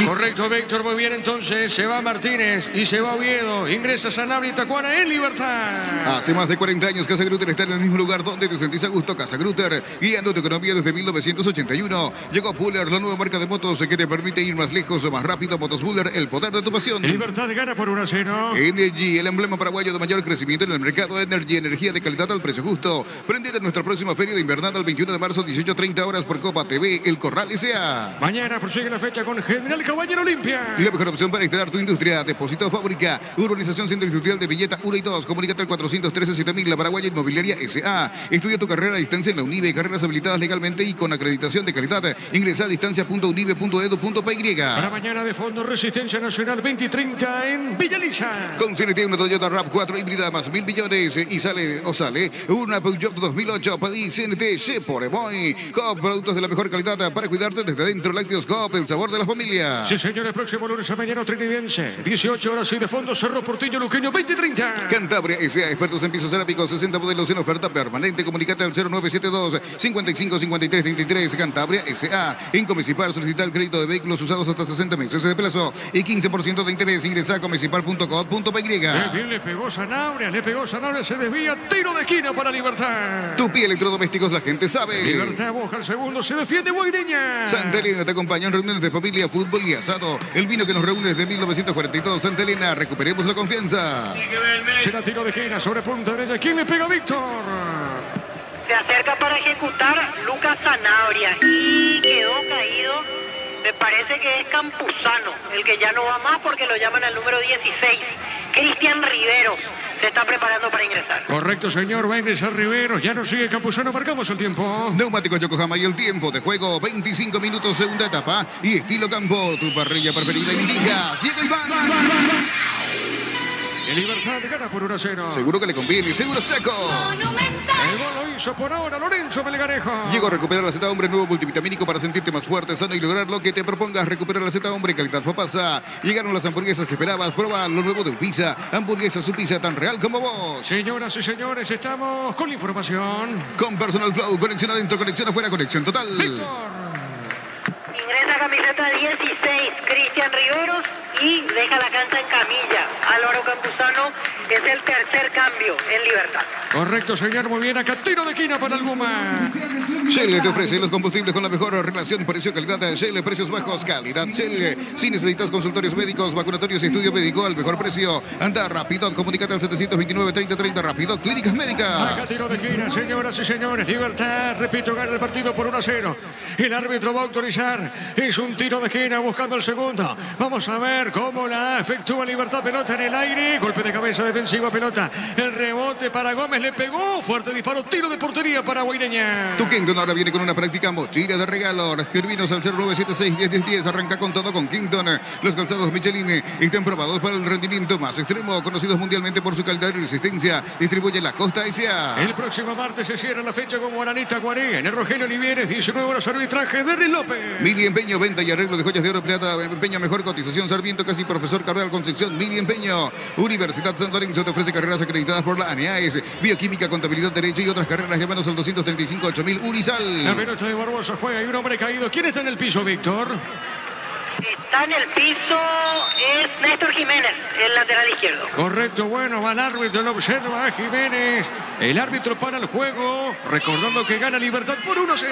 Correcto, Víctor, muy bien, entonces se va Martínez y se va Oviedo, ingresa Sanabria y Tacuara en libertad. Hace más de 40 años Casa Grutter está en el mismo lugar donde te sentís a gusto. Casa Grutter, guiando tu economía desde 1981. Llegó Buller, la nueva marca de motos que te permite ir más lejos o más rápido. Motos Buller, el poder de tu pasión. Libertad gana por 1-0. Energy, el emblema paraguayo de mayor crecimiento en el mercado. Energy, energía de calidad al precio justo. Prendete en nuestra próxima feria de invernada el 21 de marzo, 18:30 horas por Copa TV, El Corral S.A. Mañana prosigue la fecha con General Caballero Olimpia. La mejor opción para instalar tu industria. Depósito Fábrica, Urbanización Centro Industrial de Villeta 1 y 2. Comunícate al 413-7000, La Paraguaya Inmobiliaria S.A. Estudia tu carrera a distancia en la UNIBE. Carreras habilitadas legalmente y con acreditación de calidad. Ingresa a distancia.unibe.edu.py. Para mañana de fondo Resistencia Nacional 2030 en Villa Lisa. Con CNT, una Toyota RAV4 híbrida más 1.000 millones y sale una Peugeot 2008. Pedí CNT, se por Boy. Coop, productos de la mejor calidad para cuidarte desde dentro. Lácteos Coop, el sabor de la familia. Sí, señores, próximo lunes a mañana Trinidense. 18 horas y de fondo Cerro Porteño Luqueño 2030. Cantabria S.A. expertos en pisos cerámicos, 60 modelos en oferta permanente. Comunicate al 0972 55 53 33. Cantabria S.A. En Comecipar, solicita el crédito de vehículos usados hasta 60 meses de plazo y 15% de interés. Ingresa a comecipar.com.py. Bien, le pegó Sanabria, se desvía, tiro de esquina para Libertad. Tupi Electrodomésticos, la gente sabe. Libertad busca el segundo, se defiende Guaireña. Santa Elena te acompaña en reuniones de familia, fútbol y asado. El vino que nos reúne desde 1942. Santa Elena, recuperemos la confianza. Será tiro de esquina sobre punta derecha. ¿Quién le pega a Víctor? Se acerca para ejecutar Lucas Sanabria y quedó caído. Me parece que es Campuzano, el que ya no va más porque lo llaman al número 16. Cristian Rivero se está preparando para ingresar. Correcto, señor, va a ingresar Rivero. Ya no sigue Campuzano, marcamos el tiempo. Neumáticos Yokohama y el tiempo de juego, 25 minutos, segunda etapa. Y estilo campo, tu parrilla preferida indica Diego Iván. En Libertad gana por 1-0. Seguro que le conviene, seguro seco. Monumental. El gol lo hizo por ahora Lorenzo Melgarejo. Llegó a recuperar la Z Hombre, nuevo multivitamínico para sentirte más fuerte, sano y lograr lo que te propongas. Recuperar la Z Hombre, calidad papasa. Llegaron las hamburguesas que esperabas. Proba lo nuevo de Upisa. Hamburguesa, su pizza tan real como vos. Señoras y señores, estamos con la información. Con Personal Flow, conexión adentro, conexión afuera, conexión total. Víctor. Ingresa camiseta 16, Cristian Riveros, y deja la cancha en camilla. Álvaro Campuzano es el tercer cambio en Libertad. Correcto, señor, muy bien. Acá tiro de esquina para el Guma. Shell te ofrece los combustibles con la mejor relación precio-calidad. Shell, precios bajos, calidad Shell. Si necesitas consultorios médicos, vacunatorios y estudio médico al mejor precio, anda rápido. Comunícate al 729-3030 rápido. Clínicas médicas. Acá tiro de esquina, señoras y señores. Libertad, repito, gana el partido por 1-0. El árbitro va a autorizar. Es un tiro de esquina buscando el segundo. Vamos a ver cómo la efectúa Libertad. Pelota en el aire. Golpe de cabeza defensiva, pelota. El rebote para Gómez, le pegó. Fuerte disparo, tiro de portería para Guaireña. Tu Kingdom ahora viene con una práctica mochila de regalo. Escribinos al 0976-1010. Arranca con todo con Kingdom. Los calzados Michelin están probados para el rendimiento más extremo. Conocidos mundialmente por su calidad y resistencia. Distribuye la Costa S.A. El próximo martes se cierra la fecha con Guaranita Guarí. En el Rogelio Olivieres, 19 horas, arbitraje de Riz López. Mili Empeño, venta y arreglo de joyas de oro, plata. Empeño, mejor cotización. Sarmiento, casi profesor Cardenal Concepción. Mili Empeño. Universidad San Lorenzo te ofrece carreras acreditadas por la ANEAES. Bioquímica, contabilidad, derecho y otras carreras. Llámanos al 235-8000 Unisal. La pelota de Barbosa juega y un hombre caído. ¿Quién está en el piso, Víctor? Está en el piso, es Néstor Jiménez, el lateral izquierdo. Correcto, bueno, va el árbitro, lo observa a Jiménez. El árbitro para el juego, recordando que gana Libertad por 1-0.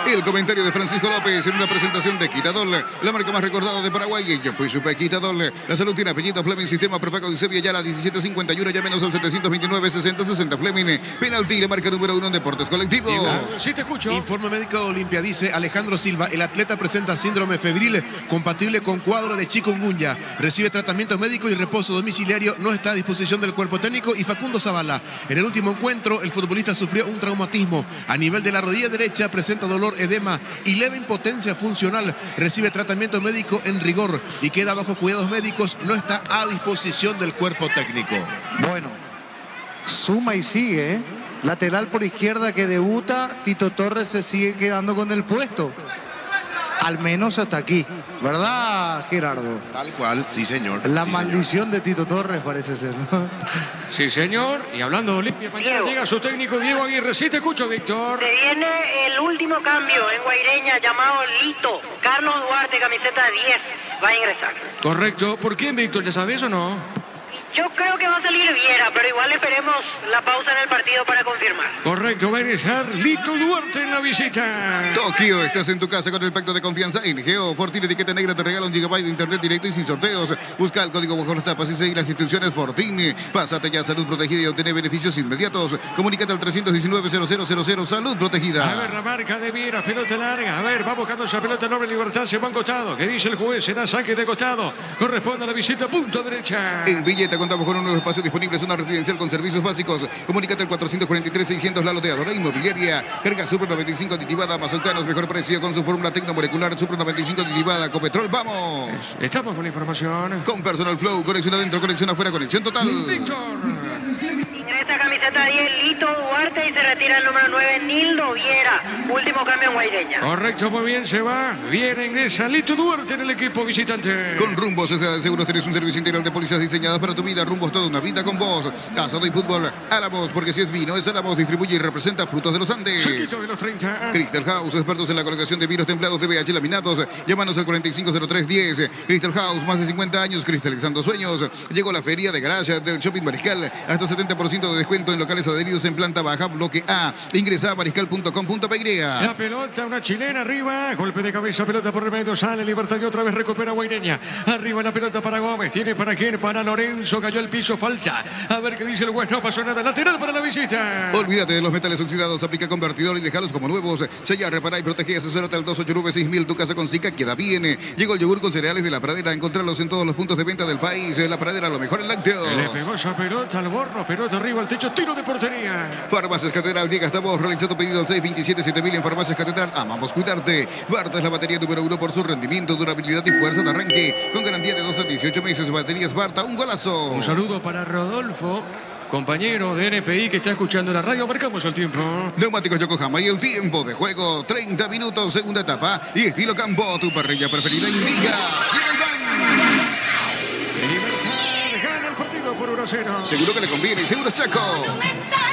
El comentario de Francisco López en una presentación de Quitadol, la marca más recordada de Paraguay. Yo pues supe Quitadol. La salud tiene apellido Fleming, sistema prepago y Sevilla ya la 1751, ya menos al 729-60-60 Fleming. Penalti, la marca número 1 en deportes colectivos. Sí, te escucho. Informe médico de Olimpia dice Alejandro Silva, el atleta presenta síndrome febril compatible con cuadro de chikungunya. Recibe tratamiento médico y reposo domiciliario. No está a disposición del cuerpo técnico. Y Facundo Zavala. En el último encuentro, el futbolista sufrió un traumatismo. A nivel de la rodilla derecha presenta dolor, edema y leve impotencia funcional. Recibe tratamiento médico en rigor y queda bajo cuidados médicos. No está a disposición del cuerpo técnico. Bueno, suma y sigue, ¿eh? Lateral por izquierda que debuta, Tito Torres se sigue quedando con el puesto. al menos hasta aquí, ¿verdad, Gerardo? Tal cual, sí, señor. La Sí, maldición de Tito Torres parece ser, ¿no? Sí, señor. Y hablando de Olimpia, mañana Diego. llega su técnico Diego Aguirre. Sí, te escucho, Víctor. Se viene el último cambio en Guaireña llamado Lito. Carlos Duarte, camiseta 10, va a ingresar. Correcto. ¿Por quién, Víctor? ¿Ya sabes o no? Yo creo que va a salir Viera, pero igual esperemos la pausa en el partido para confirmar. Correcto. Va a ingresar Lito Duarte en la visita. Tokio, estás en tu casa con el pacto de confianza en Geo. Fortín etiqueta negra te regala 1 GB de internet directo y sin sorteos. Busca el código bajo las tapas y seguir las instrucciones Fortín. Pásate ya a Salud Protegida y obtener beneficios inmediatos. Comunícate al 319-0000 Salud Protegida. A ver, la marca de Viera, pelota larga. A ver, va buscando esa pelota enorme, Libertad, se va a un costado. ¿Qué dice el juez? Será saque de costado. Corresponde a la visita, punto derecha. En Villeta contamos con un nuevo espacio disponible, zona residencial con servicios básicos. Comunícate al 443-600 La Loteadora Inmobiliaria. Carga Supra 95 aditivada, Mazolcanos, mejor precio con su fórmula tecnomolecular. Supra 95 aditivada, Copetrol, vamos. Estamos con la información. Con Personal Flow, conexión adentro, conexión afuera, conexión total. Víctor. Ingresa camiseta 10, Lito Duarte, y se retira el número 9, Nildo Viera. Último cambio en Guaireña. Correcto, muy bien, se va. Viene, ingresa Lito Duarte en el equipo visitante. Con Rumbos Sociedad de Seguros tenés un servicio integral de pólizas diseñadas para tu vida. Rumbos, toda una vida con vos. Casado y fútbol, Álamos, porque si es vino, es Álamos. Distribuye y representa Frutos de los Andes. Chiquito de los 30. Crystal House, expertos en la colocación de vinos templados de BH laminados. Llámanos al 450310. Crystal House, más de 50 años cristalizando sueños. Llegó la feria de garage del Shopping Mariscal. Hasta 70% de descuento en locales adheridos en planta baja, bloque A. Ingresa a mariscal.com.py. La pelota, una chilena arriba. Golpe de cabeza, pelota por el medio. Sale Libertad y otra vez recupera Guaireña. Arriba la pelota para Gómez. ¿Tiene para quién? Para Lorenzo. Cayó al piso, falta. A ver qué dice el juez. No pasó nada. Lateral para la visita. Olvídate de los metales oxidados. Aplica convertidor y déjalos como nuevos. Sella, repara y protege. Asesórate al 289-6000. Tu casa con Zika queda bien. Llegó el yogur con cereales de La Pradera. Encontrarlos en todos los puntos de venta del país. La Pradera, lo mejor en lácteos. Le pegó esa pelota al borno. Pelota arriba al techo. Tiro de portería. Farmacias Catedral, llega hasta vos. Realiza tu pedido al 627-7000 en Farmacias Catedral. Amamos cuidarte. Barta es la batería número 1 por su rendimiento, durabilidad y fuerza de arranque. Con garantía de 2 a 18 meses. Baterías Barta, un golazo. Un saludo para Rodolfo, compañero de NPI que está escuchando la radio. Marcamos el tiempo. Neumáticos Yokohama y el tiempo de juego. 30 minutos, segunda etapa. Y estilo Campo, tu parrilla preferida indica. Libertad gana el partido por 1-0. Seguro que le conviene, seguro es Chaco.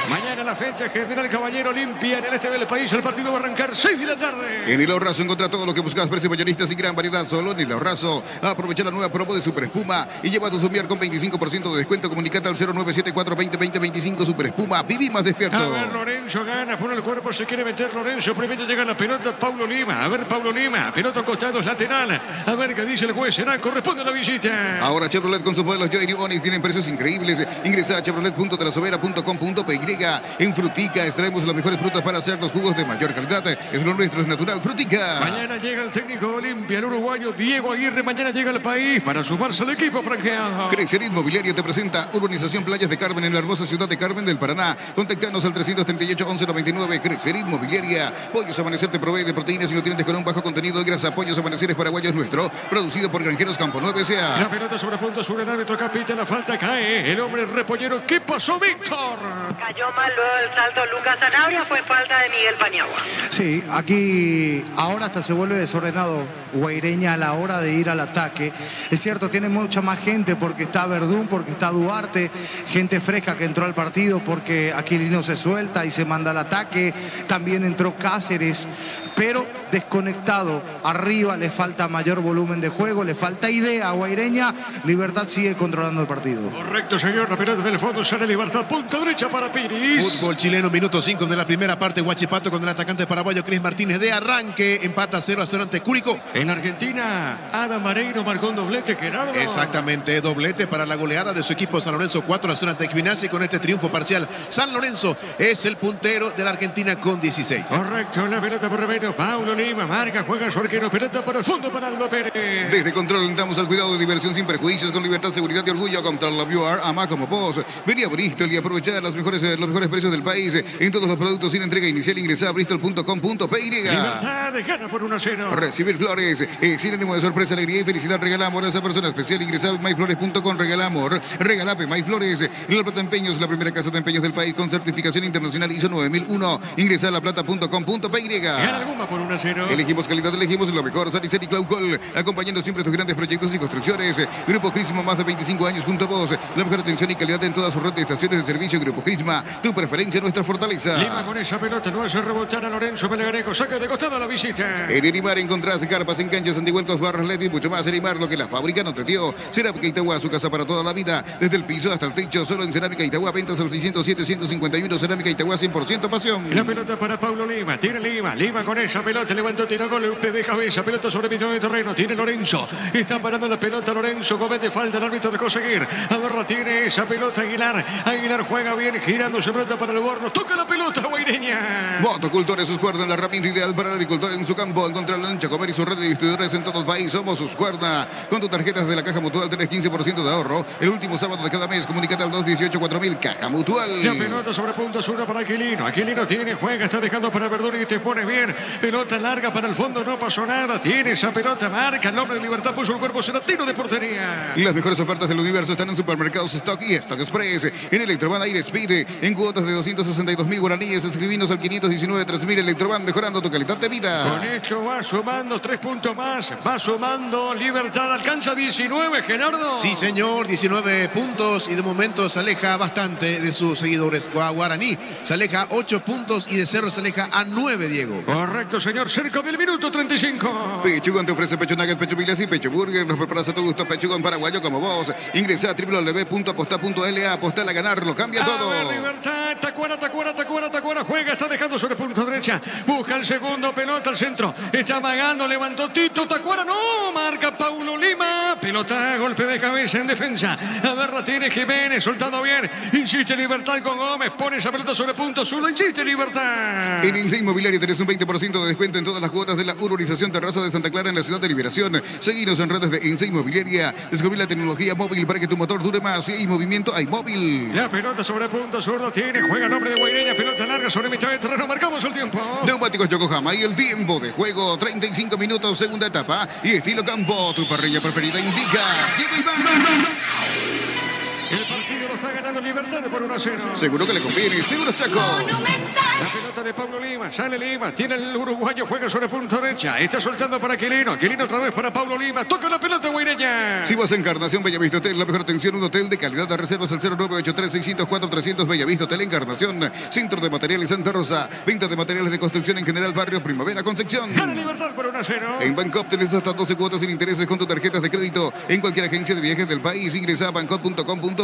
Mañana la fecha General Caballero Olimpia en el este del país. El partido va a arrancar 6 de la tarde. En el Ahorrazo encontrá todo lo que buscas, precios mayoristas y gran variedad. Solo en el Ahorrazo. Aprovecha la nueva promo de Super Espuma y lleva tu somier con 25% de descuento. Comunicate al 0974-2020-25 Super Espuma. Viví más despierto. A ver, Lorenzo gana, pone el cuerpo, se quiere meter Lorenzo. Primero llega la pelota, Paulo Lima. A ver, Paulo Lima. Pelota costado, es lateral. A ver qué dice el juez. Será, corresponde a la visita. Ahora Chevrolet con sus modelos Joy y Onix tienen precios increíbles. Ingresa a chevrolet.delasovera.com.py. En Frutica extraemos las mejores frutas para hacer los jugos de mayor calidad. Es lo nuestro, es natural. Frutica. Mañana llega el técnico Olimpia, el uruguayo Diego Aguirre. Mañana llega al país para sumarse al equipo franqueado. Crecer Inmobiliaria te presenta Urbanización Playas de Carmen en la hermosa ciudad de Carmen del Paraná. Contactanos al 338-1199. Crecer Inmobiliaria. Pollos Amanecer te provee de proteínas y nutrientes con un bajo contenido de grasa. Pollos Amaneceres Paraguayos nuestro. Producido por Granjeros Campo 9 S.A. La pelota sobre punto, sobre el árbitro, capita la falta, cae el hombre repollero. ¿Qué pasó, Víctor? Cayó mal luego del salto Lucas Zanabria, fue falta de Miguel Paniagua. Sí, aquí ahora hasta se vuelve desordenado Guaireña a la hora de ir al ataque. Es cierto, tiene mucha más gente porque está Verdún, porque está Duarte, gente fresca que entró al partido porque Aquilino se suelta y se manda al ataque. También entró Cáceres, pero desconectado. Arriba le falta mayor volumen de juego, le falta idea a Guaireña. Libertad sigue controlando el partido. Correcto, señor. La pelota del fondo sale Libertad. Punta derecha para Piris. Fútbol chileno, minuto 5 de la primera parte. Huachipato con el atacante paraguayo Cris Martínez de arranque. Empata 0-0 ante Curicó. En Argentina, Adam Mareiro marcó un doblete, Gerardo. Exactamente, doblete para la goleada de su equipo San Lorenzo 4-0 ante Gimnasia. Y con este triunfo parcial, San Lorenzo es el puntero de la Argentina con 16. Correcto, la pelota por Romero. Paulo Lima marca, juega su arquero. Pelota para el fondo para Aldo Pérez. Desde Control alentamos al cuidado de diversión sin prejuicios, con libertad, seguridad y orgullo. Control la Viewer, ama como vos. Vení a Bristol y aprovechar los mejores precios del país en todos los productos sin entrega inicial. Ingresa a bristol.com.py. Libertad gana por 1-0. Recibir Flores. MyFlores. Sinónimo de sorpresa, alegría y felicidad. Regala amor a esa persona especial. Ingresa a myflores.com. Regala amor. Regalape MyFlores. La Plata Empeños, la primera casa de empeños del país con certificación internacional ISO 9001. Ingresa a laplata.com.py. Gana el Guma por 1-0. Elegimos calidad, elegimos lo mejor. Sanicel y Claucol, acompañando siempre tus grandes proyectos y construcciones. Grupo Crisma, más de 25 años junto a vos. La mejor atención y calidad en toda su red de estaciones de servicio. Grupo Crisma, tu preferencia, nuestra fortaleza. Lima con esa pelota, no hace rebotar a Lorenzo Pelagarejo. Saca de costado a la visita. En Erimar encontrás carpas en canchas, antihuelcos, barras LED y mucho más. Erimar, lo que la fábrica no te dio. Cerámica Itagua, su casa para toda la vida. Desde el piso hasta el techo, solo en Cerámica Itagua. Ventas al 607-151. Cerámica Itagua, 100% pasión. La pelota para Paulo Lima. Tiene Lima. Lima con esa pelota. Levantó, tiró gol. Usted de cabeza. Pelota sobre mitad de terreno. Tiene Lorenzo. Está parando la pelota Lorenzo. Comete falta el árbitro de conseguir. Agarra, tiene esa pelota Aguilar. Aguilar juega bien. Girando su pelota para el borno. Toca la pelota Guaireña. Motocultores, sus cuerdas, la herramienta ideal para el agricultor en su campo. Encontrarlo en Chacomer y su red de distribuidores en todo el país. Somos sus cuerdas. Con tus tarjetas de la Caja Mutual tenés 15% de ahorro. El último sábado de cada mes. Comunicate al 218-4000. Caja Mutual. La pelota sobre punto sur para Aquilino. Aquilino tiene, juega, está dejando para Verdura y te pone bien. Pelota larga para el fondo, no pasó nada. Tiene esa pelota, marca el nombre de Libertad, puso el cuerpo, será tiro de portería. Las mejores ofertas del universo están en Supermercados Stock y Stock Express. En Electroban Air Speed, en cuotas de 262.000 guaraníes. Escribinos al 519-3000. Electroban, mejorando tu calidad de vida. Con esto va sumando 3 puntos más. Va sumando Libertad. Alcanza 19, Gerardo. Sí, señor, 19 puntos y de momento se aleja bastante de sus seguidores. Guaraní se aleja 8 puntos y de Cerro se aleja a 9, Diego. Correcto, señor. Cerca del minuto 35. Pechugón te ofrece pecho nugget, pecho pilas y pecho burger. Nos preparas a tu gusto, Pechugón paraguayo como vos. Ingresa a www.aposta.la. Apostar a ganar, lo cambia todo. A ver, Libertad. Tacuara. Juega, está dejando sobre punta derecha. Busca el segundo, pelota al centro. Está amagando, levantó Tito. Tacuara no. Marca Paulo Lima. Pelota, golpe de cabeza en defensa. A ver, la tiene Jiménez, soltando bien. Insiste Libertad con Gómez. Pone esa pelota sobre punto zurdo. Insiste Libertad. En Ince Inmobiliaria tenés un 20% de descuento en todas las cuotas de la urbanización Terraza de Santa Clara en la ciudad de Liberación. Seguinos en redes de Ince Inmobiliaria. Descubrí la tecnología móvil para que tu motor dure más. Si hay movimiento, hay móvil. La pelota sobre punto zurdo tiene. Juega el nombre de Guaireña. Pelota larga sobre mitad de terreno. Marcamos el tiempo. Neumáticos Yokohama y el tiempo de juego. 35 minutos, segunda etapa. Y estilo campo. Tu parrilla preferida indica. Diego Iván. El partido lo está ganando Libertad por 1-0. Seguro que le conviene. Seguro Chaco. La pelota de Pablo Lima. Sale Lima. Tiene el uruguayo. Juega sobre punta derecha. Está soltando para Aquilino. Aquilino otra vez para Pablo Lima. Toca la pelota Guaireña. Si vas a Encarnación, Bellavista Hotel, la mejor atención, un hotel de calidad de reservas al 0983-604-300 Bellavista Hotel Encarnación. Centro de Materiales Santa Rosa. Venta de materiales de construcción en general, barrio Primavera, Concepción. Gana Libertad por 1-0. En Bangkok tenés hasta 12 cuotas sin intereses con tus tarjetas de crédito. En cualquier agencia de viajes del país, ingresa a bangkok.com.py.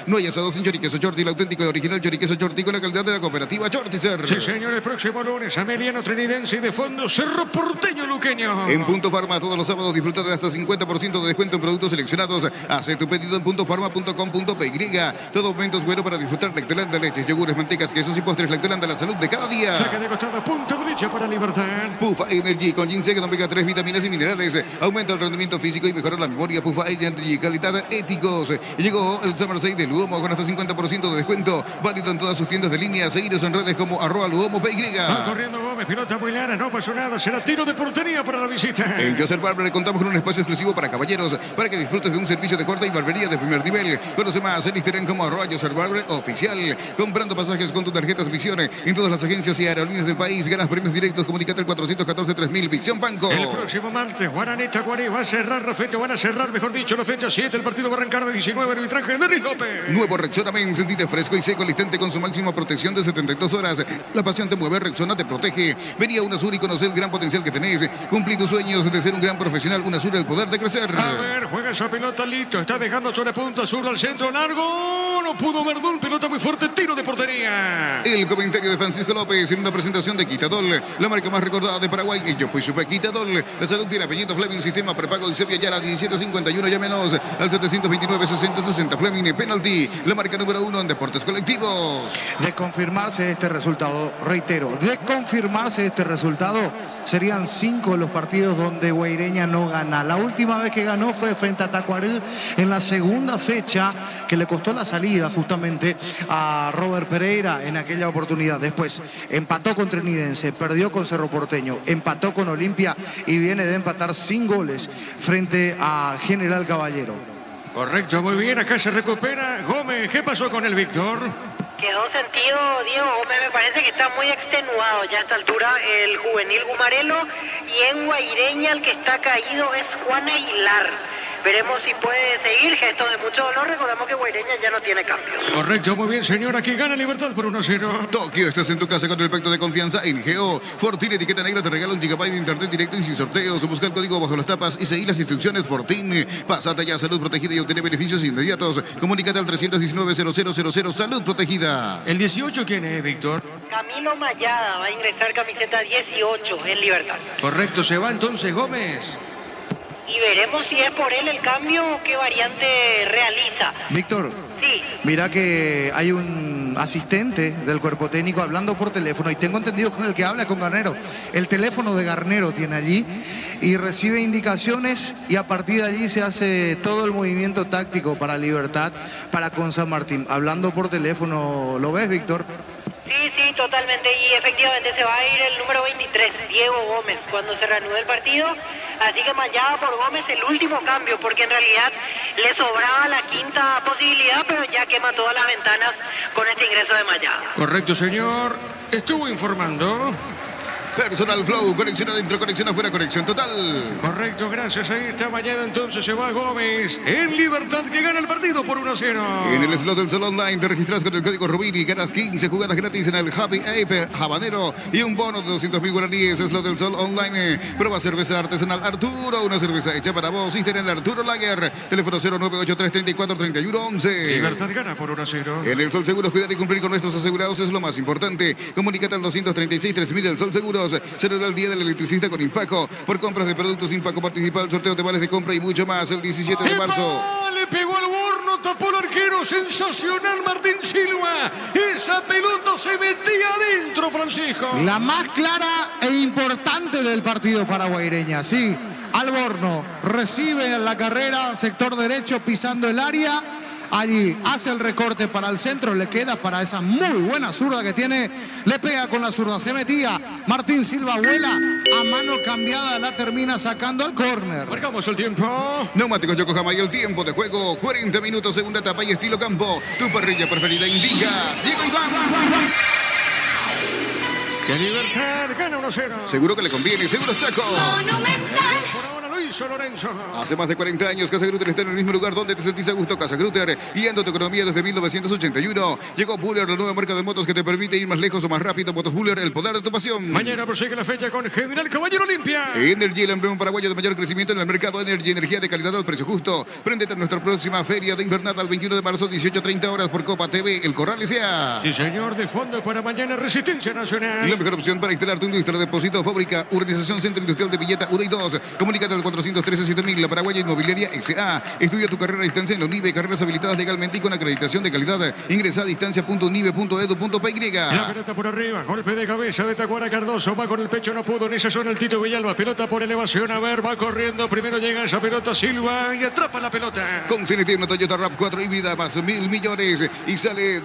No hay asado sin choriqueso Chorti, el auténtico y original choriqueso Chorti con la calidad de la cooperativa Chortizer. Sí, señor, el próximo lunes, Ameliano Trinidense y de fondo Cerro Porteño Luqueño. En Punto Farma, todos los sábados disfruta de hasta 50% de descuento en productos seleccionados. Hace tu pedido en puntofarma.com.py. Todo momento es bueno para disfrutar Lactolanda, leches, yogures, mantecas, quesos y postres. Lactolanda, la salud de cada día. Saca de costado, punta derecha para Libertad. Pufa Energy con ginseng, omega 3, vitaminas y minerales. Aumenta el rendimiento físico y mejora la memoria. Pufa Energy, calidad éticos. Llegó el Summer Sale de Luomo con hasta 50% de descuento. Válido en todas sus tiendas de línea. Seguidos en redes como @LuomoPY. Va corriendo Gómez, pelota muy larga, no pasó nada. Será tiro de portería para la visita. En Joseph Barber contamos con un espacio exclusivo para caballeros para que disfrutes de un servicio de corte y barbería de primer nivel. Conoce más en Instagram como @Joseph Barber Oficial. Comprando pasajes con tu tarjetas Visión en todas las agencias y aerolíneas del país. Ganas premios directos. Comunícate al 414-3000. Visión Banco. El próximo martes, Guaraní Tacuarí va a cerrar la fecha. Van a cerrar, mejor dicho, la fecha 7. El partido va a arrancar de 19. El arbitraje de Riz López. Nuevo Rexona Men. Sentite fresco y seco al instante con su máxima protección de 72 horas. La pasión te mueve. Rexona te protege. Vení a UNASUR y conoce el gran potencial que tenés. Cumplí tus sueños de ser un gran profesional. UNASUR, el poder de crecer. A ver, juega esa pelota, Lito. Está dejando sobre punta sur al centro largo. No pudo Verdún. Pelota muy fuerte. Tiro de portería. El comentario de Francisco López en una presentación de Quitadol, la marca más recordada de Paraguay. Y yo pues supe Quitadol. La salud tiene apellido Fleming. Sistema prepago y Sevilla ya la 1751. Llámenos al 729-6060. Fleming Penalty. La marca número 1 en deportes colectivos. De confirmarse este resultado, reitero, de confirmarse este resultado, serían 5 los partidos donde Guaireña no gana. La última vez que ganó fue frente a Tacuarí en la segunda fecha, que le costó la salida. vida justamente a Robert Pereira en aquella oportunidad. Después empató con Trinidense, perdió con Cerro Porteño, empató con Olimpia y viene de empatar sin goles frente a General Caballero. Correcto, muy bien, acá se recupera Gómez. ¿Qué pasó con el Víctor? Quedó sentido, Diego Gómez, me parece que está muy extenuado ya a esta altura el juvenil Gumarelo, y en Guaireña el que está caído es Juan Aguilar. Veremos si puede seguir, gestos de mucho dolor. Recordamos que Guaireña ya no tiene cambios. Correcto, muy bien, señor. Aquí gana Libertad por 1-0. Tokio, estás en tu casa con el pacto de confianza en Geo. Fortin, etiqueta negra, te regala 1 GB de internet directo y sin sorteos. Busca el código bajo las tapas y seguí las instrucciones. Fortin, pasate ya a Salud Protegida y obtener beneficios inmediatos. Comunícate al 319-0000, Salud Protegida. ¿El 18 quién es, Víctor? Camilo Mayada va a ingresar camiseta 18 en Libertad. Correcto, se va entonces Gómez. Y veremos si es por él el cambio o qué variante realiza. Víctor, Sí. mira que hay un asistente del cuerpo técnico hablando por teléfono y tengo entendido con el que habla con Garnero. El teléfono de Garnero tiene allí y recibe indicaciones y a partir de allí se hace todo el movimiento táctico para Libertad, para con San Martín. Hablando por teléfono, ¿lo ves, Víctor? Sí, totalmente. Y efectivamente se va a ir el número 23, Diego Gómez, cuando se reanude el partido. Así que Mayada por Gómez, el último cambio, porque en realidad le sobraba la quinta posibilidad, pero ya quema todas las ventanas con este ingreso de Mayada. Correcto, señor. Estuvo informando. Personal Flow, conexión adentro, conexión afuera, conexión total. Correcto, gracias. Ahí está Mayada, entonces se va Gómez. En Libertad que gana el partido por 1-0. En el slot del Sol Online te registras con el código Rubini y ganas 15 jugadas gratis en el Happy Ape Habanero y un bono de 200.000 guaraníes. Slot del Sol Online. Prueba cerveza artesanal Arturo, una cerveza hecha para vos. Instagram Arturo Lager. Teléfono 0983-34-3111. Libertad gana por 1-0. En el Sol Seguros, cuidar y cumplir con nuestros asegurados es lo más importante. Comunícate al 236-3000 del Sol Seguros. Celebra el Día del Electricista con Impaco. Por compras de productos Impaco participa el sorteo de vales de compra y mucho más el 17 de marzo. Le pegó al borno, tapó el arquero, sensacional Martín Silva. Esa pelota se metía adentro, Francisco. La más clara e importante del partido para Guaireña, sí. Alborno recibe en la carrera, sector derecho, pisando el área. Allí hace el recorte para el centro, le queda para esa muy buena zurda que tiene, le pega con la zurda, se metía, Martín Silva vuela, a mano cambiada la termina sacando al córner. Marcamos el tiempo. Neumáticos Yokohama y el tiempo de juego, 40 minutos, segunda etapa y estilo campo. Tu parrilla preferida indica Diego Iván. Que Libertad gana 1-0. Seguro que le conviene, seguro Chaco. Monumental. Por ahora lo hizo Lorenzo. Hace más de 40 años, Casa Grutter está en el mismo lugar donde te sentís a gusto. Casa Grutter, guiando tu economía desde 1981. Llegó Buller, la nueva marca de motos que te permite ir más lejos o más rápido. Motos Buller, el poder de tu pasión. Mañana prosigue la fecha con General Caballero Olimpia. Energy, el emblema paraguayo de mayor crecimiento en el mercado. Energy, energía de calidad al precio justo. Préndete a nuestra próxima feria de invernada el 21 de marzo, 18:30 horas por Copa TV, El Corral S.A. Sí, señor, de fondo para mañana Resistencia Nacional. La mejor opción para instalar tu industria, depósito, fábrica, urbanización, centro industrial de Villeta 1 y 2. Comunícate al 413-7000, la Paraguaya Inmobiliaria S.A. Estudia tu carrera a distancia en la UNIBE, carreras habilitadas legalmente y con acreditación de calidad. Ingresa a distancia.unibe.edu.py. La pelota por arriba, golpe de cabeza de Tacuara Cardoso, va con el pecho, no pudo, en esa zona el Tito Villalba, pelota por elevación, a ver, va corriendo, primero llega esa pelota Silva y atrapa la pelota. Con CNT, una Toyota RAV4 híbrida más 1.000 millones y sale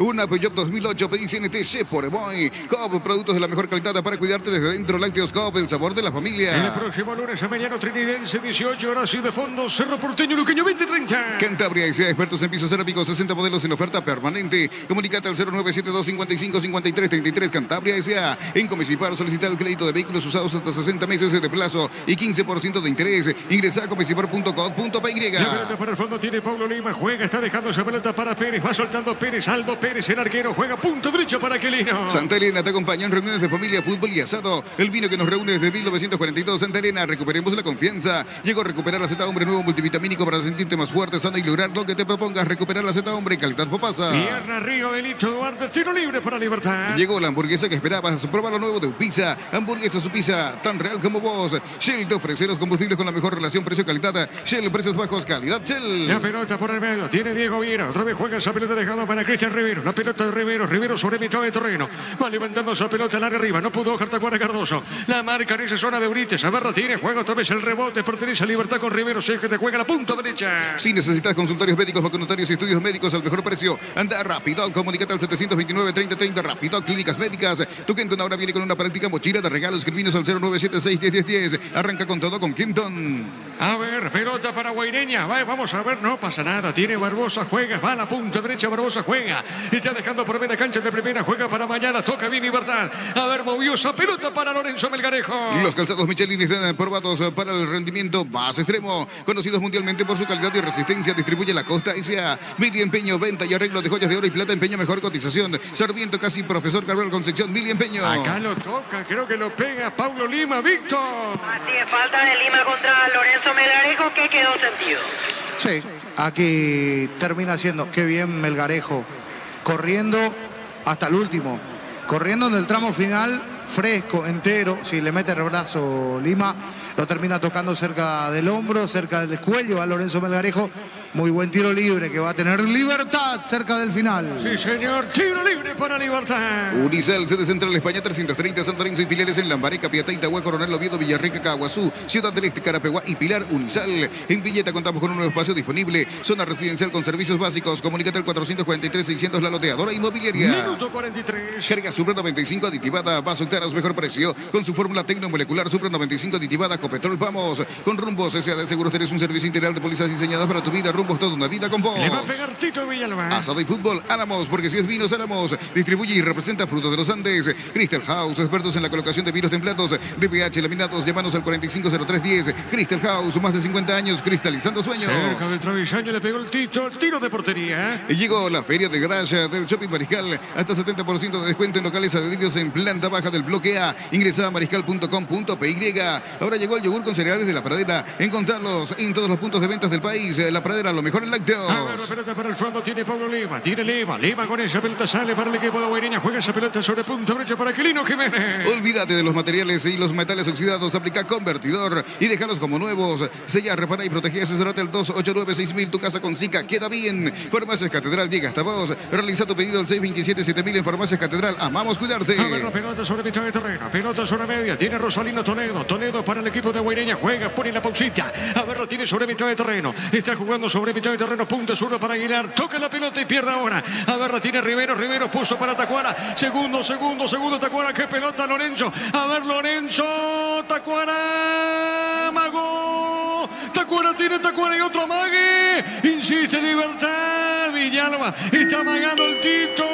una Peugeot 2008, pedí CNT, por Boy, Cobb, productos de la mejor calidad para cuidarte desde dentro, lácteos Cobb, el sabor de la familia. El próximo lunes a mediano Trinidense, 18 horas y de fondo, Cerro Porteño, Luqueño 2030. Cantabria S.A. expertos en pisos cerámicos, 60 modelos en oferta permanente. Comunícate al 0972-55-5333. Cantabria S.A. En Comecipar, solicita el crédito de vehículos usados hasta 60 meses de plazo y 15% de interés. Ingresa a comecipar.com.py. La pelota para el fondo tiene Pablo Lima, juega, está dejando esa pelota para Pérez, va soltando Pérez, Aldo Pérez, el arquero, juega punto derecho para Aquilino. Santa Elena te acompaña en reuniones de familia, fútbol y asado. El vino que nos reúne desde 1942. Santa Elena, recuperemos la confianza. Llegó a recuperar la Z Hombre, nuevo multivitamínico para sentirte más fuerte, sano y lograr lo que te propongas. Recuperar la Z Hombre, calidad Popasa. Pierna Río, Delito Duarte, tiro libre para Libertad. Llegó la hamburguesa que esperabas. Prueba lo nuevo de Upisa. Hamburguesa su pizza, tan real como vos. Shell te ofrece los combustibles con la mejor relación precio-calidad. Shell, precios bajos, calidad Shell. La pelota por el medio, tiene Diego Viera. Otra vez juega esa pelota dejada para Cristian Rivero. La pelota de Rivero, Rivero sobre mitad de terreno. Va levantando esa pelota larga arriba. No pudo bajar Tacuara Cardoso. La marca en esa zona de Urites. Aberra tiene juego juega otra vez el rebote. Pertenece a Libertad con Rivero. Se que te juega la punta derecha. Si necesitas consultorios médicos, vacunatarios y estudios médicos al mejor precio, anda rápido. Comunícate al 729-3030. Rápido. Clínicas Médicas. Tu Kenton ahora viene con una práctica mochila de regalos. Escribinos al 0976-101010. Arranca con todo con Kenton. A ver, pelota para Guaireña. Vamos a ver, no pasa nada. Tiene Barbosa, juega, va a la punta derecha. Barbosa juega. Está dejando por media cancha de primera. Juega para mañana. Toca bien Libertad. A ver, movió esa pelota para Lorenzo Melgarejo. Los calzados Michelin están probados para el rendimiento más extremo. Conocidos mundialmente por su calidad y resistencia. Distribuye la Costa S.A. Mili Empeño, venta y arreglo de joyas de oro y plata. Empeño, mejor cotización. Sarmiento, casi profesor Carvalho Concepción. Mili Empeño. Acá lo toca, creo que lo pega Paulo Lima, Víctor. Así es, falta de Lima contra Lorenzo Melgarejo, que quedó sentido. Sí, aquí termina siendo, qué bien Melgarejo, corriendo hasta el último, corriendo en el tramo final, fresco, entero. Si le mete el brazo Lima, lo termina tocando cerca del hombro, cerca del cuello a Lorenzo Melgarejo. Muy buen tiro libre que va a tener Libertad cerca del final. Sí, señor, tiro libre para Libertad. Unicel, sede central España 330, San Lorenzo y filiales en Lambaré, Capiatá, Itagüí, Coronel Oviedo, Villarrica, Caguazú, Ciudad del Este, Carapeguá y Pilar. Unicel. En Villeta contamos con un nuevo espacio disponible. Zona residencial con servicios básicos. Comunícate al 443-600, La Loteadora Inmobiliaria. Minuto 43. Carga Supra 95 aditivada, vas a optar a su mejor precio. Con su fórmula tecnomolecular Supra 95 aditivada, Copetrol, vamos. Con Rumbos S.A. de Seguros tenés un servicio integral de pólizas diseñadas para tu vida. Rumbos, toda una vida con vos. Le va a pegar Tito Villalba. Asado y fútbol, Álamos, porque si es vinos, Álamos. Distribuye y representa Frutos de los Andes. Crystal House, expertos en la colocación de vinos templados, de pH laminados. Llámanos al 450310. Crystal House, más de 50 años cristalizando sueños. Cerca del travesaño le pegó el Tito, el tiro de portería. Llegó la feria de garage del Shopping Mariscal. Hasta 70% de descuento en locales adheridos en planta baja del bloque A. Ingresa a mariscal.com.py. Ahora llegó el yogur con cereales de La Pradera. Encontrarlos en todos los puntos de ventas del país. La Pradera, lo mejor en lácteos. A ver, la pelota para el fondo tiene Pablo Lima. Tiene Lima con esa pelota sale para el equipo de Guaireña. Juega esa pelota sobre punta derecha para Aquilino Jiménez. Olvídate de los materiales y los metales oxidados. Aplica convertidor y déjalos como nuevos. Sella, repara y protege. Asesorate al 289-6000. Tu casa con Zika queda bien. Farmacias Catedral llega hasta vos. Realiza tu pedido al 627-7000 en Farmacias Catedral. Amamos cuidarte. A ver, la pelota sobre mitad de terreno. Pelota sobre media. Tiene Rosalino Toledo. Toledo para el equipo de Guaireña. Juega, pone la pausita. A ver, la tiene sobre mitad de terreno. Está jugando sobre mitad de terreno. Punta zurdo para Aguilar. Toca la pelota y pierde ahora. A ver, la tiene Rivero. Rivero puso para Tacuara. Segundo Tacuara. Qué pelota, Lorenzo. A ver, Lorenzo. Tacuara. Mago. Tacuara tiene Tacuara y otro amague. Insiste Libertad. Villalba. Está amagando el Tito.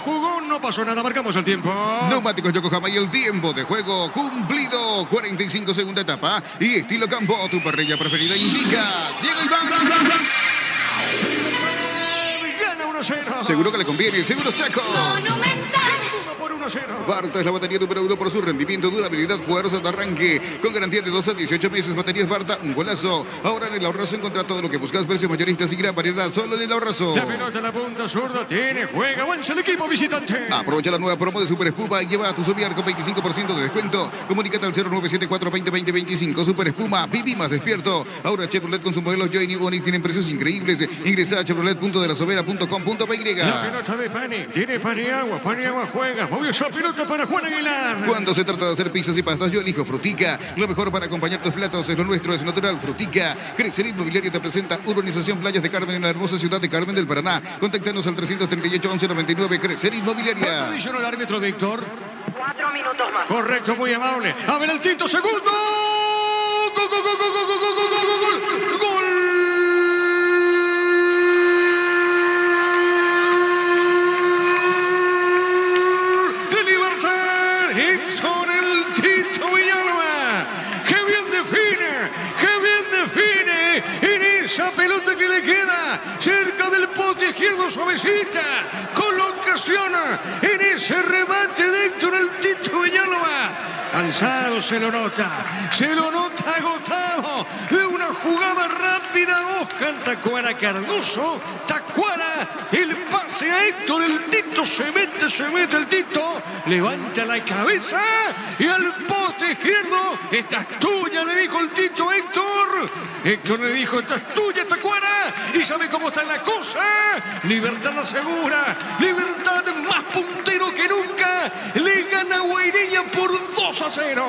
Jugó, no pasó nada. Marcamos el tiempo. Neumáticos Yokohama y el tiempo de juego cumplido. 45 segunda etapa. Y estilo campo, tu parrilla preferida indica. Diego Iván. Gana 1-0. Seguro que le conviene. Seguro Chaco. Monumental. 1-0. Barta es la batería número 1 por su rendimiento, durabilidad, fuerza de arranque. Con garantía de 12 a 18 meses. Baterías Barta, un golazo. Ahora en el Ahorrazo encontrá todo lo que buscas. Precios mayoristas y gran variedad. Solo en el Ahorrazo. La pelota en la punta zurda tiene, juega, avanza el equipo visitante. Aprovecha la nueva promo de Super Espuma y lleva a tu Soviar con 25% de descuento. Comunícate al 0974-2020-25. Super Espuma, viví más despierto. Ahora Chevrolet con sus modelos Joy y Onix tienen precios increíbles. Ingresa a chevrolet.delasovera.com.py. La pelota de Pani, tiene Paniagua juega, movió esa pelota para Juan Aguilar. Cuando se trata de hacer pizzas y pastas, yo elijo Frutica. Lo mejor para acompañar tus platos es lo nuestro, es natural. Frutica. Crecer Inmobiliaria te presenta Urbanización Playas de Carmen en la hermosa ciudad de Carmen del Paraná. Contáctanos al 338-1199. Crecer Inmobiliaria. ¿Cuánto dice el árbitro, Víctor? 4 minutos más. Correcto, muy amable. A ver el Tito, segundo. Gol, gol, gol, gol, gol, gol, gol, gol, gol, gol, gol. De Libertad, Héctor el Tito Villalba. Qué bien define en esa pelota que le queda cerca del poste izquierdo, suavecita. Colocación en ese remate de Héctor el Tito Villalba. Cansado se lo nota agotado de una jugada rápida. Oscar Tacuara Cardoso, Tacuara, el pase a Héctor, el Tito se mete el Tito, levanta la cabeza y al poste izquierdo. Esta es tuya, le dijo el Tito a Héctor. Héctor le dijo, esta es tuya, Tacuara. Y sabe cómo está la cosa. Libertad asegura, Libertad más puntero que nunca, le gana a Guaireña por 2 2-0.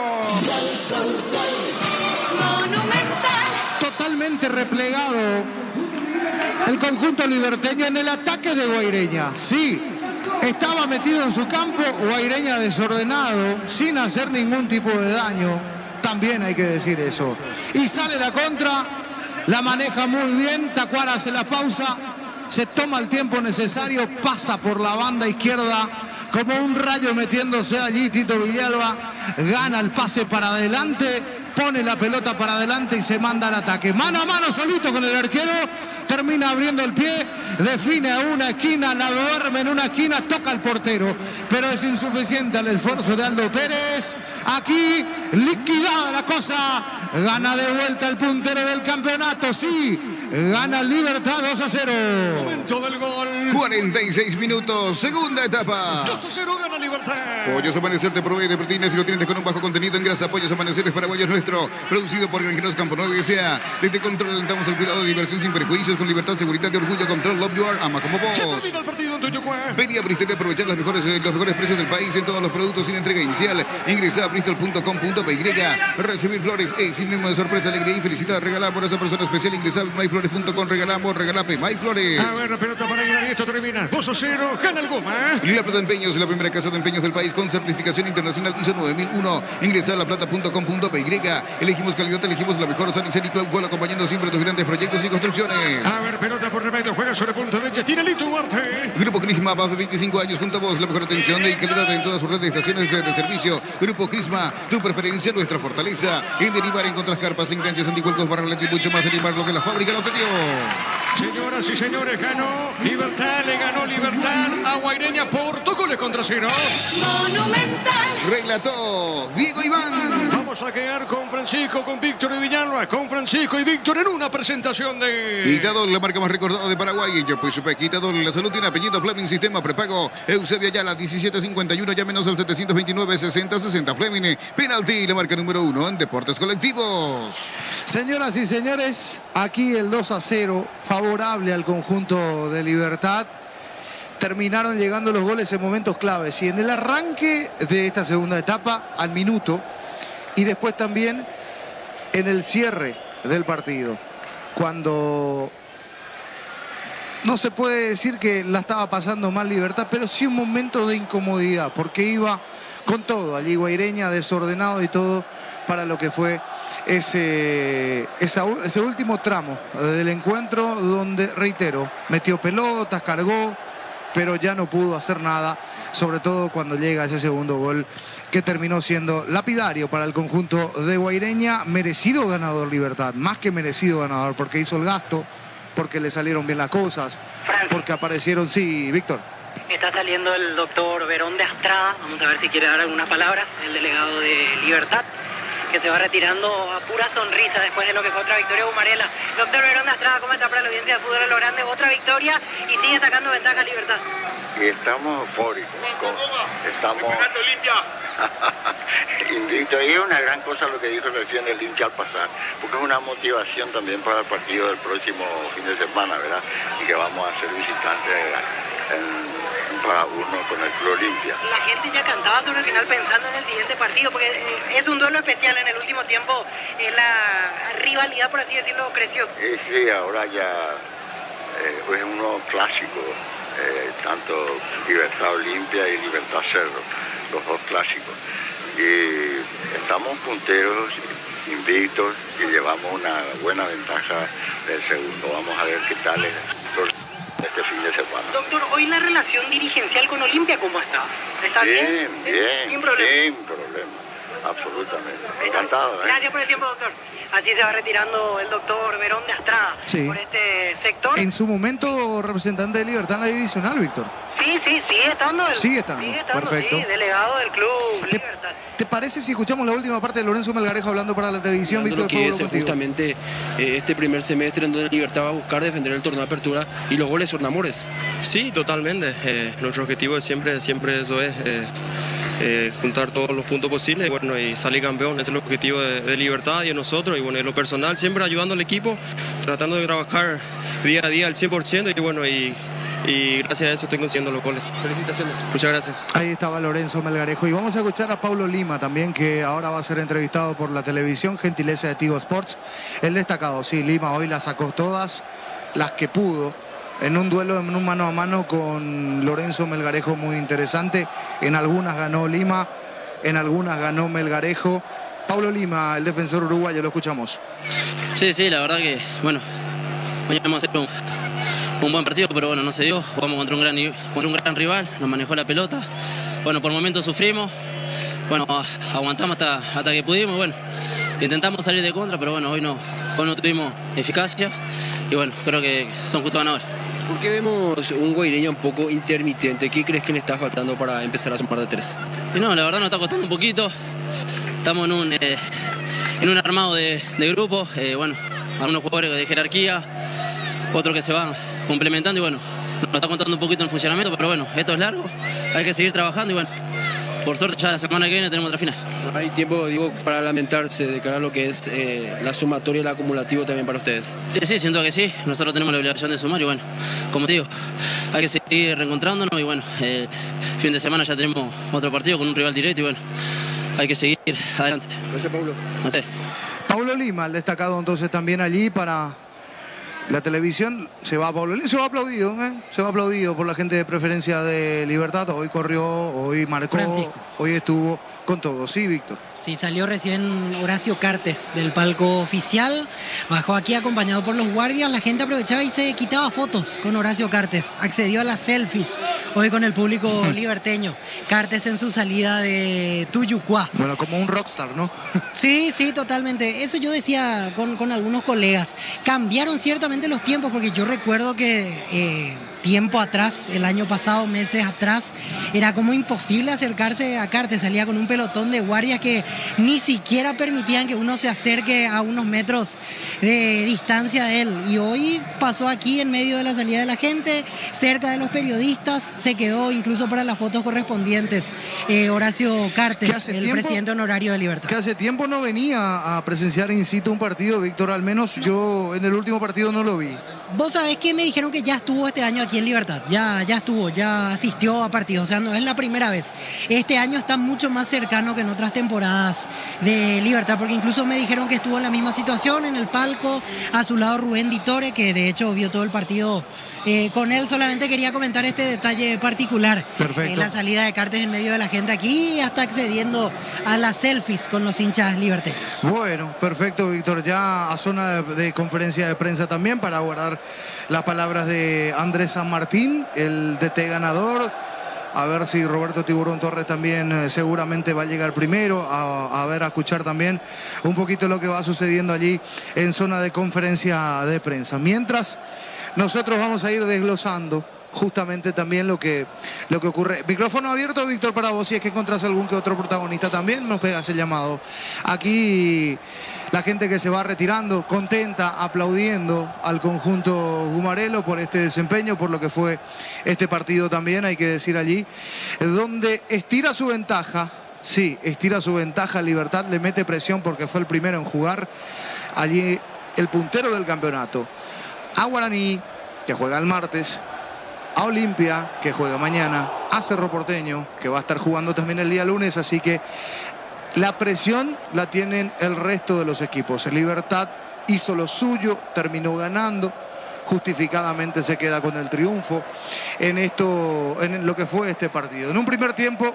Monumental. Totalmente replegado el conjunto liberteño en el ataque de Guaireña. Sí, estaba metido en su campo, Guaireña desordenado, sin hacer ningún tipo de daño. También hay que decir eso. Y sale la contra, la maneja muy bien, Tacuara hace la pausa, se toma el tiempo necesario, pasa por la banda izquierda como un rayo metiéndose allí. Tito Villalba gana el pase para adelante, pone la pelota para adelante y se manda al ataque. Mano a mano solito con el arquero, termina abriendo el pie, define a una esquina, la duerme en una esquina, toca al portero, pero es insuficiente el esfuerzo de Aldo Pérez. Aquí liquidada la cosa, gana de vuelta el puntero del campeonato, sí, gana Libertad 2-0. Momento del gol. 46 minutos, segunda etapa. 2-0 gana Libertad. Pollos Amanecer te provee de proteínas y nutrientes con un bajo contenido en grasa. Pollos Amanecer es paraguayos nuestro, producido por Granjeros Campo Nuevo S.A. Desde Control alentamos el cuidado de diversión sin prejuicios, con libertad, seguridad y orgullo. Control, love you are, ama como vos. Ya termina el partido en Tuyocuá. Vení a Bristol y aprovechar los mejores precios del país en todos los productos sin entrega inicial. Ingresa a bristol.com.py. Recibir flores es sinónimo de sorpresa, alegría y felicidad. Regalamos por esa persona especial. Ingresa a myflores.com. Regalamos, regalape, MyFlores. A ver, la pelota para Aguilar y esto termina 2-0. Gana el Goma. La Plata Empeños es la primera casa de empeños del país con certificación internacional ISO 9001. Ingresa a laplata.com.py. Elegimos calidad, elegimos la mejor. San y Cloud Goal, acompañando siempre tus grandes proyectos y construcciones. A ver, pelota por remedio, juega sobre punta derecha, tiene Lito Duarte. Grupo Crisma, más de 25 años junto a vos, la mejor atención y calidad en todas sus redes de estaciones de servicio. Grupo Crisma, tu preferencia, nuestra fortaleza. En derivar encontrás carpas, enganches, anticuerpos, barraletes y mucho más. Animar lo que la fábrica no te dio. Señoras y señores, ganó Libertad, le ganó Libertad a Guaireña por 2 goles contra 0. Monumental. Relató Diego Iván. Vamos a quedar con Francisco, con Víctor y Villalba, con Francisco y Víctor en una presentación de... Quitador, la marca más recordada de Paraguay. Ya pues supe, Quitador, la salud tiene apellido Fleming, sistema prepago. Eusebio Ayala, 1751, llámenos al 729-6060. Fleming, penalti, la marca número 1 en deportes colectivos. Señoras y señores, aquí el 2-0 favorable al conjunto de Libertad. Terminaron llegando los goles en momentos claves y en el arranque de esta segunda etapa al minuto y después también en el cierre del partido, cuando no se puede decir que la estaba pasando mal Libertad, pero sí un momento de incomodidad porque iba con todo allí Guaireña, desordenado y todo, para lo que fue ese último tramo del encuentro, donde, reitero, metió pelotas, cargó, pero ya no pudo hacer nada, sobre todo cuando llega ese segundo gol que terminó siendo lapidario para el conjunto de Guaireña. Merecido ganador Libertad, más que merecido ganador, porque hizo el gasto, porque le salieron bien las cosas, porque aparecieron, sí, Víctor. Está saliendo el doctor Verón de Astrada, vamos a ver si quiere dar algunas palabras, el delegado de Libertad, que se va retirando a pura sonrisa después de lo que fue otra victoria de Humarela. Doctor Verón de Astrada, ¿cómo está para la audiencia de fútbol a lo grande? Otra victoria y sigue sacando ventaja a Libertad. Y estamos eufóricos, estamos invictos. Y es una gran cosa lo que dijo recién el hincha al pasar, porque es una motivación también para el partido del próximo fin de semana, ¿verdad? Y que vamos a ser visitantes en para uno con el Club Olimpia. La gente ya cantaba sobre el final pensando en el siguiente partido, porque es un duelo especial en el último tiempo, la rivalidad, por así decirlo, creció. Sí, ahora ya es un nuevo clásico, tanto Libertad Olimpia y Libertad Cerro, los dos clásicos. Y estamos punteros, invictos, y llevamos una buena ventaja del segundo. Vamos a ver qué tal es este fin de semana. Doctor, hoy la relación dirigencial con Olimpia, ¿cómo está? ¿Está bien? Bien, sin problema. sin problema, absolutamente. Encantado, Gracias por el tiempo, doctor. Así se va retirando el doctor Verón de Astrada, sí, por este sector. En su momento representante de Libertad en la divisional, Víctor. Sí, sigue estando. Sigue estando, perfecto. Sí, delegado del Club Libertad. ¿Te parece si escuchamos la última parte de Lorenzo Melgarejo hablando para la televisión, Víctor? Lo que es justamente este primer semestre en donde Libertad va a buscar defender el torneo de apertura y los goles son amores. Sí, totalmente. Nuestro objetivo es siempre eso es juntar todos los puntos posibles y salir campeón. Ese es el objetivo de Libertad y de nosotros. Y en lo personal siempre ayudando al equipo, tratando de trabajar día a día al 100% y y gracias a eso estoy consiguiendo los goles. Felicitaciones. Muchas gracias. Ahí estaba Lorenzo Melgarejo. Y vamos a escuchar a Paulo Lima también, que ahora va a ser entrevistado por la televisión, gentileza de Tigo Sports. El destacado, sí, Lima hoy las sacó todas, las que pudo, en un duelo, en un mano a mano con Lorenzo Melgarejo muy interesante. En algunas ganó Lima, en algunas ganó Melgarejo. Paulo Lima, el defensor uruguayo, lo escuchamos. Sí, la verdad que, bueno, hoy vamos a hacer un buen partido, pero bueno, no se dio. Jugamos contra un gran rival, nos manejó la pelota. Bueno, por momentos sufrimos, bueno, aguantamos hasta que pudimos, bueno, intentamos salir de contra, pero bueno, hoy no tuvimos eficacia y bueno, creo que son justos ganadores. ¿Por qué vemos un Guaireña un poco intermitente? ¿Qué crees que le está faltando para empezar a sumar de 3? Y no, la verdad nos está costando un poquito. Estamos en un armado de grupo, bueno, algunos jugadores de jerarquía, otros que se van complementando y bueno, nos está contando un poquito el funcionamiento, pero bueno, esto es largo, hay que seguir trabajando y bueno, por suerte ya la semana que viene tenemos otra final. No hay tiempo, digo, para lamentarse de cara a lo que es la sumatoria y el acumulativo también para ustedes. Sí, siento que sí, nosotros tenemos la obligación de sumar y bueno, como te digo, hay que seguir reencontrándonos y bueno, fin de semana ya tenemos otro partido con un rival directo y bueno, hay que seguir adelante. Gracias, Paulo. Paulo Lima, el destacado entonces también allí para la televisión. Se va Paulo Lima, se va aplaudido, se va aplaudido por la gente de Preferencia de Libertad. Hoy corrió, hoy marcó, Francisco. Hoy estuvo con todo. Sí, Víctor. Sí, salió recién Horacio Cartes del palco oficial, bajó aquí acompañado por los guardias, la gente aprovechaba y se quitaba fotos con Horacio Cartes, accedió a las selfies hoy con el público liberteño. Cartes en su salida de Tuyucuá. Bueno, como un rockstar, ¿no? Sí, totalmente. Eso yo decía con algunos colegas. Cambiaron ciertamente los tiempos, porque yo recuerdo que tiempo atrás, el año pasado, meses atrás, era como imposible acercarse a Cartes. Salía con un pelotón de guardias que ni siquiera permitían que uno se acerque a unos metros de distancia de él. Y hoy pasó aquí en medio de la salida de la gente, cerca de los periodistas, se quedó incluso para las fotos correspondientes. Horacio Cartes, el presidente honorario de Libertad. Que hace tiempo no venía a presenciar in situ un partido, Víctor, al menos yo en el último partido no lo vi. Vos sabés que me dijeron que ya estuvo este año aquí en Libertad, ya estuvo, ya asistió a partidos, o sea, no es la primera vez. Este año está mucho más cercano que en otras temporadas de Libertad, porque incluso me dijeron que estuvo en la misma situación, en el palco, a su lado Rubén Ditore, que de hecho vio todo el partido con él. Solamente quería comentar este detalle particular. Perfecto. La salida de Cartes en medio de la gente aquí, hasta accediendo a las selfies con los hinchas liberteños. Bueno, perfecto, Víctor. Ya a zona de conferencia de prensa también para guardar las palabras de Andrés San Martín, el DT ganador. A ver si Roberto Tiburón Torres también seguramente va a llegar primero, a escuchar también un poquito lo que va sucediendo allí en zona de conferencia de prensa. Mientras, nosotros vamos a ir desglosando justamente también lo que ocurre. Micrófono abierto, Víctor, para vos, si es que encontrás algún que otro protagonista también, nos pegas el llamado. Aquí la gente que se va retirando, contenta, aplaudiendo al conjunto gumarelo por este desempeño, por lo que fue este partido también, hay que decir allí, donde estira su ventaja, sí, estira su ventaja, Libertad le mete presión porque fue el primero en jugar, allí el puntero del campeonato. A Guaraní, que juega el martes, a Olimpia, que juega mañana, a Cerro Porteño, que va a estar jugando también el día lunes, así que la presión la tienen el resto de los equipos. El Libertad hizo lo suyo, terminó ganando, justificadamente se queda con el triunfo en lo que fue este partido. En un primer tiempo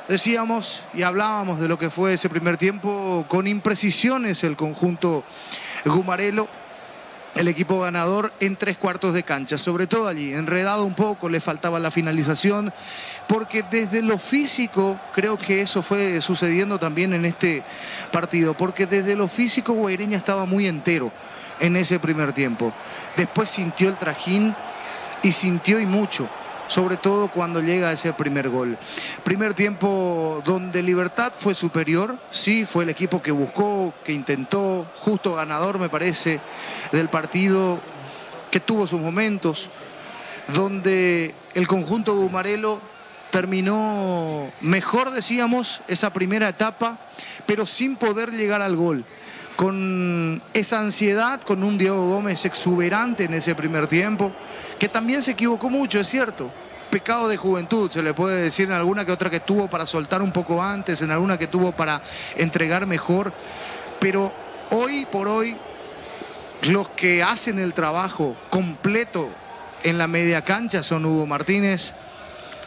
decíamos y hablábamos de lo que fue ese primer tiempo con imprecisiones el conjunto gumarelo. El equipo ganador en 3/4 de cancha, sobre todo allí, enredado un poco, le faltaba la finalización, porque desde lo físico, creo que eso fue sucediendo también en este partido, porque desde lo físico Guaireña estaba muy entero en ese primer tiempo. Después sintió el trajín y sintió y mucho, sobre todo cuando llega ese primer gol. Primer tiempo donde Libertad fue superior, sí, fue el equipo que buscó, que intentó, justo ganador me parece del partido, que tuvo sus momentos, donde el conjunto gumarelo terminó mejor, decíamos, esa primera etapa, pero sin poder llegar al gol. con esa ansiedad, con un Diego Gómez exuberante en ese primer tiempo, que también se equivocó mucho, es cierto. Pecado de juventud, se le puede decir, en alguna que otra que tuvo para soltar un poco antes, en alguna que tuvo para entregar mejor, pero hoy por hoy los que hacen el trabajo completo en la media cancha son Hugo Martínez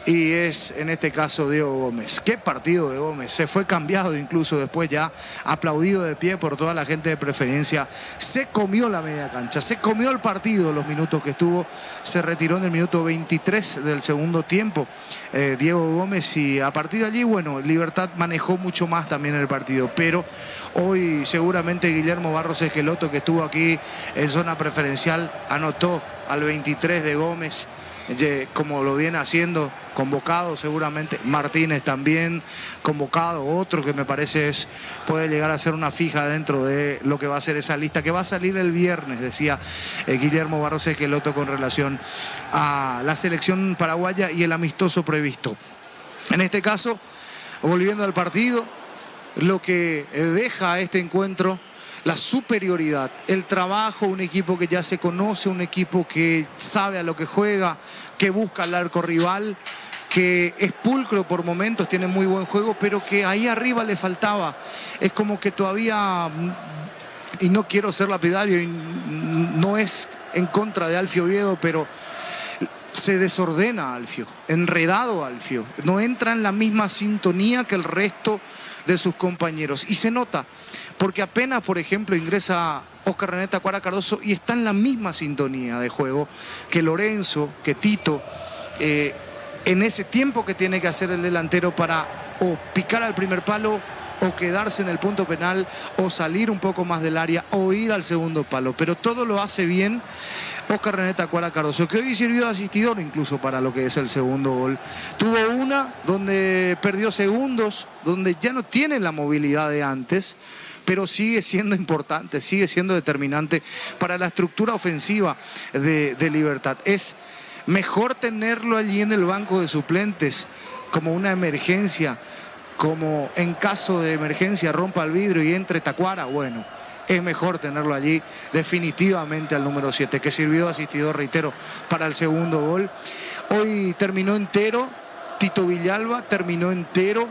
y es en este caso Diego Gómez. Qué partido de Gómez, se fue cambiado incluso después, ya aplaudido de pie por toda la gente de Preferencia. Se comió la media cancha, se comió el partido los minutos que estuvo, se retiró en el minuto 23 del segundo tiempo Diego Gómez, y a partir de allí, bueno, Libertad manejó mucho más también el partido, pero hoy seguramente Guillermo Barros Esqueloto, que estuvo aquí en zona preferencial, anotó al 23 de Gómez, como lo viene haciendo, convocado seguramente. Martínez también convocado, otro que me parece puede llegar a ser una fija dentro de lo que va a ser esa lista, que va a salir el viernes, decía Guillermo Barros Esqueloto con relación a la selección paraguaya y el amistoso previsto. En este caso, volviendo al partido, lo que deja este encuentro, la superioridad, el trabajo, un equipo que ya se conoce, un equipo que sabe a lo que juega, que busca el arco rival, que es pulcro por momentos, tiene muy buen juego, pero que ahí arriba le faltaba. Es como que todavía, y no quiero ser lapidario, y no es en contra de Alfio Oviedo, pero se desordena Alfio, enredado Alfio, no entra en la misma sintonía que el resto de sus compañeros, y se nota. Porque apenas, por ejemplo, ingresa Oscar René Tacuara Cardoso y está en la misma sintonía de juego que Lorenzo, que Tito, en ese tiempo que tiene que hacer el delantero para o picar al primer palo, o quedarse en el punto penal, o salir un poco más del área, o ir al segundo palo. Pero todo lo hace bien Oscar René Tacuara Cardoso, que hoy sirvió de asistidor incluso para lo que es el segundo gol. Tuvo una donde perdió segundos, donde ya no tiene la movilidad de antes, pero sigue siendo importante, sigue siendo determinante para la estructura ofensiva de Libertad. Es mejor tenerlo allí en el banco de suplentes como una emergencia, como en caso de emergencia rompa el vidrio y entre Tacuara, bueno, es mejor tenerlo allí definitivamente al número 7, que sirvió de asistidor, reitero, para el segundo gol. Hoy terminó entero Tito Villalba, terminó entero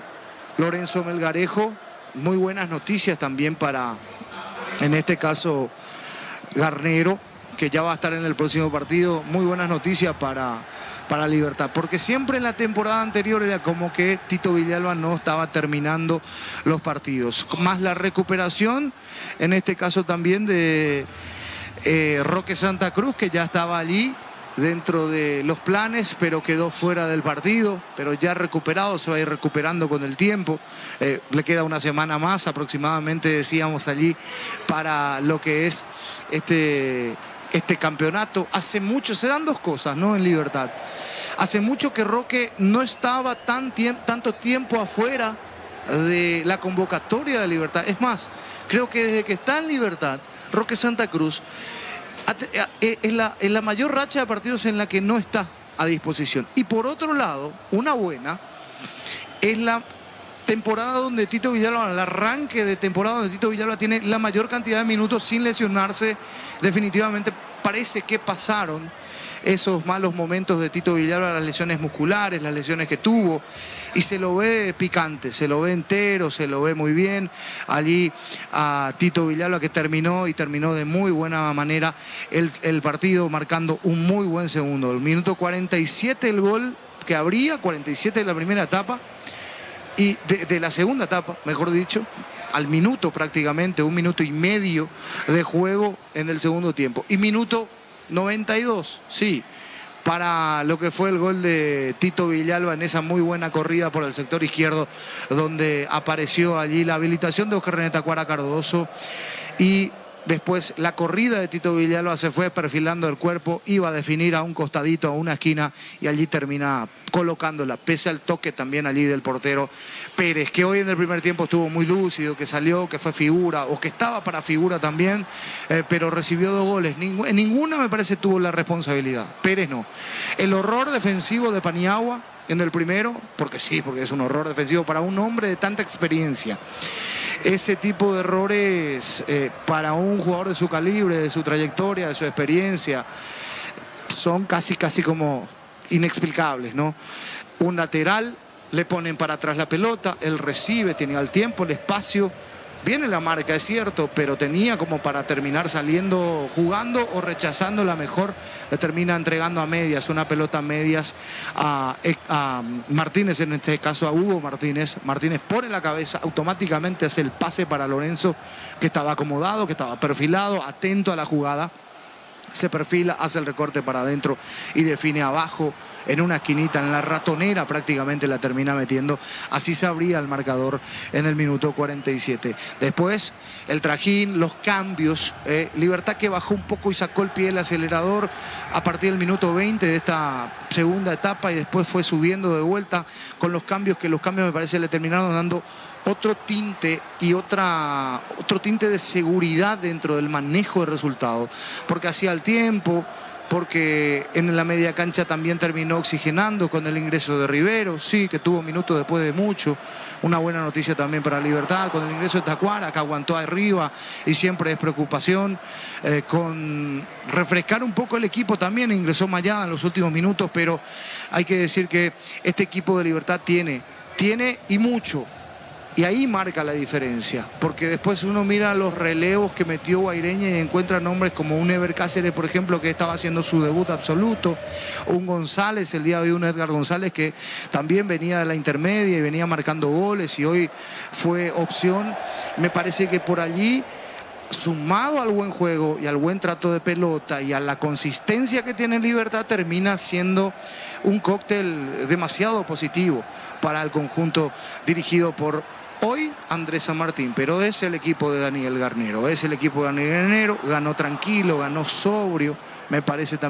Lorenzo Melgarejo. Muy buenas noticias también para, en este caso, Garnero, que ya va a estar en el próximo partido. Muy buenas noticias para Libertad, porque siempre en la temporada anterior era como que Tito Villalba no estaba terminando los partidos. Más la recuperación, en este caso también de Roque Santa Cruz, que ya estaba allí dentro de los planes, pero quedó fuera del partido, pero ya recuperado, se va a ir recuperando con el tiempo. Le queda una semana más aproximadamente, decíamos allí, para lo que es este campeonato. Hace mucho, se dan dos cosas, ¿no? En Libertad. Hace mucho que Roque no estaba tanto tiempo afuera de la convocatoria de Libertad. Es más, creo que desde que está en Libertad, Roque Santa Cruz es la mayor racha de partidos en la que no está a disposición. Y por otro lado, una buena es la temporada donde Tito Villalba, el arranque de temporada donde Tito Villalba tiene la mayor cantidad de minutos sin lesionarse. Definitivamente parece que pasaron esos malos momentos de Tito Villalba, las lesiones musculares, las lesiones que tuvo, y se lo ve picante, se lo ve entero, se lo ve muy bien allí a Tito Villalba, que terminó de muy buena manera el partido, marcando un muy buen segundo. El minuto 47 el gol que abría, 47 de la primera etapa, y de la segunda etapa, mejor dicho, al minuto prácticamente, 1 minuto y medio de juego en el segundo tiempo. Y minuto 92, sí, para lo que fue el gol de Tito Villalba en esa muy buena corrida por el sector izquierdo, donde apareció allí la habilitación de Oscar René Tacuara Cardoso, y después la corrida de Tito Villalba se fue perfilando el cuerpo, iba a definir a un costadito, a una esquina, y allí termina colocándola, pese al toque también allí del portero Pérez, que hoy en el primer tiempo estuvo muy lúcido, que salió, que fue figura, o que estaba para figura también, pero recibió 2 goles. En ninguna me parece tuvo la responsabilidad. Pérez no. El horror defensivo de Paniagua, en el primero, porque sí, porque es un horror defensivo para un hombre de tanta experiencia. Ese tipo de errores para un jugador de su calibre, de su trayectoria, de su experiencia, son casi como inexplicables, ¿no? Un lateral, le ponen para atrás la pelota, él recibe, tenía el tiempo, el espacio, viene la marca, es cierto, pero tenía como para terminar saliendo jugando o rechazándola mejor, le termina entregando a medias, una pelota a medias a Martínez, en este caso a Hugo Martínez. Martínez pone la cabeza, automáticamente hace el pase para Lorenzo, que estaba acomodado, que estaba perfilado, atento a la jugada. Se perfila, hace el recorte para adentro y define abajo en una esquinita, en la ratonera prácticamente la termina metiendo. Así se abría el marcador en el minuto 47. Después el trajín, los cambios, Libertad que bajó un poco y sacó el pie del acelerador a partir del minuto 20 de esta segunda etapa y después fue subiendo de vuelta con los cambios, que los cambios me parece le terminaron dando otro tinte y otro tinte de seguridad dentro del manejo de resultados, porque hacía el tiempo, porque en la media cancha también terminó oxigenando con el ingreso de Rivero, sí, que tuvo minutos después de mucho. Una buena noticia también para Libertad, con el ingreso de Tacuara, que aguantó arriba y siempre es preocupación, con refrescar un poco el equipo también, ingresó Mayada en los últimos minutos, pero hay que decir que este equipo de Libertad tiene y mucho. Y ahí marca la diferencia, porque después uno mira los relevos que metió Guaireña y encuentra nombres como un Ever Cáceres, por ejemplo, que estaba haciendo su debut absoluto, un González, el día de hoy un Edgar González que también venía de la intermedia y venía marcando goles y hoy fue opción. Me parece que por allí, sumado al buen juego y al buen trato de pelota y a la consistencia que tiene Libertad, termina siendo un cóctel demasiado positivo para el conjunto dirigido por hoy Andrés San Martín, pero es el equipo de Daniel Garnero, ganó tranquilo, ganó sobrio, me parece también.